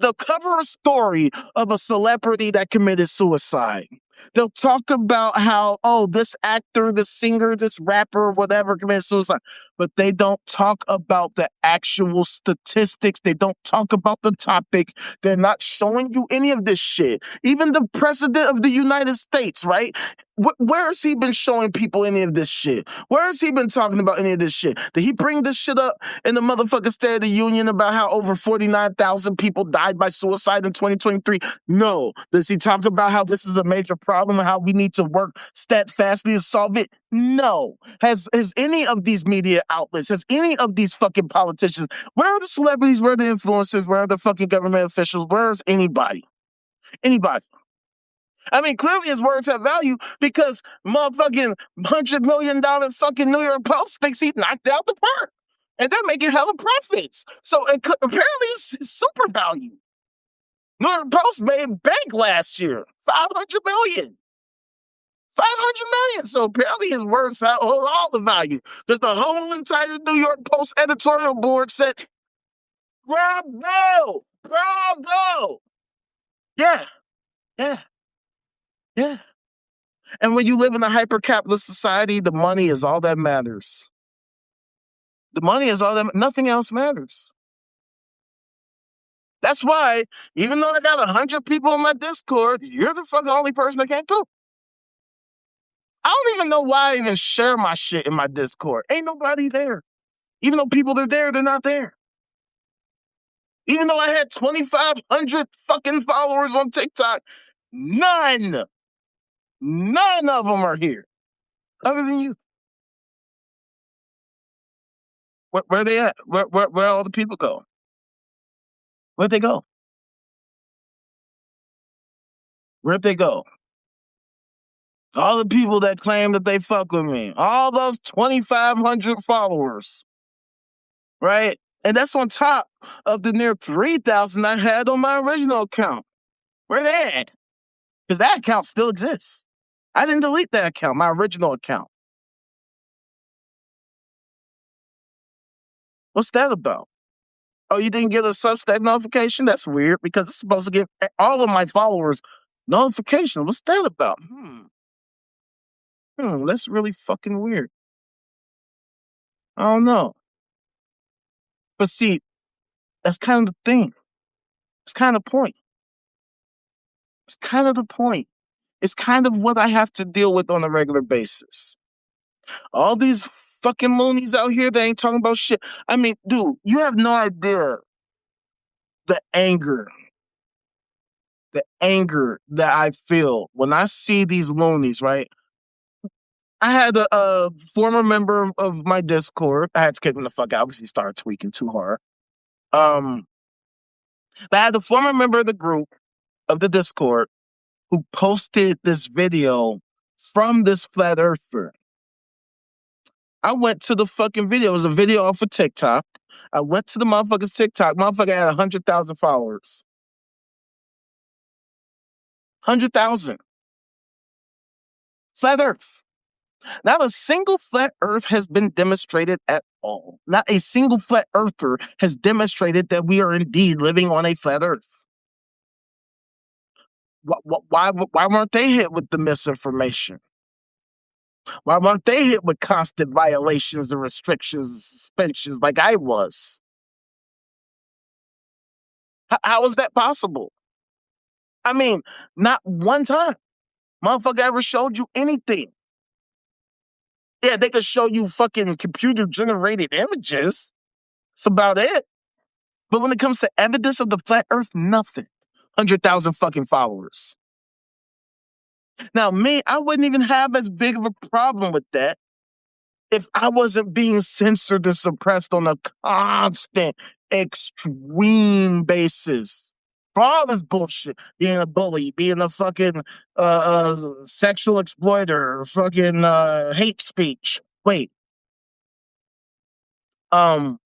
they'll cover a story of a celebrity that committed suicide. They'll talk about how, oh, this actor, this singer, this rapper, whatever committed suicide. But they don't talk about the actual statistics. They don't talk about the topic. They're not showing you any of this shit. Even the president of the United States, right? Where has he been showing people any of this shit? Where has he been talking about any of this shit? Did he bring this shit up in the motherfucking State of the Union about how over 49,000 people died by suicide in 2023? No. Does he talk about how this is a major problem and how we need to work steadfastly to solve it? No. Has any of these media outlets, has any of these fucking politicians, where are the celebrities, where are the influencers, where are the fucking government officials, where is anybody? Anybody. I mean, clearly his words have value because motherfucking $100 million fucking New York Post thinks he knocked out the park. And they're making hella profits. So apparently it's super value. New York Post made bank last year, $500 million. 500 million. So apparently his words have all the value. Because the whole entire New York Post editorial board said, bravo, bravo. Yeah, yeah, yeah. And when you live in a hyper-capitalist society, the money is all that matters. The money is all that, nothing else matters. That's why, even though I got 100 people on my Discord, you're the fucking only person that came through. I don't even know why I even share my shit in my Discord. Ain't nobody there. Even though people are there, they're not there. Even though I had 2,500 fucking followers on TikTok, none of them are here, other than you. Where they at? Where all the people go? Where'd they go? Where'd they go? All the people that claim that they fuck with me, all those 2,500 followers, right? And that's on top of the near 3,000 I had on my original account. Where they at? Because that account still exists. I didn't delete that account, my original account. What's that about? Oh, you didn't get a Substack notification? That's weird because it's supposed to give all of my followers notification. What's that about? That's really fucking weird. I don't know. But see, that's kind of the thing. It's kind of the point. It's kind of the point. It's kind of what I have to deal with on a regular basis. All these fucking loonies out here, they ain't talking about shit. I mean, dude, you have no idea the anger that I feel when I see these loonies, right? I had a former member of my Discord. I had to kick him the fuck out because he started tweaking too hard. But I had a former member of the group of the Discord who posted this video from this flat earther. I went to the fucking video. It was a video off of TikTok. I went to the motherfucker's TikTok. Motherfucker had 100,000 followers. 100,000. Flat Earth. Not a single flat Earth has been demonstrated at all. Not a single flat earther has demonstrated that we are indeed living on a flat Earth. Why weren't they hit with the misinformation? Why weren't they hit with constant violations and restrictions and suspensions like I was? How is that possible? I mean, not one time. Motherfucker ever showed you anything. Yeah, they could show you fucking computer-generated images. That's about it. But when it comes to evidence of the flat earth, nothing. 100,000 fucking followers. Now, me, I wouldn't even have as big of a problem with that if I wasn't being censored and suppressed on a constant, extreme basis. For all this bullshit, being a bully, being a fucking sexual exploiter, fucking hate speech. Wait, I'm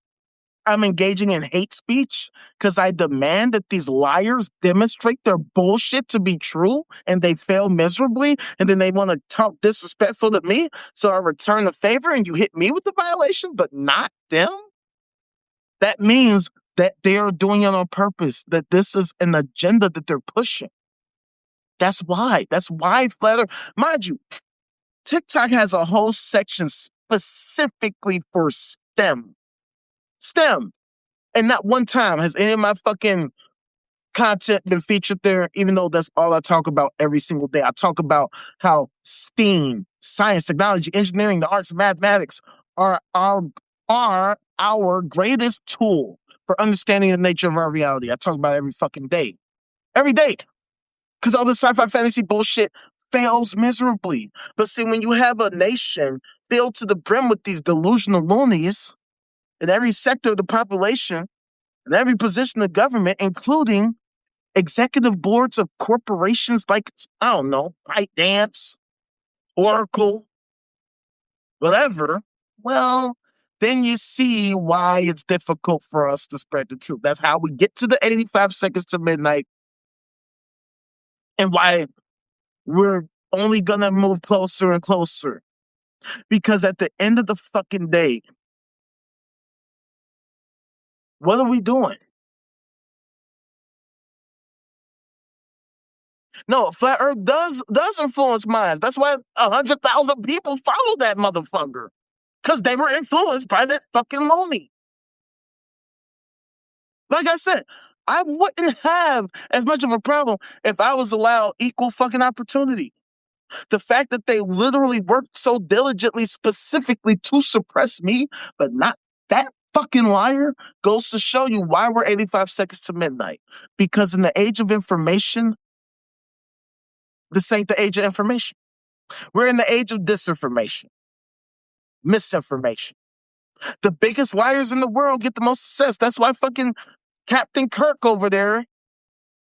engaging in hate speech because I demand that these liars demonstrate their bullshit to be true and they fail miserably and then they want to talk disrespectful to me. So I return the favor and you hit me with the violation, but not them? That means that they are doing it on purpose, that this is an agenda that they're pushing. That's why. That's why Flat Earth, mind you, TikTok has a whole section specifically for STEM. STEM. And not one time has any of my fucking content been featured there, even though that's all I talk about every single day. I talk about how STEAM, science, technology, engineering, the arts, and mathematics are our greatest tool for understanding the nature of our reality. I talk about it every fucking day. Every day. Because all this sci-fi fantasy bullshit fails miserably. But see, when you have a nation filled to the brim with these delusional loonies in every sector of the population, in every position of government, including executive boards of corporations like, I don't know, ByteDance, Oracle, whatever, well, then you see why it's difficult for us to spread the truth. That's how we get to the 85 seconds to midnight and why we're only going to move closer and closer. Because at the end of the fucking day, what are we doing? No, Flat Earth does influence minds. That's why 100,000 people follow that motherfucker. Because they were influenced by that fucking loony. Like I said, I wouldn't have as much of a problem if I was allowed equal fucking opportunity. The fact that they literally worked so diligently specifically to suppress me, but not that fucking liar, goes to show you why we're 85 seconds to midnight. Because in the age of information, this ain't the age of information. We're in the age of disinformation, misinformation. The biggest liars in the world get the most success. That's why fucking Captain Kirk over there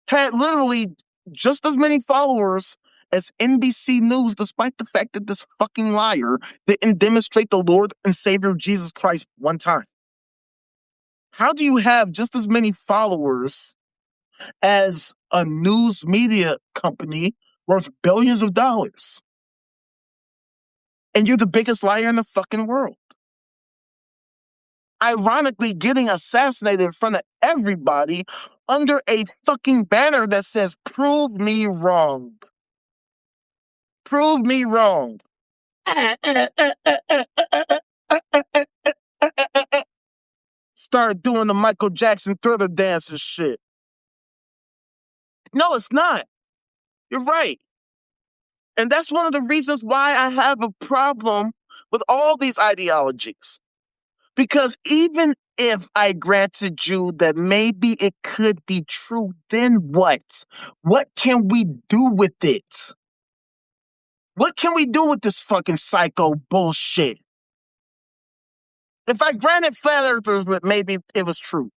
had literally just as many followers as NBC News, despite the fact that this fucking liar didn't demonstrate the Lord and Savior Jesus Christ one time. How do you have just as many followers as a news media company worth billions of dollars. And you're the biggest liar in the fucking world. Ironically, getting assassinated in front of everybody under a fucking banner that says, "Prove me wrong. Prove me wrong." Start doing the Michael Jackson Thriller dance and shit. No, it's not. You're right. And that's one of the reasons why I have a problem with all these ideologies. Because even if I granted you that maybe it could be true, then what? What can we do with it? What can we do with this fucking psycho bullshit? If I granted flat earthers that maybe it was true,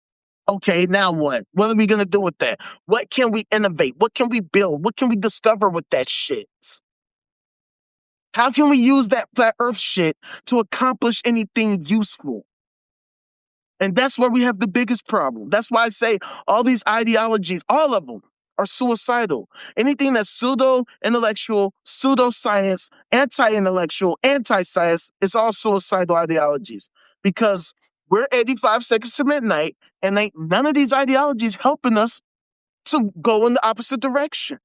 okay, now what? What are we gonna do with that? What can we innovate? What can we build? What can we discover with that shit? How can we use that flat earth shit to accomplish anything useful? And that's where we have the biggest problem. That's why I say all these ideologies, all of them, are suicidal. Anything that's pseudo-intellectual, pseudo-science, anti-intellectual, anti-science, is all suicidal ideologies. Because we're 85 seconds to midnight, and ain't none of these ideologies helping us to go in the opposite direction.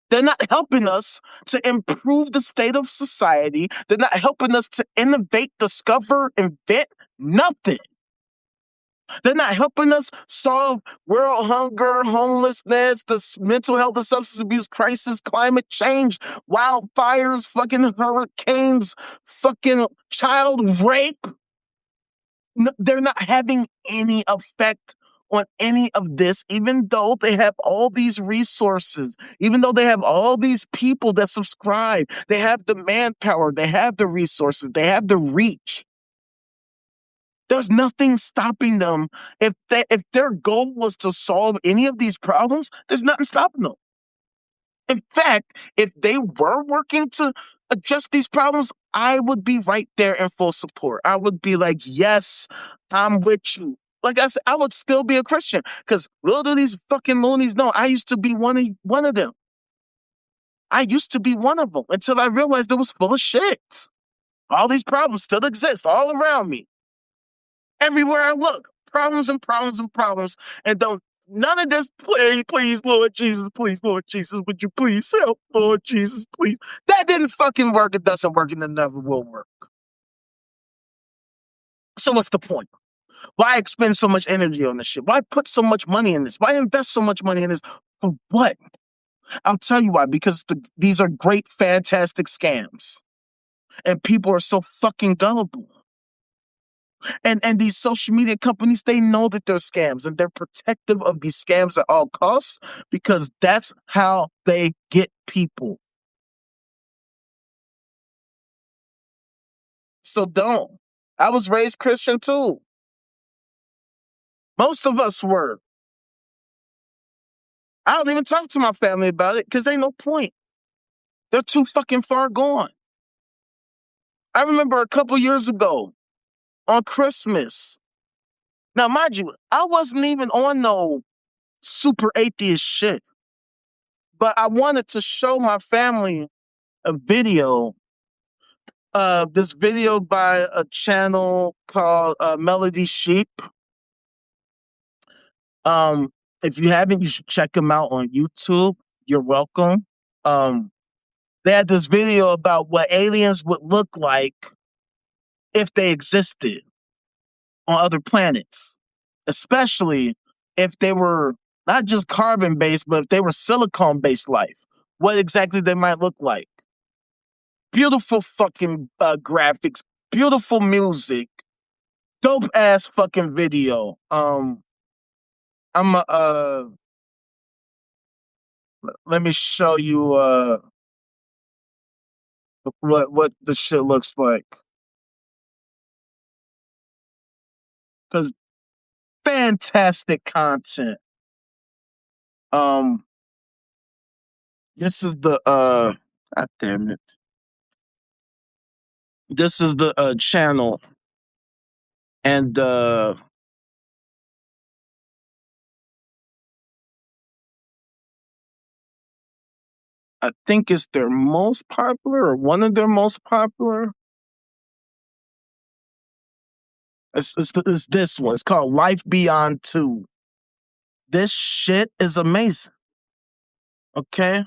They're not helping us to improve the state of society. They're not helping us to innovate, discover, invent nothing. They're not helping us solve world hunger, homelessness, the mental health and substance abuse crisis, climate change, wildfires, fucking hurricanes, fucking child rape. They're not having any effect on any of this, even though they have all these resources, even though they have all these people that subscribe, they have the manpower, they have the resources, they have the reach. There's nothing stopping them. If their goal was to solve any of these problems, there's nothing stopping them. In fact, if they were working to adjust these problems, I would be right there in full support. I would be like, yes, I'm with you. Like I said, I would still be a Christian because little do these fucking loonies know, I used to be one of them. I used to be one of them until I realized it was full of shit. All these problems still exist all around me. Everywhere I look, problems and problems and problems, and don't none of this. Please, Lord Jesus, please, Lord Jesus, would you please help, Lord Jesus, please? That didn't fucking work. It doesn't work, and it never will work. So what's the point? Why expend so much energy on this shit? Why put so much money in this? Why invest so much money in this? For what? I'll tell you why. Because these are great, fantastic scams, and people are so fucking gullible. And these social media companies, they know that they're scams and they're protective of these scams at all costs because that's how they get people. So don't. I was raised Christian too. Most of us were. I don't even talk to my family about it because ain't no point. They're too fucking far gone. I remember a couple years ago on Christmas. Now, mind you, I wasn't even on no super atheist shit, but I wanted to show my family a video, this video by a channel called Melody Sheep. Um, if you haven't, you should check them out on YouTube. You're welcome. They had this video about what aliens would look like if they existed on other planets, especially if they were not just carbon based, but if they were silicone based life, what exactly they might look like. Beautiful fucking graphics, beautiful music, dope ass fucking video. I'm let me show you what the shit looks like. Cause fantastic content. Um, this is the God damn it. This is the channel, and I think it's their most popular or one of their most popular. It's this one. It's called Life Beyond 2. This shit is amazing. Okay?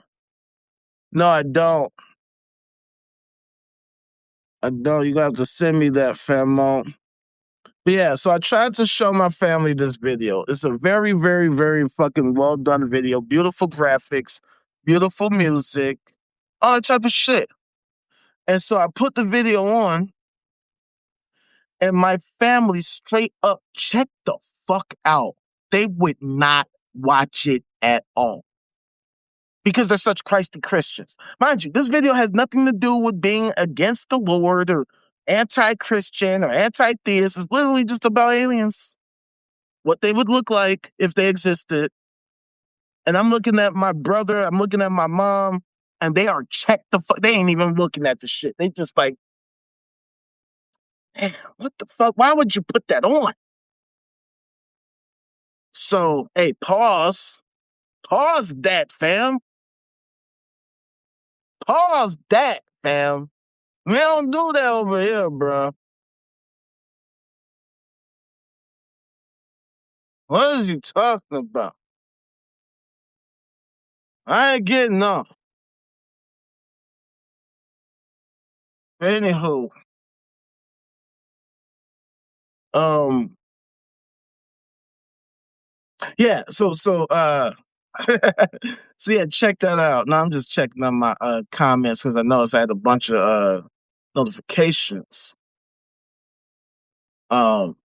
No, I don't. I don't. You're gonna have to send me that, famo. But yeah, so I tried to show my family this video. It's a very, very, very fucking well done video. Beautiful graphics, beautiful music, all that type of shit. And so I put the video on, and my family straight up checked the fuck out. They would not watch it at all because they're such Christy Christians. Mind you, this video has nothing to do with being against the Lord or anti-Christian or anti-theist. It's literally just about aliens, what they would look like if they existed. And I'm looking at my brother, I'm looking at my mom, and they are checked the fuck. They ain't even looking at the shit. They just like, damn, what the fuck? Why would you put that on? So, hey, pause. Pause that, fam. Pause that, fam. We don't do that over here, bro. What is you talking about? I ain't getting up. Anywho, um, yeah. So yeah, check that out. Now I'm just checking on my comments because I noticed I had a bunch of notifications. Um,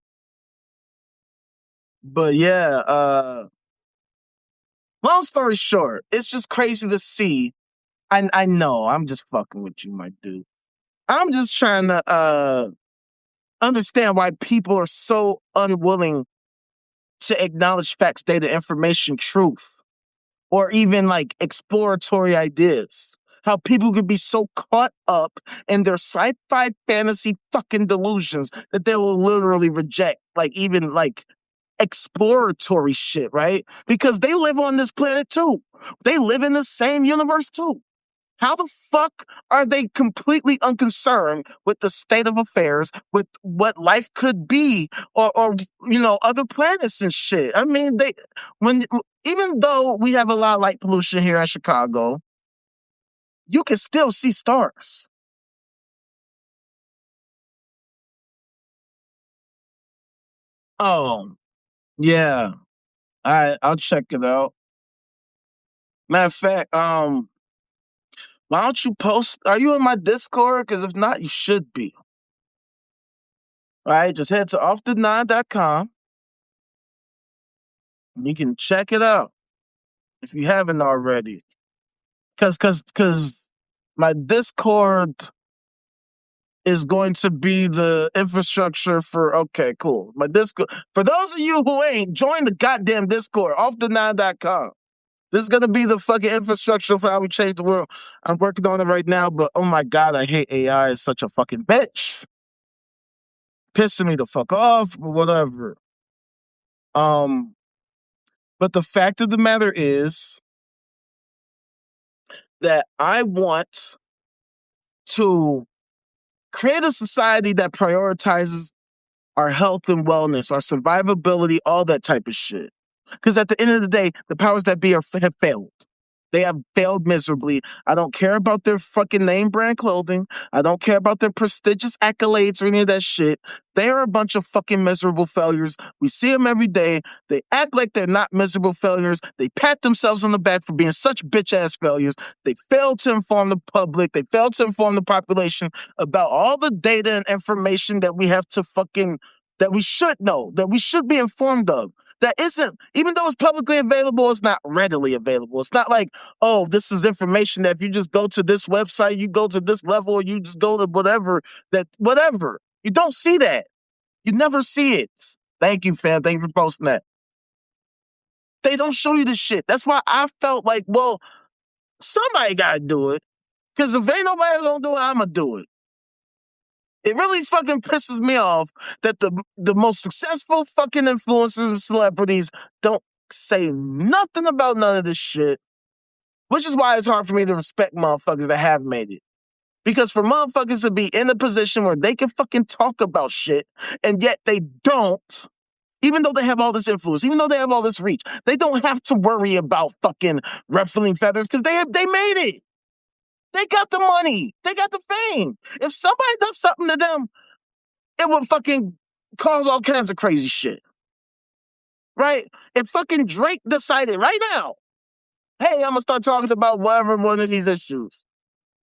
but yeah, long story short, it's just crazy to see. I know I'm just fucking with you, my dude. I'm just trying to understand why people are so unwilling to acknowledge facts, data, information, truth, or even like exploratory ideas. How people could be so caught up in their sci-fi fantasy fucking delusions that they will literally reject like even like exploratory shit, right? Because they live on this planet too. They live in the same universe too. How the fuck are they completely unconcerned with the state of affairs, with what life could be, or other planets and shit? I mean, when even though we have a lot of light pollution here in Chicago, you can still see stars. Oh, yeah. I'll check it out. Matter of fact, why don't you post? Are you in my Discord? Because if not, you should be. All right, just head to offtheNine.com. And you can check it out if you haven't already. Because my Discord is going to be the infrastructure for. Okay, cool. My Discord. For those of you who ain't, join the goddamn Discord. OfftheNine.com. This is gonna be the fucking infrastructure for how we change the world. I'm working on it right now, but oh my god, I hate AI. It's such a fucking bitch. Pissing me the fuck off, or whatever. But the fact of the matter is that I want to create a society that prioritizes our health and wellness, our survivability, all that type of shit. Because at the end of the day, the powers that be have failed. They have failed miserably. I don't care about their fucking name brand clothing. I don't care about their prestigious accolades or any of that shit. They are a bunch of fucking miserable failures. We see them every day. They act like they're not miserable failures. They pat themselves on the back for being such bitch ass failures. They fail to inform the public. They fail to inform the population about all the data and information that we have to fucking, that we should know, that we should be informed of. That isn't, even though it's publicly available, it's not readily available. It's not like, oh, this is information that if you just go to this website, you go to this level, or you just go to whatever. You don't see that. You never see it. Thank you, fam. Thank you for posting that. They don't show you the shit. That's why I felt like, well, somebody got to do it. Because if ain't nobody going to do it, I'm going to do it. It really fucking pisses me off that the most successful fucking influencers and celebrities don't say nothing about none of this shit. Which is why it's hard for me to respect motherfuckers that have made it. Because for motherfuckers to be in a position where they can fucking talk about shit and yet they don't, even though they have all this influence, even though they have all this reach, they don't have to worry about fucking ruffling feathers because they made it. They got the money. They got the fame. If somebody does something to them, it would fucking cause all kinds of crazy shit. Right? If fucking Drake decided right now, hey, I'm gonna start talking about whatever one of these issues,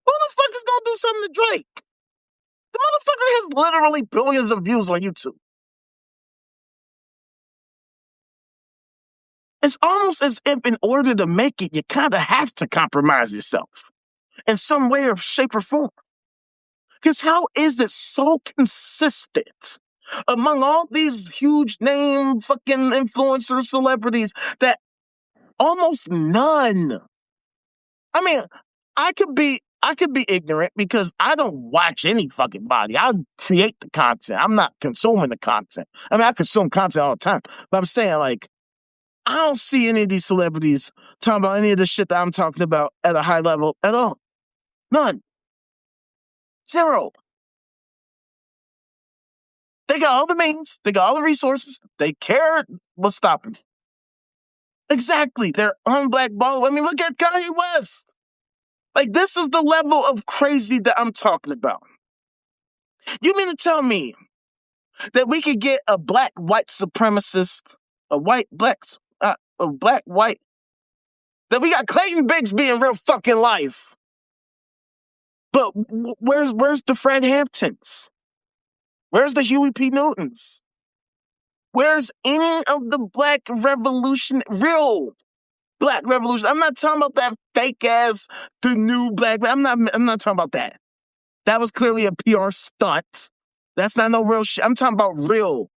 who the fuck is gonna do something to Drake? The motherfucker has literally billions of views on YouTube. It's almost as if in order to make it, you kind of have to compromise yourself in some way or shape or form. Because how is it so consistent among all these huge name fucking influencer celebrities that almost none? I mean, I could be ignorant because I don't watch any fucking body. I create the content. I'm not consuming the content. I mean, I consume content all the time. But I'm saying, like, I don't see any of these celebrities talking about any of the shit that I'm talking about at a high level at all. None. Zero. They got all the means. They got all the resources. They care what's stopping. Exactly. They're unblackballed. I mean, look at Kanye West. Like, this is the level of crazy that I'm talking about. You mean to tell me that we could get a black white supremacist, a black white, that we got Clayton Bigsby in real fucking life? But where's the Fred Hamptons? Where's the Huey P. Newtons? Where's any of the black revolution, real black revolution? I'm not talking about that fake ass, the new black. I'm not talking about that. That was clearly a PR stunt. That's not no real shit. I'm talking about real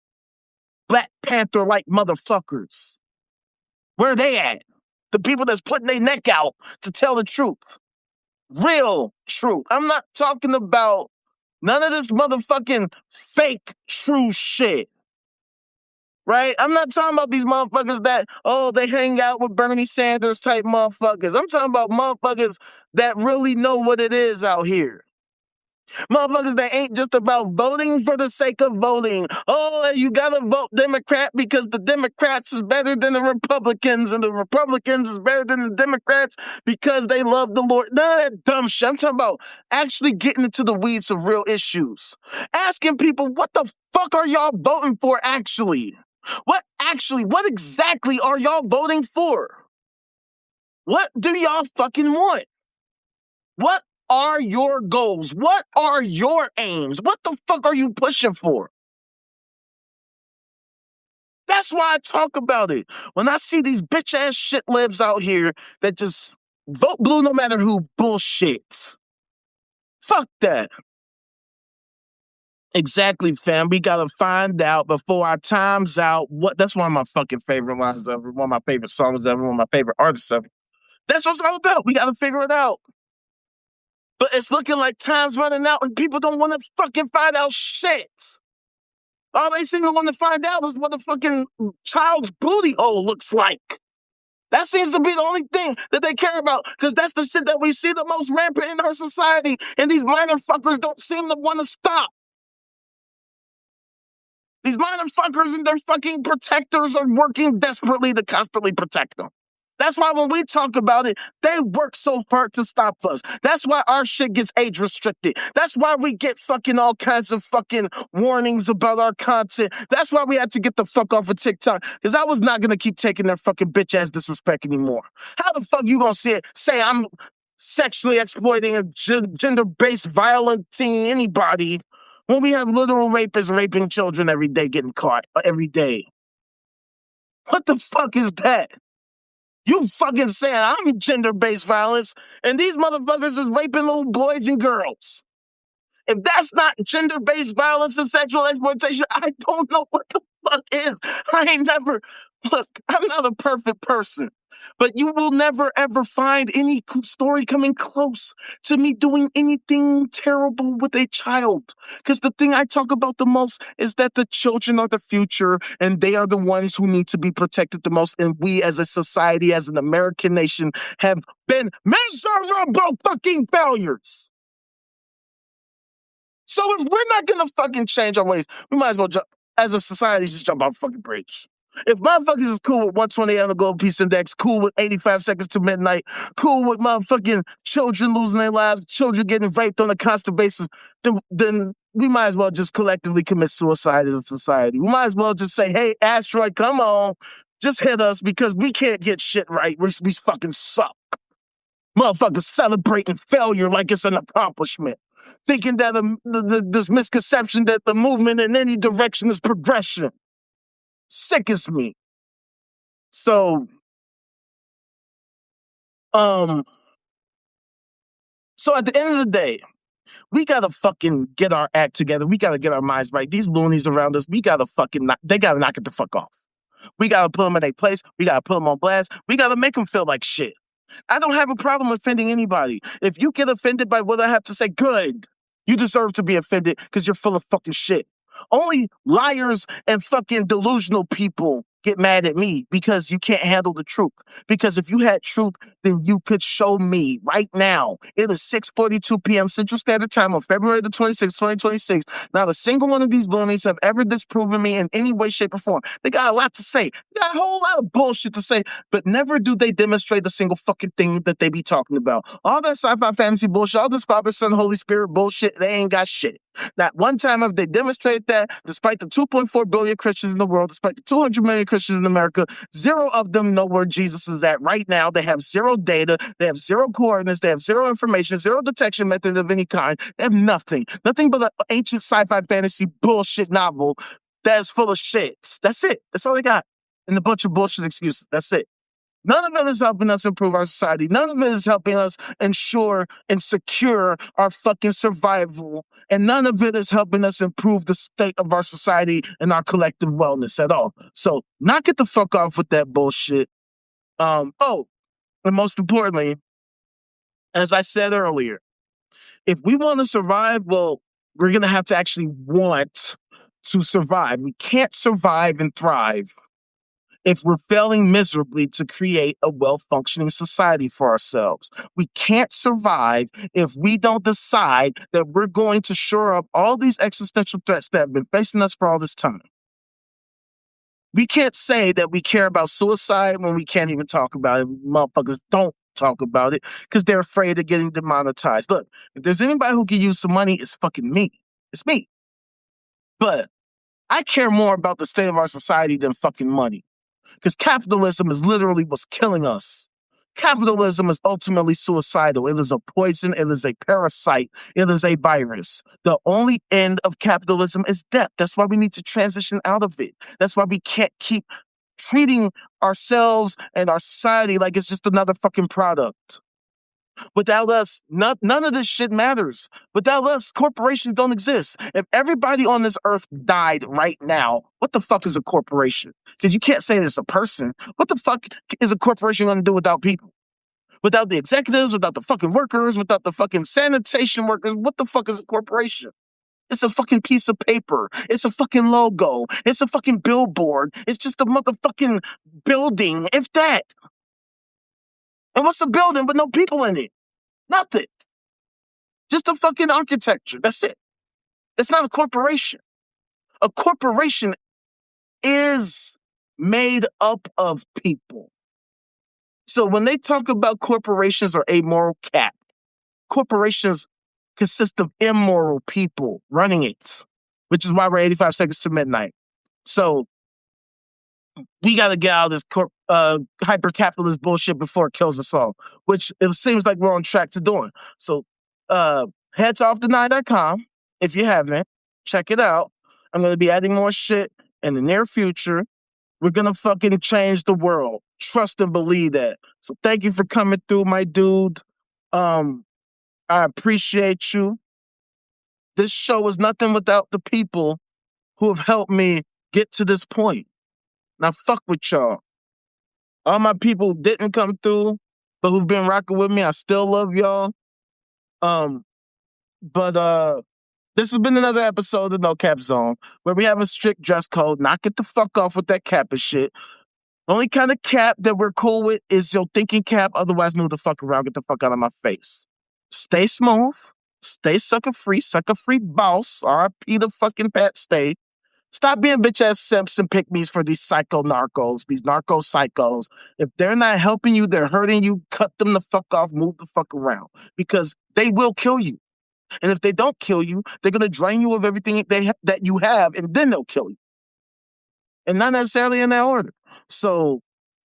Black Panther-like motherfuckers. Where are they at? The people that's putting their neck out to tell the truth. Real truth. I'm not talking about none of this motherfucking fake true shit. Right? I'm not talking about these motherfuckers that, they hang out with Bernie Sanders type motherfuckers. I'm talking about motherfuckers that really know what it is out here. Motherfuckers that ain't just about voting for the sake of voting. Oh, you gotta vote Democrat because the Democrats is better than the Republicans, and the Republicans is better than the Democrats because they love the Lord. None of that dumb shit. I'm talking about actually getting into the weeds of real issues. Asking people, what the fuck are y'all voting for actually? What exactly are y'all voting for? What do y'all fucking want? What are your goals? What are your aims? What the fuck are you pushing for? That's why I talk about it. When I see these bitch ass shit libs out here that just vote blue no matter who bullshits. Fuck that. Exactly, fam. We gotta find out before our time's out. That's one of my fucking favorite lines ever. One of my favorite songs ever. One of my favorite artists ever. That's what it's all about. We gotta figure it out. But it's looking like time's running out and people don't want to fucking find out shit. All they seem to want to find out is what the fucking child's booty hole looks like. That seems to be the only thing that they care about, because that's the shit that we see the most rampant in our society, and these minor fuckers don't seem to want to stop. These minor fuckers and their fucking protectors are working desperately to constantly protect them. That's why when we talk about it, they work so hard to stop us. That's why our shit gets age restricted. That's why we get fucking all kinds of fucking warnings about our content. That's why we had to get the fuck off of TikTok, because I was not going to keep taking their fucking bitch ass disrespect anymore. How the fuck you going to say I'm sexually exploiting and gender-based violenting anybody when we have literal rapists raping children every day getting caught every day? What the fuck is that? You fucking saying I'm gender-based violence, and these motherfuckers is raping little boys and girls. If that's not gender-based violence and sexual exploitation, I don't know what the fuck is. Look, I'm not a perfect person. But you will never ever find any story coming close to me doing anything terrible with a child. Because the thing I talk about the most is that the children are the future and they are the ones who need to be protected the most. And we as a society, as an American nation, have been miserable fucking failures. So if we're not gonna fucking change our ways, we might as well, as a society, just jump off a fucking bridge. If motherfuckers is cool with 128 on the Gold Peace Index, cool with 85 seconds to midnight, cool with motherfucking children losing their lives, children getting raped on a constant basis, then we might as well just collectively commit suicide as a society. We might as well just say, hey, asteroid, come on, just hit us because we can't get shit right. We fucking suck. Motherfuckers celebrating failure like it's an accomplishment. Thinking that this misconception that the movement in any direction is progression. Sickens me. So, um, so at the end of the day, we gotta fucking get our act together. We gotta get our minds right. These loonies around us, we gotta fucking they gotta knock it the fuck off. We gotta put them in their place. We gotta put them on blast. We gotta make them feel like shit. I don't have a problem offending anybody. If you get offended by what I have to say, good. You deserve to be offended because you're full of fucking shit. Only liars and fucking delusional people get mad at me because you can't handle the truth. Because if you had truth, then you could show me right now. It is 6:42 p.m. Central Standard Time on February the 26th, 2026. Not a single one of these loonies have ever disproven me in any way, shape, or form. They got a lot to say. They got a whole lot of bullshit to say, but never do they demonstrate a single fucking thing that they be talking about. All that sci-fi fantasy bullshit, all this Father, Son, Holy Spirit bullshit, they ain't got shit. Not one time have they demonstrated that, despite the 2.4 billion Christians in the world, despite the 200 million Christians in America, zero of them know where Jesus is at right now. They have zero data. They have zero coordinates. They have zero information, zero detection method of any kind. They have nothing. Nothing but an ancient sci-fi fantasy bullshit novel that is full of shit. That's it. That's all they got. And a bunch of bullshit excuses. That's it. None of it is helping us improve our society. None of it is helping us ensure and secure our fucking survival. And none of it is helping us improve the state of our society and our collective wellness at all. So knock it the fuck off with that bullshit. And most importantly, as I said earlier, if we want to survive, well, we're going to have to actually want to survive. We can't survive and thrive if we're failing miserably to create a well-functioning society for ourselves. We can't survive if we don't decide that we're going to shore up all these existential threats that have been facing us for all this time. We can't say that we care about suicide when we can't even talk about it. Motherfuckers don't talk about it because they're afraid of getting demonetized. Look, if there's anybody who can use some money, it's fucking me. It's me. But I care more about the state of our society than fucking money. Because capitalism is literally what's killing us. Capitalism is ultimately suicidal. It is a poison. It is a parasite. It is a virus. The only end of capitalism is death. That's why we need to transition out of it. That's why we can't keep treating ourselves and our society like it's just another fucking product. Without us, none of this shit matters. Without us, corporations don't exist. If everybody on this earth died right now, what the fuck is a corporation? Because you can't say it's a person. What the fuck is a corporation going to do without people? Without the executives, without the fucking workers, without the fucking sanitation workers, what the fuck is a corporation? It's a fucking piece of paper. It's a fucking logo. It's a fucking billboard. It's just a motherfucking building, if that. And what's a building with no people in it? Nothing. Just a fucking architecture. That's it. It's not a corporation. A corporation is made up of people. So when they talk about corporations or amoral cat, corporations consist of immoral people running it, which is why we're 85 seconds to midnight. So we got to get out of this hyper-capitalist bullshit before it kills us all, which it seems like we're on track to doing. So head to offthenight.com if you haven't. Check it out. I'm going to be adding more shit in the near future. We're going to fucking change the world. Trust and believe that. So thank you for coming through, my dude. I appreciate you. This show is nothing without the people who have helped me get to this point. Now fuck with y'all. All my people who didn't come through, but who've been rocking with me, I still love y'all. But this has been another episode of No Cap Zone, where we have a strict dress code. Not get the fuck off with that cap and shit. The only kind of cap that we're cool with is your thinking cap. Otherwise, move the fuck around. Get the fuck out of my face. Stay smooth. Stay sucker free boss. R.I.P. the fucking Pat Stay. Stop being bitch ass simps and pick me's for these psycho narcos, these narco psychos. If they're not helping you, they're hurting you, cut them the fuck off, move the fuck around. Because they will kill you. And if they don't kill you, they're going to drain you of everything that you have, and then they'll kill you. And not necessarily in that order. So,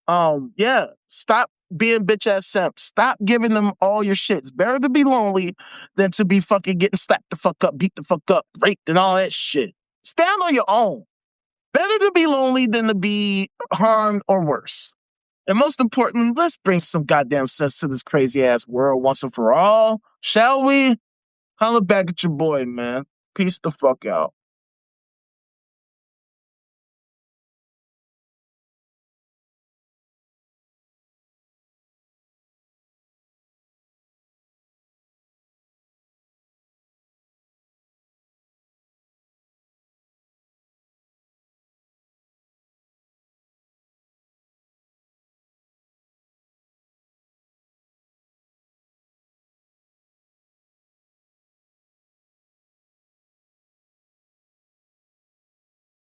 yeah, stop being bitch ass simps. Stop giving them all your shit. It's better to be lonely than to be fucking getting slapped the fuck up, beat the fuck up, raped, and all that shit. Stand on your own. Better to be lonely than to be harmed or worse. And most importantly, let's bring some goddamn sense to this crazy ass world once and for all. Shall we? Holla back at your boy, man. Peace the fuck out.